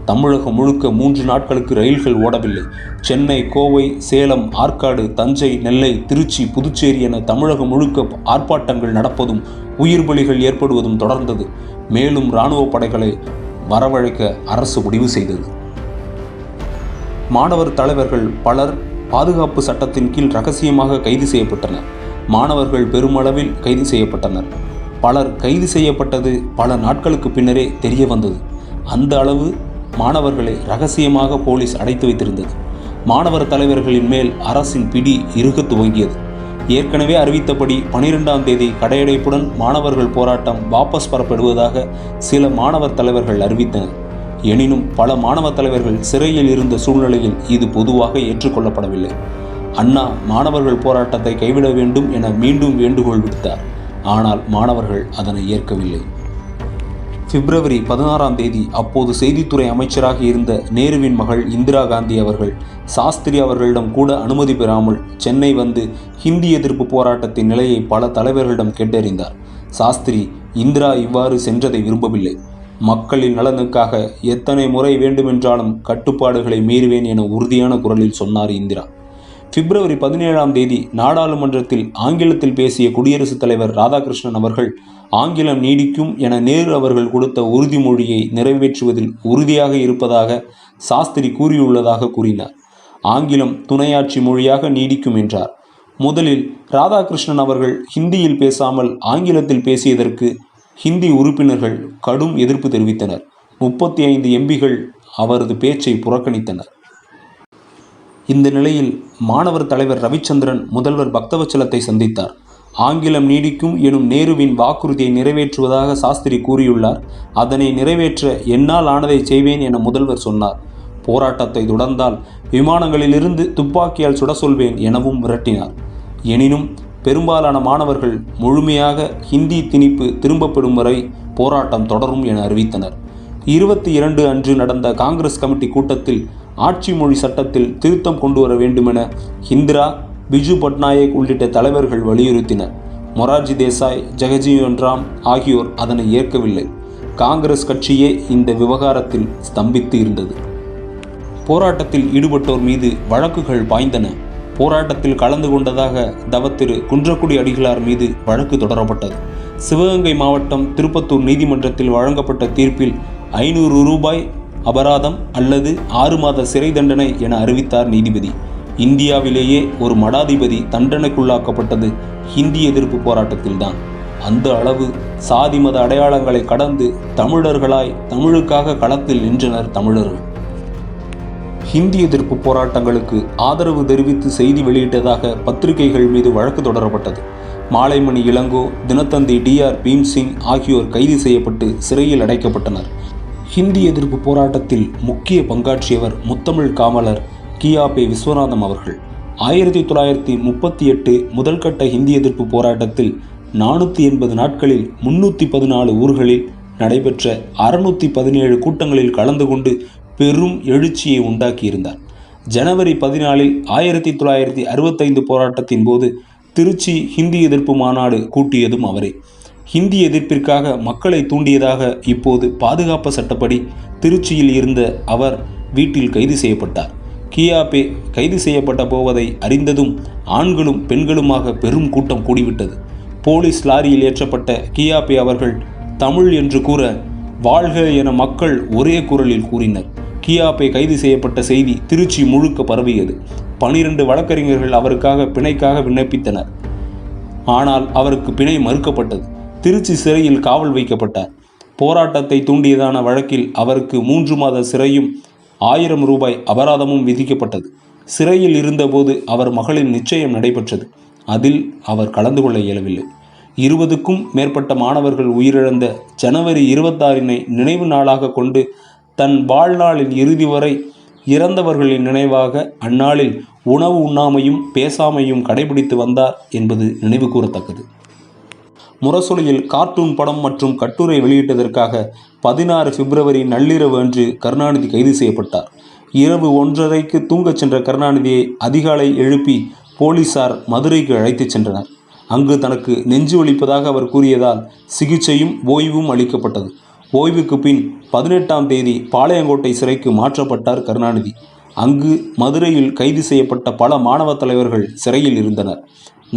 தமிழகம் முழுக்க 3 நாட்களுக்கு ரயில்கள் ஓடவில்லை. சென்னை, கோவை, சேலம், ஆற்காடு, தஞ்சை, நெல்லை, திருச்சி, புதுச்சேரி என தமிழகம் முழுக்க ஆர்ப்பாட்டங்கள் நடப்பதும் உயிர் பலிகள் ஏற்படுவதும் தொடர்ந்தது. மேலும் இராணுவ படைகளை வரவழைக்க அரசு முடிவு செய்தது. மாணவர் தலைவர்கள் பலர் பாதுகாப்பு சட்டத்தின் கீழ் ரகசியமாக கைது செய்யப்பட்டனர். மாணவர்கள் பெருமளவில் கைது செய்யப்பட்டனர். பலர் கைது செய்யப்பட்டது பல நாட்களுக்கு பின்னரே தெரிய வந்தது. அந்த அளவு மாணவர்களை ரகசியமாக போலீஸ் அடைத்து வைத்திருந்தது. மாணவர் தலைவர்களின் மேல் அரசின் பிடி இறுக துவங்கியது. ஏற்கனவே அறிவித்தபடி 12ஆம் தேதி கடையடைப்புடன் மாணவர்கள் போராட்டம் வாபஸ் பெறப்படுவதாக சில மாணவர் தலைவர்கள் அறிவித்தனர். எனினும் பல மாணவ தலைவர்கள் சிறையில் இருந்த சூழ்நிலையில் இது பொதுவாக ஏற்றுக்கொள்ளப்படவில்லை. அண்ணா மாணவர்கள் போராட்டத்தை கைவிட வேண்டும் என மீண்டும் வேண்டுகோள் விடுத்தார். ஆனால் மாணவர்கள் அதனை ஏற்கவில்லை. பிப்ரவரி 16ஆம் தேதி அப்போது செய்தித்துறை அமைச்சராக இருந்த நேருவின் மகள் இந்திரா காந்தி அவர்கள் சாஸ்திரி அவர்களிடம் கூட அனுமதி பெறாமல் சென்னை வந்து ஹிந்தி எதிர்ப்பு போராட்டத்தின் நிலையை பல தலைவர்களிடம் கேட்டறிந்தார். சாஸ்திரி இந்திரா இவ்வாறு சென்றதை விரும்பவில்லை. மக்களின் நலனுக்காக எத்தனை முறை வேண்டுமென்றாலும் கட்டுப்பாடுகளை மீறுவேன் என உறுதியான குரலில் சொன்னார் இந்திரா. பிப்ரவரி 17ஆம் தேதி நாடாளுமன்றத்தில் ஆங்கிலத்தில் பேசிய குடியரசுத் தலைவர் ராதாகிருஷ்ணன் அவர்கள் ஆங்கிலம் நீடிக்கும் என நேரு அவர்கள் கொடுத்த உறுதிமொழியை நிறைவேற்றுவதில் உறுதியாக இருப்பதாக சாஸ்திரி கூறியுள்ளதாக கூறினார். ஆங்கிலம் துணையாட்சி மொழியாக நீடிக்கும் என்றார். முதலில் ராதாகிருஷ்ணன் அவர்கள் ஹிந்தியில் பேசாமல் ஆங்கிலத்தில் பேசியதற்கு ஹிந்தி உறுப்பினர்கள் கடும் எதிர்ப்பு தெரிவித்தனர். 35 எம்பிகள் அவரது பேச்சை புறக்கணித்தனர். இந்த நிலையில் மாணவர் தலைவர் ரவிச்சந்திரன் முதல்வர் பக்தவச்சலத்தை சந்தித்தார். ஆங்கிலம் நீடிக்கும் எனும் நேருவின் வாக்குறுதியை நிறைவேற்றுவதாக சாஸ்திரி கூறியுள்ளார். அதனை நிறைவேற்ற என்னால் ஆனதை செய்வேன் என முதல்வர் சொன்னார். போராட்டத்தை தொடர்ந்தால் விமானங்களிலிருந்து துப்பாக்கியால் சுட சொல்வேன் எனவும் மிரட்டினார். எனினும் பெரும்பாலான மாணவர்கள் முழுமையாக ஹிந்தி திணிப்பு திரும்பப்படும் வரை போராட்டம் தொடரும் என அறிவித்தனர். 22 அன்று நடந்த காங்கிரஸ் கமிட்டி கூட்டத்தில் ஆட்சி மொழி சட்டத்தில் திருத்தம் கொண்டு வர வேண்டுமென இந்திரா, பிஜு பட்நாயக் உள்ளிட்ட தலைவர்கள் வலியுறுத்தினர். மொரார்ஜி தேசாய், ஜெகஜீவன் ராம் ஆகியோர் அதனை ஏற்கவில்லை. காங்கிரஸ் கட்சியே இந்த விவகாரத்தில் ஸ்தம்பித்து இருந்தது. போராட்டத்தில் ஈடுபட்டோர் மீது வழக்குகள் பாய்ந்தன. போராட்டத்தில் கலந்து கொண்டதாக தவத்திரு குன்றக்குடி அடிகளார் மீது வழக்கு தொடரப்பட்டது. சிவகங்கை மாவட்டம் திருப்பத்தூர் நீதிமன்றத்தில் வழங்கப்பட்ட தீர்ப்பில் 500 ரூபாய் அபராதம் அல்லது 6 மாத சிறை தண்டனை என அறிவித்தார் நீதிபதி. இந்தியாவிலேயே ஒரு மடாதிபதி தண்டனைக்குள்ளாக்கப்பட்டது ஹிந்தி எதிர்ப்பு போராட்டத்தில்தான். அந்த அளவு சாதி மத அடையாளங்களை கடந்து தமிழர்களாய் தமிழுக்காக களத்தில் நின்றனர் தமிழர்கள். ஹிந்தி எதிர்ப்பு போராட்டங்களுக்கு ஆதரவு தெரிவித்து செய்தி வெளியிட்டதாக பத்திரிகைகள் மீது வழக்கு தொடரப்பட்டது. மாலைமணி இளங்கோ, தினத்தந்தி DR பீம்சிங் ஆகியோர் கைது செய்யப்பட்டு சிறையில் அடைக்கப்பட்டனர். ஹிந்தி எதிர்ப்பு போராட்டத்தில் முக்கிய பங்காற்றியவர் முத்தமிழ் காவலர் கியாபே விஸ்வநாதம் அவர்கள். 1938 முதல்கட்ட ஹிந்தி எதிர்ப்பு போராட்டத்தில் 480 நாட்களில் 314 ஊர்களில் நடைபெற்ற 617 கூட்டங்களில் கலந்து கொண்டு பெரும் எழுச்சியை உண்டாக்கியிருந்தார். ஜனவரி 14 1965 போராட்டத்தின் போது திருச்சி ஹிந்தி எதிர்ப்பு மாநாடு கூட்டியதும் அவரே. ஹிந்தி எதிர்ப்பிற்காக மக்களை தூண்டியதாக இப்போது பாதுகாப்பு சட்டப்படி திருச்சியில் இருந்த அவர் வீட்டில் கைது செய்யப்பட்டார். கியாபே கைது செய்யப்பட்ட போவதை அறிந்ததும் ஆண்களும் பெண்களுமாக பெரும் கூட்டம் கூடிவிட்டது. போலீஸ் லாரியில் ஏற்றப்பட்ட கியாபே அவர்கள் தமிழ் என்று கூற, வாழ்க என மக்கள் ஒரே குரலில் கூறினர். கியாபே கைது செய்யப்பட்ட செய்தி திருச்சி முழுக்க பரவியது. 12 வழக்கறிஞர்கள் அவருக்காக பிணைக்காக விண்ணப்பித்தனர். ஆனால் அவருக்கு பிணை மறுக்கப்பட்டது. திருச்சி சிறையில் காவல் வைக்கப்பட்டார். போராட்டத்தை தூண்டியதான வழக்கில் அவருக்கு 3 மாத சிறையும் 1000 ரூபாய் அபராதமும் விதிக்கப்பட்டது. சிறையில் இருந்தபோது அவர் மகளின் நிச்சயம் நடைபெற்றது. அதில் அவர் கலந்து கொள்ள இயலவில்லை. 20க்கும் மேற்பட்ட மாணவர்கள் உயிரிழந்த ஜனவரி 26 நினைவு நாளாக கொண்டு தன் வாழ்நாளின் இறுதி வரை இறந்தவர்களின் நினைவாக அந்நாளில் உணவு உண்ணாமையும் பேசாமையும் கடைபிடித்து வந்தார் என்பது நினைவு கூறத்தக்கது. முரசொலியில் கார்ட்டூன் படம் மற்றும் கட்டுரை வெளியிட்டதற்காக 16 பிப்ரவரி நள்ளிரவு அன்று கருணாநிதி கைது செய்யப்பட்டார். இரவு 1:30க்கு தூங்கச் சென்ற கருணாநிதியை அதிகாலை எழுப்பி போலீசார் மதுரைக்கு அழைத்துச் சென்றனர். அங்கு தனக்கு நெஞ்சு வலிப்பதாக அவர் கூறியதால் சிகிச்சையும் ஓய்வும் அளிக்கப்பட்டது. ஓய்வுக்கு பின் 18ஆம் தேதி பாளையங்கோட்டை சிறைக்கு மாற்றப்பட்டார் கருணாநிதி. அங்கு மதுரையில் கைது செய்யப்பட்ட பல மாணவ தலைவர்கள் சிறையில் இருந்தனர்.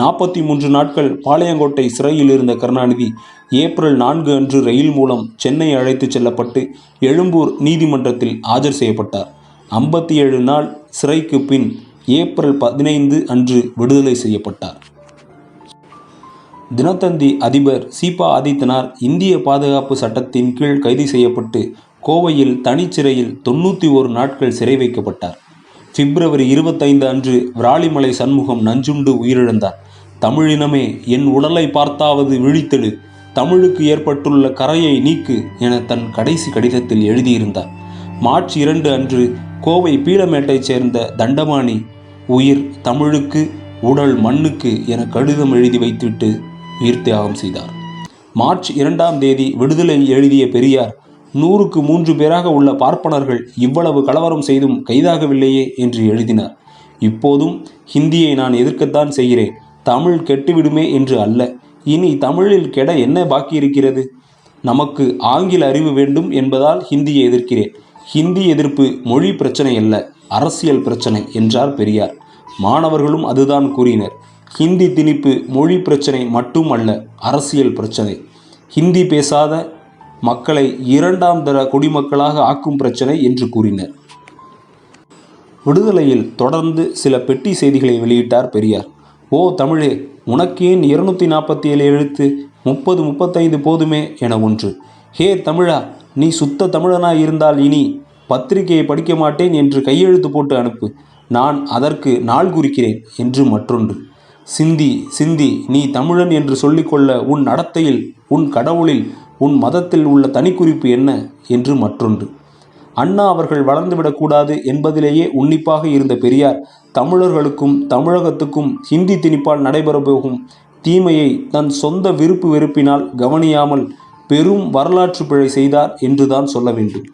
43 நாட்கள் பாளையங்கோட்டை சிறையில் இருந்த கருணாநிதி ஏப்ரல் 4 அன்று ரயில் மூலம் சென்னை அழைத்துச் செல்லப்பட்டு எழும்பூர் நீதிமன்றத்தில் ஆஜர் செய்யப்பட்டார். 57 நாள் சிறைக்கு பின் ஏப்ரல் 15 அன்று விடுதலை செய்யப்பட்டார். தினத்தந்தி அதிபர் சீபா ஆதித்தனார் இந்திய பாதுகாப்பு சட்டத்தின் கீழ் கைது செய்யப்பட்டு கோவையில் தனிச்சிறையில் 91 நாட்கள் சிறை வைக்கப்பட்டார். பிப்ரவரி 25 அன்று விராலிமலை சண்முகம் நஞ்சுண்டு உயிரிழந்தார். தமிழினமே, என் உடலை பார்த்தாவது விழித்தெழு, தமிழுக்கு ஏற்பட்டுள்ள கரையை நீக்கு என தன் கடைசி கடிதத்தில் எழுதியிருந்தார். மார்ச் 2 அன்று கோவை பீளமேட்டைச் சேர்ந்த தண்டபாணி உயிர் தமிழுக்கு, உடல் மண்ணுக்கு என கடிதம் எழுதி வைத்துவிட்டு உயிர் தியாகம் செய்தார். மார்ச் 2ஆம் தேதி விடுதலை எழுதிய பெரியார், 100க்கு 3 பேராக உள்ள பார்ப்பனர்கள் இவ்வளவு கலவரம் செய்தும் கைதாகவில்லையே என்று எழுதினார். இப்போதும் ஹிந்தியை நான் எதிர்க்கத்தான் செய்கிறேன், தமிழ் கெட்டுவிடுமே என்று அல்ல. இனி தமிழில் கெட என்ன பாக்கி இருக்கிறது? நமக்கு ஆங்கில அறிவு வேண்டும் என்பதால் ஹிந்தியை எதிர்க்கிறேன். ஹிந்தி எதிர்ப்பு மொழி பிரச்சனை அல்ல, அரசியல் பிரச்சனை என்றார் பெரியார். மாணவர்களும் அதுதான் கூறினர். ஹிந்தி திணிப்பு மொழி பிரச்சனை மட்டும் அல்ல, அரசியல் பிரச்சனை. ஹிந்தி பேசாத மக்களை 2ஆம் தர குடிமக்களாக ஆக்கும் பிரச்சனை என்று கூறினர். விடுதலையில் தொடர்ந்து சில பெட்டி செய்திகளை வெளியிட்டார் பெரியார். ஓ தமிழே, உனக்கேன் 247 எழுத்து, 30-35 போதுமே என ஒன்று. ஹே தமிழா, நீ சுத்த தமிழனாய் இருந்தால் இனி பத்திரிகையை படிக்க மாட்டேன் என்று கையெழுத்து போட்டு அனுப்பு, நான் அதற்கு நாள் குறிக்கிறேன் என்று மற்றொன்று. சிந்தி சிந்தி, நீ தமிழன் என்று சொல்லிக்கொள்ள உன் நடத்தையில், உன் கடவுளில், உன் மதத்தில் உள்ள தனிக்குறிப்பு என்ன என்று மற்றொன்று. அண்ணா அவர்கள் வளர்ந்துவிடக்கூடாது என்பதிலேயே உன்னிப்பாக இருந்த பெரியார் தமிழர்களுக்கும் தமிழகத்துக்கும் ஹிந்தி திணிப்பால் நடைபெற போகும் தீமையை தன் சொந்த விருப்பு வெறுப்பினால் கவனியாமல் பெரும் வரலாற்று பிழை செய்தார் என்றுதான் சொல்ல வேண்டும்.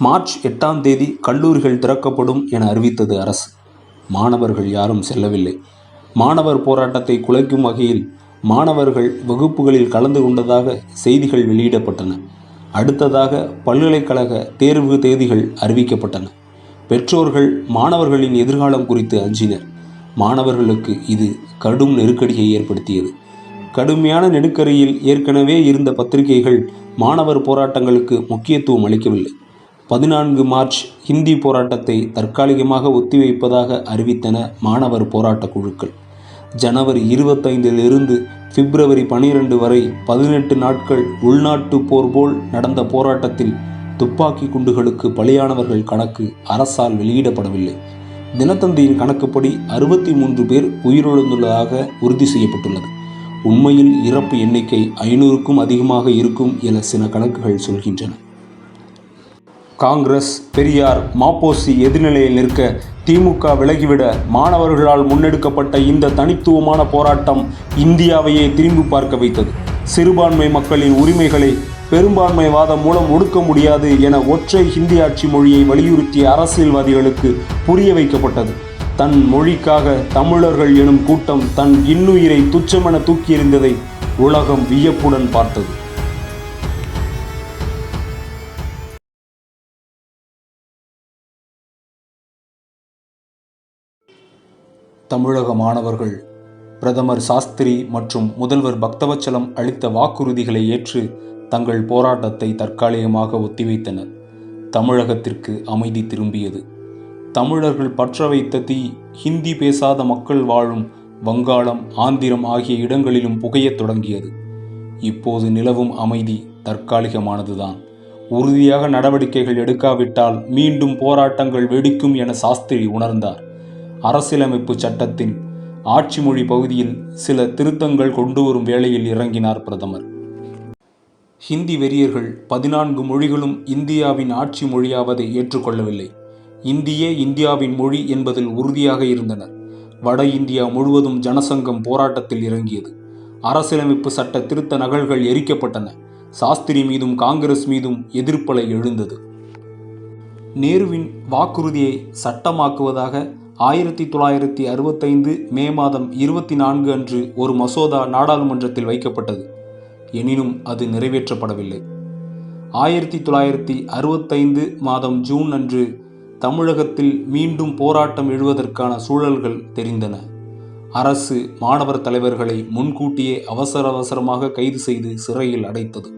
மார்ச் 8ஆம் தேதி கல்லூரிகள் திறக்கப்படும் என அறிவித்தது அரசு. மாணவர்கள் யாரும் செல்லவில்லை. மாணவர் போராட்டத்தை குலைக்கும் வகையில் மாணவர்கள் வகுப்புகளில் கலந்து கொண்டதாக செய்திகள் வெளியிடப்பட்டன. அடுத்ததாக பல்கலைக்கழக தேர்வு தேதிகள் அறிவிக்கப்பட்டன. பெற்றோர்கள் மாணவர்களின் எதிர்காலம் குறித்து அஞ்சினர். மாணவர்களுக்கு இது கடும் நெருக்கடியை ஏற்படுத்தியது. கடுமையான நெருக்கடியில் ஏற்கனவே இருந்த பத்திரிகைகள் மாணவர் போராட்டங்களுக்கு முக்கியத்துவம் அளிக்கவில்லை. 14 மார்ச் ஹிந்தி போராட்டத்தை தற்காலிகமாக ஒத்திவைப்பதாக அறிவித்தன மாணவர் போராட்ட குழுக்கள். ஜனவரி 25 பிப்ரவரி 12 வரை 18 நாட்கள் உள்நாட்டு போர் போல் நடந்த போராட்டத்தில் துப்பாக்கி குண்டுகளுக்கு பலியானவர்கள் கணக்கு அரசால் வெளியிடப்படவில்லை. தினத்தந்தியின் கணக்குப்படி 63 பேர் உயிரிழந்துள்ளதாக உறுதி செய்யப்பட்டுள்ளது. உண்மையில் இறப்பு எண்ணிக்கை 500க்கும் அதிகமாக இருக்கும் என சில கணக்குகள் சொல்கின்றன. காங்கிரஸ், பெரியார், மாப்போசி எதிர்நிலையில் நிற்க திமுக விலகிவிட மாணவர்களால் முன்னெடுக்கப்பட்ட இந்த தனித்துவமான போராட்டம் இந்தியாவையே திரும்பி பார்க்க வைத்தது. சிறுபான்மை மக்களின் உரிமைகளை பெரும்பான்மைவாதம் மூலம் ஒடுக்க முடியாது என ஒற்றை ஹிந்தி ஆட்சி மொழியை வலியுறுத்திய அரசியல்வாதிகளுக்கு புரிய வைக்கப்பட்டது. தன் மொழிக்காக தமிழர்கள் எனும் கூட்டம் தன் இன்னுயிரை துச்சமென தூக்கி எறிந்ததை உலகம் வியப்புடன் பார்த்தது. தமிழக மாணவர்கள் பிரதமர் சாஸ்திரி மற்றும் முதல்வர் பக்தவச்சலம் அளித்த வாக்குறுதிகளை ஏற்று தங்கள் போராட்டத்தை தற்காலிகமாக ஒத்திவைத்தனர். தமிழகத்திற்கு அமைதி திரும்பியது. தமிழர்கள் பற்ற வைத்த தீ ஹிந்தி பேசாத மக்கள் வாழும் வங்காளம், ஆந்திரம் ஆகிய இடங்களிலும் புகையத் தொடங்கியது. இப்போது நிலவும் அமைதி தற்காலிகமானதுதான். உறுதியாக நடவடிக்கைகள் எடுக்காவிட்டால் மீண்டும் போராட்டங்கள் வெடிக்கும் என சாஸ்திரி உணர்ந்தார். அரசியலமைப்பு சட்டத்தின் ஆட்சி மொழி பகுதியில் சில திருத்தங்கள் கொண்டு வரும் வேளையில் இறங்கினார் பிரதமர். ஹிந்தி வெறியர்கள் 14 மொழிகளும் இந்தியாவின் ஆட்சி மொழியாவதை ஏற்றுக்கொள்ளவில்லை. இந்தியே இந்தியாவின் மொழி என்பதில் உறுதியாக இருந்தனர். வட இந்தியா முழுவதும் ஜனசங்கம் போராட்டத்தில் இறங்கியது. அரசியலமைப்பு சட்ட திருத்த நகல்கள் எரிக்கப்பட்டன. சாஸ்திரி மீதும் காங்கிரஸ் மீதும் எதிர்ப்பலை எழுந்தது. நேருவின் வாக்குறுதியை சட்டமாக்குவதாக 1965 மே மாதம் 24 அன்று ஒரு மசோதா நாடாளுமன்றத்தில் வைக்கப்பட்டது. எனினும் அது நிறைவேற்றப்படவில்லை. 1965 மாதம் ஜூன் அன்று தமிழகத்தில் மீண்டும் போராட்டம் எழுவதற்கான சூழல்கள் தெரிந்தன. அரசு மாணவர் தலைவர்களை முன்கூட்டியே அவசரமாக கைது செய்து சிறையில் அடைத்தது.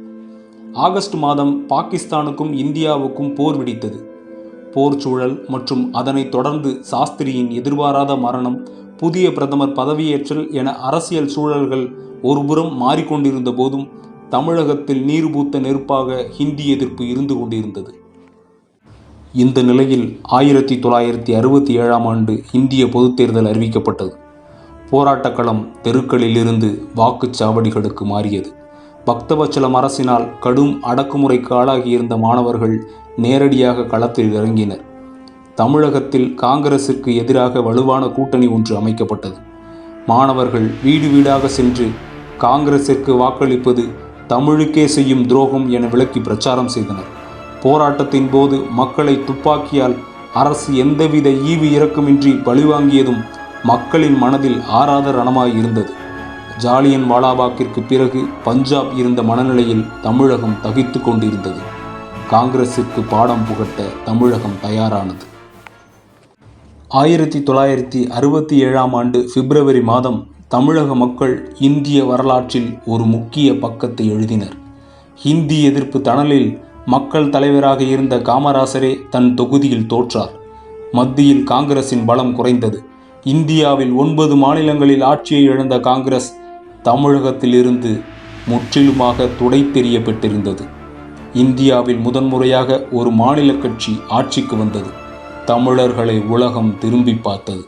ஆகஸ்ட் மாதம் பாகிஸ்தானுக்கும் இந்தியாவுக்கும் போர் வெடித்தது. போர் சூழல் மற்றும் அதனைத் தொடர்ந்து சாஸ்திரியின் எதிர்பாராத மரணம், புதிய பிரதமர் பதவியேற்றல் என அரசியல் சூழல்கள் ஒருபுறம் மாறிக்கொண்டிருந்த போதும் தமிழகத்தில் நீர் பூத்த நெருப்பாக ஹிந்தி எதிர்ப்பு இருந்து கொண்டிருந்தது. இந்த நிலையில் 1967ஆம் ஆண்டு இந்திய பொதுத் தேர்தல் அறிவிக்கப்பட்டது. போராட்டக்களம் தெருக்களிலிருந்து வாக்குச்சாவடிகளுக்கு மாறியது. பக்தவச்சலம் அரசினால் கடும் அடக்குமுறைக்கு ஆளாகியிருந்த மாணவர்கள் நேரடியாக களத்தில் இறங்கினர். தமிழகத்தில் காங்கிரசுக்கு எதிராக வலுவான கூட்டணி ஒன்று அமைக்கப்பட்டது. மாணவர்கள் வீடு வீடாக சென்று காங்கிரசிற்கு வாக்களிப்பது தமிழுக்கே செய்யும் துரோகம் என விளக்கி பிரச்சாரம் செய்தனர். போராட்டத்தின் போது மக்களை துப்பாக்கியால் அரசு எந்தவித ஈவு இரக்கமின்றி பழிவாங்கியதும் மக்களின் மனதில் ஆறாத ரணமாய் இருந்தது. ஜாலியன் வாலாபாக்கிற்கு பிறகு பஞ்சாப் இருந்த மனநிலையில் தமிழகம் தகித்து கொண்டிருந்தது. காங்கிரசிற்கு பாடம் புகட்ட தமிழகம் தயாரானது. 1967ஆம் ஆண்டு பிப்ரவரி மாதம் தமிழக மக்கள் இந்திய வரலாற்றில் ஒரு முக்கிய பக்கத்தை எழுதினர். ஹிந்தி எதிர்ப்பு தணலில் மக்கள் தலைவராக இருந்த காமராசரே தன் தொகுதியில் தோற்றார். மத்தியில் காங்கிரசின் பலம் குறைந்தது. இந்தியாவில் 9 மாநிலங்களில் ஆட்சியை இழந்த காங்கிரஸ் தமிழகத்திலிருந்து முற்றிலுமாக துடைத்தெறியப்பட்டிருந்தது. இந்தியாவில் முதன்முறையாக ஒரு மாநில கட்சி ஆட்சிக்கு வந்தது. தமிழர்களை உலகம் திரும்பி பார்த்தது.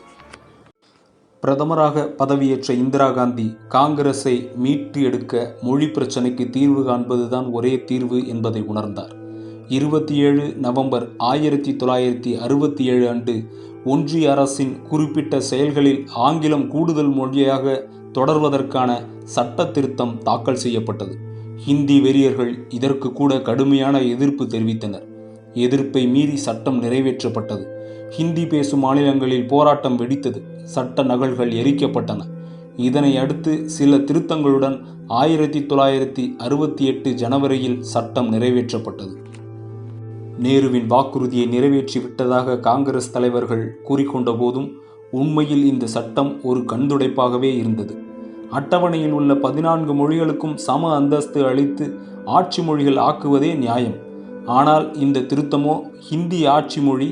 பிரதமராக பதவியேற்ற இந்திரா காந்தி காங்கிரஸை மீட்டு எடுக்க மொழி பிரச்சினைக்கு தீர்வு காண்பதுதான் ஒரே தீர்வு என்பதை உணர்ந்தார். 27 நவம்பர் 1967 அன்று ஒன்றிய அரசின் குறிப்பிட்ட செயல்களில் ஆங்கிலம் கூடுதல் மொழியாக தொடர்வதற்கான சட்ட திருத்தம் தாக்கல் செய்யப்பட்டது. ஹிந்தி வெறியர்கள் இதற்கு கூட கடுமையான எதிர்ப்பு தெரிவித்தனர். எதிர்ப்பை மீறி சட்டம் நிறைவேற்றப்பட்டது. ஹிந்தி பேசும் மாநிலங்களில் போராட்டம் வெடித்தது. சட்ட நகல்கள் எரிக்கப்பட்டன. இதனை அடுத்து சில திருத்தங்களுடன் 1968 ஜனவரியில் சட்டம் நிறைவேற்றப்பட்டது. நேருவின் வாக்குறுதியை நிறைவேற்றி விட்டதாக காங்கிரஸ் தலைவர்கள் கூறிக்கொண்ட போதும் உண்மையில் இந்த சட்டம் ஒரு கண்துடைப்பாகவே இருந்தது. அட்டவணையில் உள்ள 14 மொழிகளுக்கும் சம அந்தஸ்து அளித்து ஆட்சி மொழிகள் ஆக்குவதே நியாயம். ஆனால் இந்த திருத்தமோ ஹிந்தி ஆட்சி மொழி,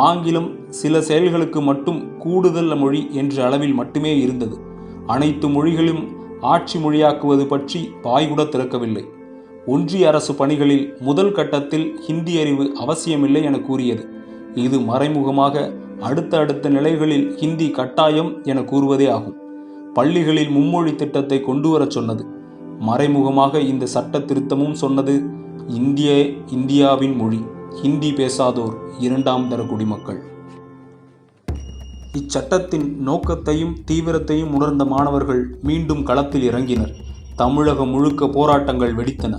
ஆங்கிலம் சில செயல்களுக்கு மட்டும் கூடுதல் மொழி என்ற அளவில் மட்டுமே இருந்தது. அனைத்து மொழிகளும் ஆட்சி மொழியாக்குவது பற்றி வாய்கூட திறக்கவில்லை. ஒன்றிய அரசு பணிகளில் முதல் கட்டத்தில் ஹிந்தி அறிவு அவசியமில்லை என கூறியது. இது மறைமுகமாக அடுத்த நிலைகளில் ஹிந்தி கட்டாயம் என கூறுவதே ஆகும். பள்ளிகளில் மும்மொழி திட்டத்தை கொண்டு வரச் சொன்னது. மறைமுகமாக இந்த சட்ட திருத்தமும் சொன்னது இந்தியாவின் மொழி, ஹிந்தி பேசாதோர் இரண்டாம் தர குடிமக்கள். இச்சட்டத்தின் நோக்கத்தையும் தீவிரத்தையும் உணர்ந்த மாணவர்கள் மீண்டும் களத்தில் இறங்கினர். தமிழகம் முழுக்க போராட்டங்கள் வெடித்தன.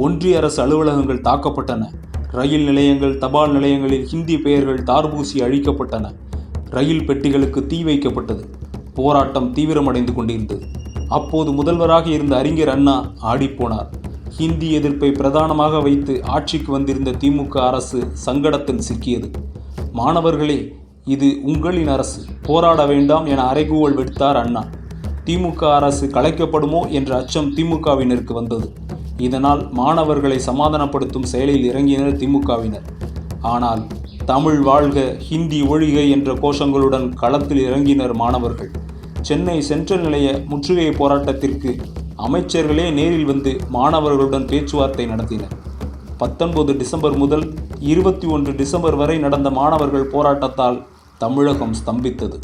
ஒன்றிய அரசு அலுவலகங்கள் தாக்கப்பட்டன. ரயில் நிலையங்கள், தபால் நிலையங்களில் ஹிந்தி பெயர்கள் தார்பூசி அழிக்கப்பட்டன. ரயில் பெட்டிகளுக்கு தீ வைக்கப்பட்டது. போராட்டம் தீவிரமடைந்து கொண்டிருந்தது. அப்போது முதல்வராக இருந்த அறிஞர் அண்ணா ஆடிப்போனார். ஹிந்தி எதிர்ப்பை பிரதானமாக வைத்து ஆட்சிக்கு வந்திருந்த திமுக அரசு சங்கடத்தில் சிக்கியது. மாணவர்களே, இது உங்களின் அரசு, போராட வேண்டாம் என அறைகூவல் விடுத்தார் அண்ணா. திமுக அரசு கலைக்கப்படுமோ என்ற அச்சம் திமுகவினருக்கு வந்தது. இதனால் மாணவர்களை சமாதானப்படுத்தும் செயலில் இறங்கினர் திமுகவினர். ஆனால் தமிழ் வாழ்க, ஹிந்தி ஒழிக என்ற கோஷங்களுடன் களத்தில் இறங்கினர் மாணவர்கள். சென்னை சென்ட்ரல் நிலைய முற்றுகை போராட்டத்திற்கு அமைச்சர்களே நேரில் வந்து மாணவர்களுடன் பேச்சுவார்த்தை நடத்தினர். 19 டிசம்பர் முதல் 21 டிசம்பர் வரை நடந்த மாணவர்கள் போராட்டத்தால் தமிழகம் ஸ்தம்பித்தது.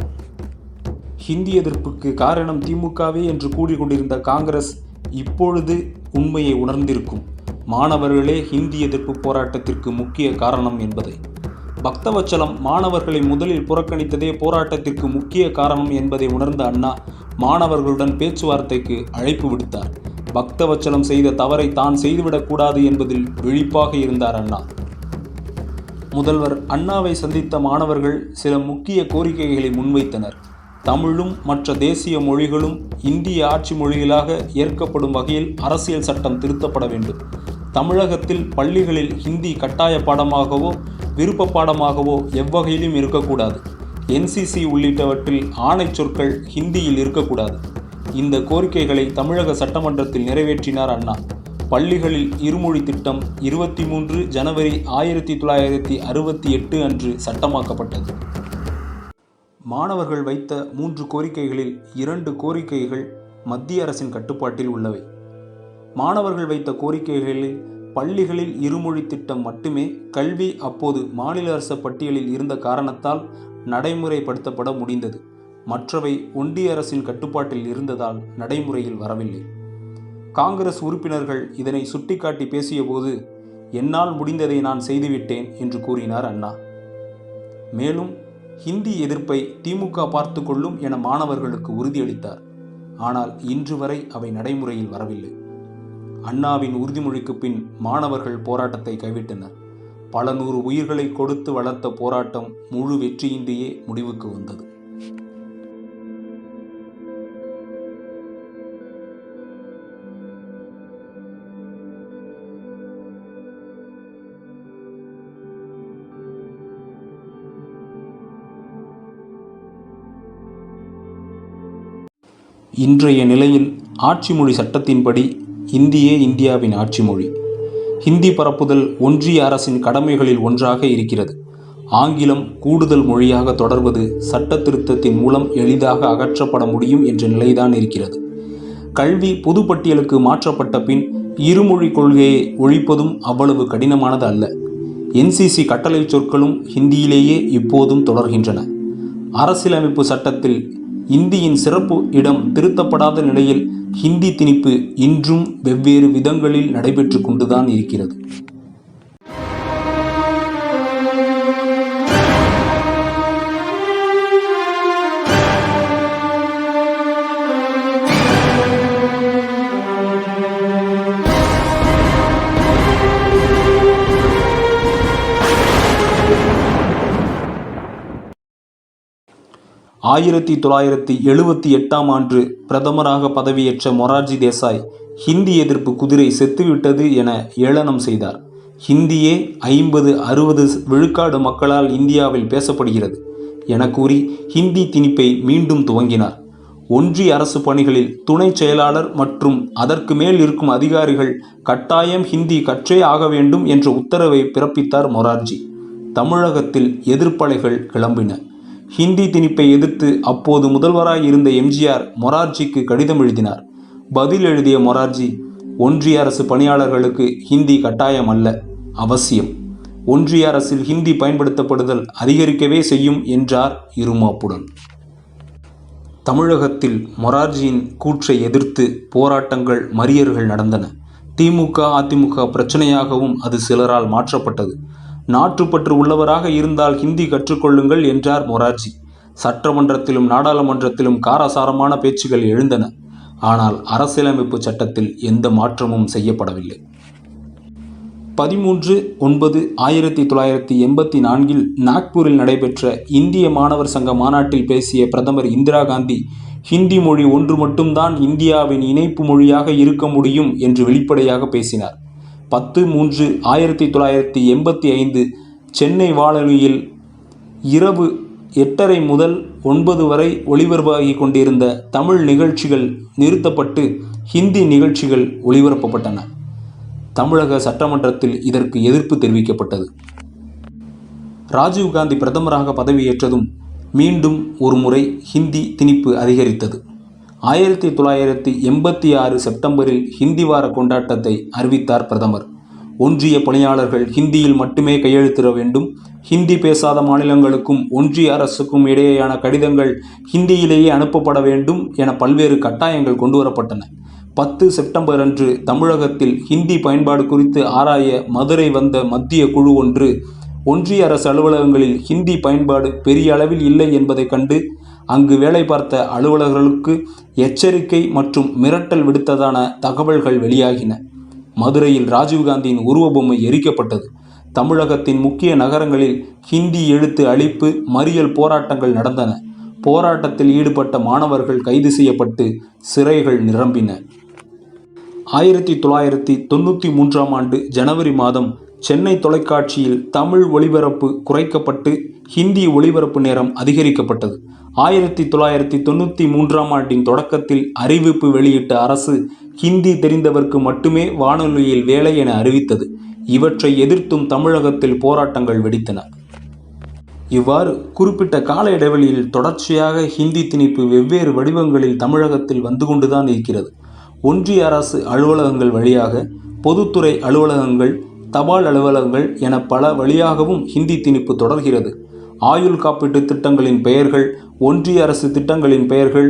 ஹிந்தி எதிர்ப்புக்கு காரணம் திமுகவே என்று கூறிக்கொண்டிருந்த காங்கிரஸ் இப்பொழுது உண்மையை உணர்ந்திருக்கும். மாணவர்களே ஹிந்தி எதிர்ப்பு போராட்டத்திற்கு முக்கிய காரணம் என்பதை. பக்தவச்சலம் மாணவர்களை முதலில் புறக்கணித்ததே போராட்டத்திற்கு முக்கிய காரணம் என்பதை உணர்ந்த அண்ணா மாணவர்களுடன் பேச்சுவார்த்தைக்கு அழைப்பு விடுத்தார். பக்தவச்சலம் செய்த தவறை தான் செய்துவிடக்கூடாது என்பதில் விழிப்பாக இருந்தார் அண்ணா. முதல்வர் அண்ணாவை சந்தித்த மாணவர்கள் சில முக்கிய கோரிக்கைகளை முன்வைத்தனர். தமிழும் மற்ற தேசிய மொழிகளும் இந்திய ஆட்சி மொழிகளாக ஏற்கப்படும் வகையில் அரசியல் சட்டம் திருத்தப்பட வேண்டும். தமிழகத்தில் பள்ளிகளில் ஹிந்தி கட்டாய பாடமாகவோ விருப்ப பாடமாகவோ எவ்வகையிலும் இருக்கக்கூடாது. NCC உள்ளிட்டவற்றில் ஆணை சொற்கள் ஹிந்தியில் இருக்கக்கூடாது. இந்த கோரிக்கைகளை தமிழக சட்டமன்றத்தில் நிறைவேற்றினார் அண்ணா. பள்ளிகளில் இருமொழி திட்டம் 23 ஜனவரி 1968 அன்று சட்டமாக்கப்பட்டது. மாணவர்கள் வைத்த 3 கோரிக்கைகளில் 2 கோரிக்கைகள் மத்திய அரசின் கட்டுப்பாட்டில் உள்ளவை. மாணவர்கள் வைத்த கோரிக்கைகளில் பள்ளிகளில் இருமொழி திட்டம் மட்டுமே கல்வி அப்போது மாநில அரசு பட்டியலில் இருந்த காரணத்தால் நடைமுறைப்படுத்தப்பட முடிந்தது. மற்றவை ஒன்றிய அரசின் கட்டுப்பாட்டில் இருந்ததால் நடைமுறையில் வரவில்லை. காங்கிரஸ் உறுப்பினர்கள் இதனை சுட்டிக்காட்டி பேசியபோது, என்னால் முடிந்ததை நான் செய்துவிட்டேன் என்று கூறினார் அண்ணா. மேலும் ஹிந்தி எதிர்ப்பை திமுக பார்த்து கொள்ளும் என மாணவர்களுக்கு உறுதியளித்தார். ஆனால் இன்று வரை அவை நடைமுறையில் வரவில்லை. அண்ணாவின் உறுதிமொழிக்கு பின் மாணவர்கள் போராட்டத்தை கைவிட்டனர். பல 100 உயிர்களை கொடுத்து வளர்த்த போராட்டம் முழு வெற்றியின்றியே முடிவுக்கு வந்தது. இன்றைய நிலையில் ஆட்சி மொழி சட்டத்தின்படி இந்தியே இந்தியாவின் ஆட்சி மொழி. ஹிந்தி பரப்புதல் ஒன்றிய அரசின் கடமைகளில் ஒன்றாக இருக்கிறது. ஆங்கிலம் கூடுதல் மொழியாக தொடர்வது சட்ட திருத்தத்தின் மூலம் எளிதாக அகற்றப்பட முடியும் என்ற நிலைதான் இருக்கிறது. கல்வி பொதுப்பட்டியலுக்கு மாற்றப்பட்ட பின் இருமொழி கொள்கையை ஒழிப்பதும் அவ்வளவு கடினமானது அல்ல. NCC கட்டளை சொற்களும் ஹிந்தியிலேயே இப்போதும் தொடர்கின்றன. அரசியலமைப்பு சட்டத்தில் இந்தியின் சிறப்பு இடம் திருத்தப்படாத நிலையில் ஹிந்தி திணிப்பு இன்றும் வெவ்வேறு விதங்களில் நடைபெற்று கொண்டுதான் இருக்கிறது. 1978ஆம் ஆண்டு பிரதமராக பதவியேற்ற மொரார்ஜி தேசாய் ஹிந்தி எதிர்ப்பு குதிரை செத்துவிட்டது என ஏளனம் செய்தார். ஹிந்தியே 50-60 விழுக்காடு மக்களால் இந்தியாவில் பேசப்படுகிறது என கூறி ஹிந்தி திணிப்பை மீண்டும் துவங்கினார். ஒன்றிய அரசு பணிகளில் துணை செயலாளர் மற்றும் அதற்கு மேல் இருக்கும் அதிகாரிகள் கட்டாயம் ஹிந்தி கற்றே ஆக வேண்டும் என்ற உத்தரவை பிறப்பித்தார் மொரார்ஜி. தமிழகத்தில் எதிர்ப்பலைகள் கிளம்பின. ஹிந்தி திணிப்பை எதிர்த்து அப்போது முதல்வராய் இருந்த எம்ஜிஆர் மொரார்ஜிக்கு கடிதம் எழுதினார். பதில் எழுதிய மொரார்ஜி, ஒன்றிய அரசு பணியாளர்களுக்கு ஹிந்தி கட்டாயம் அல்ல, அவசியம். ஒன்றிய அரசில் ஹிந்தி பயன்படுத்தப்படுதல் அதிகரிக்கவே செய்யும் என்றார் இருமாப்புடன். தமிழகத்தில் மொரார்ஜியின் கூற்றை எதிர்த்து போராட்டங்கள், மறியல்கள் நடந்தன. திமுக அதிமுக பிரச்சனையாகவும் அது சிலரால் மாற்றப்பட்டது. நாட்டுப்பற்று உள்ளவராக இருந்தால் ஹிந்தி கற்றுக்கொள்ளுங்கள் என்றார் மொரார்ஜி. சட்டமன்றத்திலும் நாடாளுமன்றத்திலும் காரசாரமான பேச்சுகள் எழுந்தன. ஆனால் அரசியலமைப்பு சட்டத்தில் எந்த மாற்றமும் செய்யப்படவில்லை. 13/9/1984 நாக்பூரில் நடைபெற்ற இந்திய மாணவர் சங்க மாநாட்டில் பேசிய பிரதமர் இந்திரா காந்தி, ஹிந்தி மொழி ஒன்று மட்டும்தான் இந்தியாவின் இணைப்பு மொழியாக இருக்க முடியும் என்று வெளிப்படையாக பேசினார். 10/3/1985 சென்னை வானொலியில் இரவு 8:30 முதல் 9 வரை ஒளிபரப்பாகி கொண்டிருந்த தமிழ் நிகழ்ச்சிகள் நிறுத்தப்பட்டு ஹிந்தி நிகழ்ச்சிகள் ஒளிபரப்பப்பட்டன. தமிழக சட்டமன்றத்தில் இதற்கு எதிர்ப்பு தெரிவிக்கப்பட்டது. ராஜீவ்காந்தி பிரதமராக பதவியேற்றதும் மீண்டும் ஒரு முறை ஹிந்தி திணிப்பு அதிகரித்தது. 1986 செப்டம்பரில் ஹிந்தி வார கொண்டாட்டத்தை அறிவித்தார் பிரதமர். ஒன்றிய பணியாளர்கள் ஹிந்தியில் மட்டுமே கையெழுத்திட வேண்டும், ஹிந்தி பேசாத மாநிலங்களுக்கும் ஒன்றிய அரசுக்கும் இடையேயான கடிதங்கள் ஹிந்தியிலேயே அனுப்பப்பட வேண்டும் என பல்வேறு கட்டாயங்கள் கொண்டுவரப்பட்டன. 10 செப்டம்பர் அன்று தமிழகத்தில் ஹிந்தி பயன்பாடு குறித்து ஆராய மதுரை வந்த மத்திய குழு ஒன்று ஒன்றிய அரசு அலுவலகங்களில் ஹிந்தி பயன்பாடு பெரிய அளவில் இல்லை என்பதை கண்டு அங்கு வேலை பார்த்த அலுவலர்களுக்கு எச்சரிக்கை மற்றும் மிரட்டல் விடுத்ததான தகவல்கள் வெளியாகின. மதுரையில் ராஜீவ்காந்தியின் உருவபொம்மை எரிக்கப்பட்டது. தமிழகத்தின் முக்கிய நகரங்களில் ஹிந்தி எழுத்து அழிப்பு, மறியல் போராட்டங்கள் நடந்தன. போராட்டத்தில் ஈடுபட்ட மாணவர்கள் கைது செய்யப்பட்டு சிறைகள் நிரம்பின. 1993ஆம் ஆண்டு ஜனவரி மாதம் சென்னை தொலைக்காட்சியில் தமிழ் ஒளிபரப்பு குறைக்கப்பட்டு ஹிந்தி ஒளிபரப்பு நேரம் அதிகரிக்கப்பட்டது. 1993ஆம் ஆண்டின் தொடக்கத்தில் அறிவிப்பு வெளியிட்ட அரசு ஹிந்தி தெரிந்தவர்க்கு மட்டுமே வானொலியில் வேலை என அறிவித்தது. இவற்றை எதிர்த்தும் தமிழகத்தில் போராட்டங்கள் வெடித்தன. இவ்வாறு குறிப்பிட்ட கால இடைவெளியில் தொடர்ச்சியாக ஹிந்தி திணிப்பு வெவ்வேறு வடிவங்களில் தமிழகத்தில் வந்து கொண்டுதான் இருக்கிறது. ஒன்றிய அரசு அலுவலகங்கள் வழியாக, பொதுத்துறை அலுவலகங்கள், தபால் அலுவலகங்கள் என பல வழியாகவும் ஹிந்தி திணிப்பு தொடர்கிறது. ஆயுள் காப்பீட்டு திட்டங்களின் பெயர்கள், ஒன்றிய அரசு திட்டங்களின் பெயர்கள்,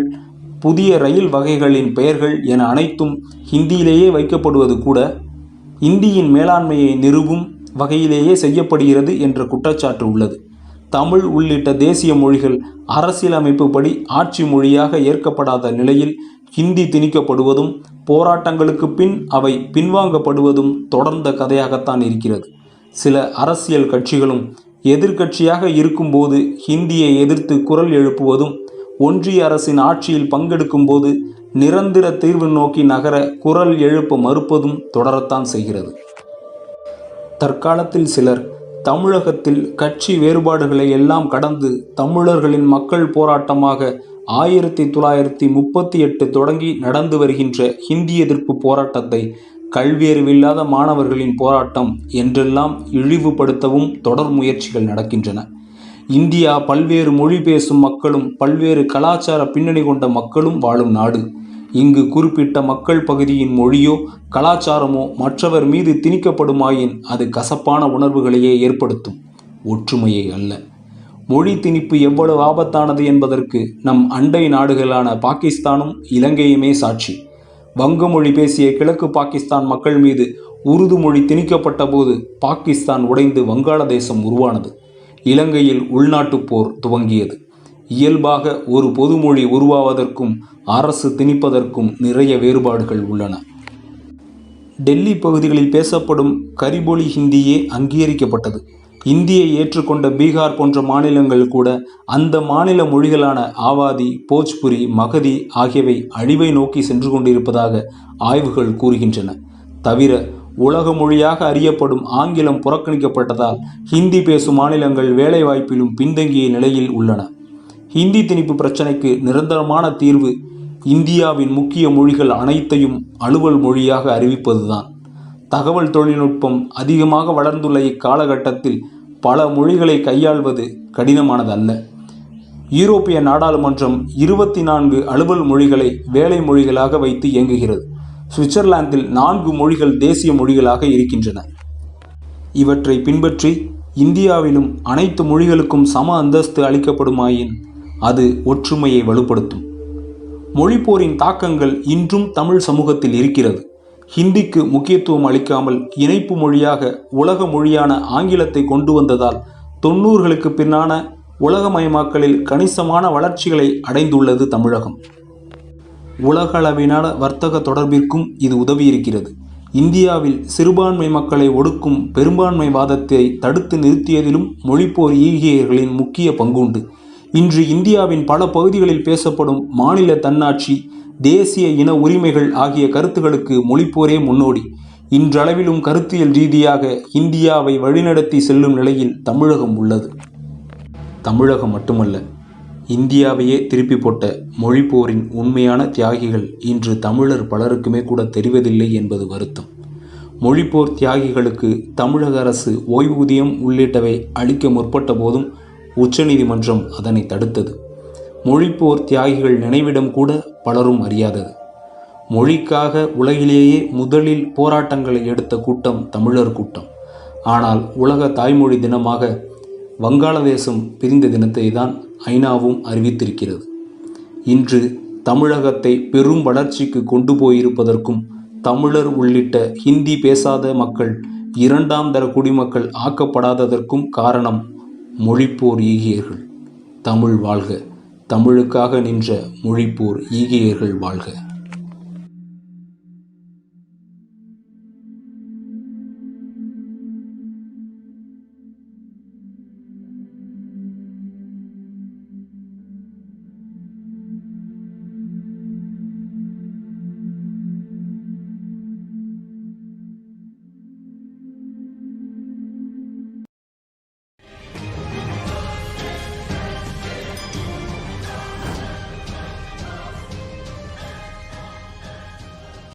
புதிய ரயில் வகைகளின் பெயர்கள் என அனைத்தும் ஹிந்தியிலேயே வைக்கப்படுவது கூட இந்தியின் மேலாண்மையை நிறுவும் வகையிலேயே செய்யப்படுகிறது என்ற குற்றச்சாட்டு உள்ளது. தமிழ் உள்ளிட்ட தேசிய மொழிகள் அரசியலமைப்பு படி ஆட்சி மொழியாக ஏற்கப்படாத நிலையில் ஹிந்தி திணிக்கப்படுவதும் போராட்டங்களுக்கு பின் அவை பின்வாங்கப்படுவதும் தொடர்ந்த கதையாகத்தான் இருக்கிறது. சில அரசியல் கட்சிகளும் எதிர்க்கட்சியாக இருக்கும்போது ஹிந்தியை எதிர்த்து குரல் எழுப்புவதும், ஒன்றிய அரசின் ஆட்சியில் பங்கெடுக்கும் போது நிரந்தர தீர்வு நோக்கி நகர குரல் எழுப்ப மறுப்பதும் தொடரத்தான் செய்கிறது. தற்காலத்தில் சிலர் தமிழகத்தில் கட்சி வேறுபாடுகளை எல்லாம் கடந்து தமிழர்களின் மக்கள் போராட்டமாக 1938 தொடங்கி நடந்து வருகின்ற ஹிந்தி எதிர்ப்பு போராட்டத்தை கல்வியறிவில்லாத மாணவர்களின் போராட்டம் என்றெல்லாம் இழிவுபடுத்தவும் தொடர் முயற்சிகள் நடக்கின்றன. இந்தியா பல்வேறு மொழி பேசும் மக்களும் பல்வேறு கலாச்சார பின்னணி கொண்ட மக்களும் வாழும் நாடு. இங்கு குறிப்பிட்ட மக்கள் பகுதியின் மொழியோ கலாச்சாரமோ மற்றவர் மீது திணிக்கப்படுமாயின் அது கசப்பான உணர்வுகளையே ஏற்படுத்தும், ஒற்றுமையை அல்ல. மொழி திணிப்பு எவ்வளவு ஆபத்தானது என்பதற்கு நம் அண்டை நாடுகளான பாகிஸ்தானும் இலங்கையுமே சாட்சி. வங்க மொழி பேசிய கிழக்கு பாகிஸ்தான் மக்கள் மீது உருது மொழி திணிக்கப்பட்ட போது பாகிஸ்தான் உடைந்து வங்காளதேசம் உருவானது. இலங்கையில் உள்நாட்டுப் போர் துவங்கியது. இயல்பாக ஒரு பொதுமொழி உருவாவதற்கும் அரசு திணிப்பதற்கும் நிறைய வேறுபாடுகள் உள்ளன. டெல்லி பகுதிகளில் பேசப்படும் கரிபொலி ஹிந்தியே அங்கீகரிக்கப்பட்டது. இந்தியை ஏற்றுக்கொண்ட பீகார் போன்ற மாநிலங்கள் கூட அந்த மாநில மொழிகளான ஆவாதி, போஜ்புரி, மகதி ஆகியவை அழிவை நோக்கி சென்று கொண்டிருப்பதாக ஆய்வுகள் கூறுகின்றன. தவிர உலக மொழியாக அறியப்படும் ஆங்கிலம் புறக்கணிக்கப்பட்டதால் ஹிந்தி பேசும் மாநிலங்கள் வேலைவாய்ப்பிலும் பின்தங்கிய நிலையில் உள்ளன. ஹிந்தி திணிப்பு பிரச்சினைக்கு நிரந்தரமான தீர்வு இந்தியாவின் முக்கிய மொழிகள் அனைத்தையும் அலுவல் மொழியாக அறிவிப்பதுதான். தகவல் தொழில்நுட்பம் அதிகமாக வளர்ந்துள்ள இக்காலகட்டத்தில் பல மொழிகளை கையாள்வது கடினமானதல்ல. யூரோப்பிய நாடாளுமன்றம் 24 அலுவல் மொழிகளை வேலை மொழிகளாக வைத்து இயங்குகிறது. சுவிட்சர்லாந்தில் 4 மொழிகள் தேசிய மொழிகளாக இருக்கின்றன. இவற்றை பின்பற்றி இந்தியாவிலும் அனைத்து மொழிகளுக்கும் சம அந்தஸ்து அளிக்கப்படுமாயின் அது ஒற்றுமையை வலுப்படுத்தும். மொழிப்போரின் தாக்கங்கள் இன்றும் தமிழ் சமூகத்தில் இருக்கிறது. ஹிந்திக்கு முக்கியத்துவம் அளிக்காமல் இணைப்பு மொழியாக உலக மொழியான ஆங்கிலத்தை கொண்டு வந்ததால் 90களுக்கு பின்னான உலகமயமாக்கலில் கணிசமான வளர்ச்சிகளை அடைந்துள்ளது தமிழகம். உலகளவிலான வர்த்தக தொடர்பிற்கும் இது உதவியிருக்கிறது. இந்தியாவில் சிறுபான்மை மக்களை ஒடுக்கும் பெரும்பான்மைவாதத்தை தடுத்து நிறுத்தியதிலும் மொழிப்போர் ஈகியர்களின் முக்கிய பங்குண்டு. இன்று இந்தியாவின் பல பகுதிகளில் பேசப்படும் மாநில தன்னாட்சி, தேசிய இன உரிமைகள் ஆகிய கருத்துக்களுக்கு மொழிப்போரே முன்னோடி. இன்றளவிலும் கருத்தியல் ரீதியாக இந்தியாவை வழிநடத்தி செல்லும் நிலையில் தமிழகம் உள்ளது. தமிழகம் மட்டுமல்ல, இந்தியாவையே திருப்பி போட்ட மொழிப்போரின் உண்மையான தியாகிகள் இன்று தமிழர் பலருக்குமே கூட தெரிவதில்லை என்பது வருத்தம். மொழிப்போர் தியாகிகளுக்கு தமிழக அரசு ஓய்வூதியம் உள்ளிட்டவை அளிக்க முற்பட்ட போதும் உச்சநீதிமன்றம் அதனை தடுத்தது. மொழிப்போர் தியாகிகள் நினைவிடம் கூட பலரும் அறியாதது. மொழிக்காக உலகிலேயே முதலில் போராட்டங்களை எடுத்த கூட்டம் தமிழர் கூட்டம். ஆனால் உலக தாய்மொழி தினமாக வங்காளதேசம் பிரிந்த தினத்தை தான் ஐநாவும் அறிவித்திருக்கிறது. இன்று தமிழகத்தை பெரும் வளர்ச்சிக்கு கொண்டு போயிருப்பதற்கும் தமிழர் உள்ளிட்ட ஹிந்தி பேசாத மக்கள் 2ஆம் தர குடிமக்கள் ஆக்கப்படாததற்கும் காரணம் மொழிப்போர் ஈகியர்கள். தமிழ் வாழ்க! தமிழுக்காக நின்ற மொழிப்போர் ஈகியர்கள் வாழ்க!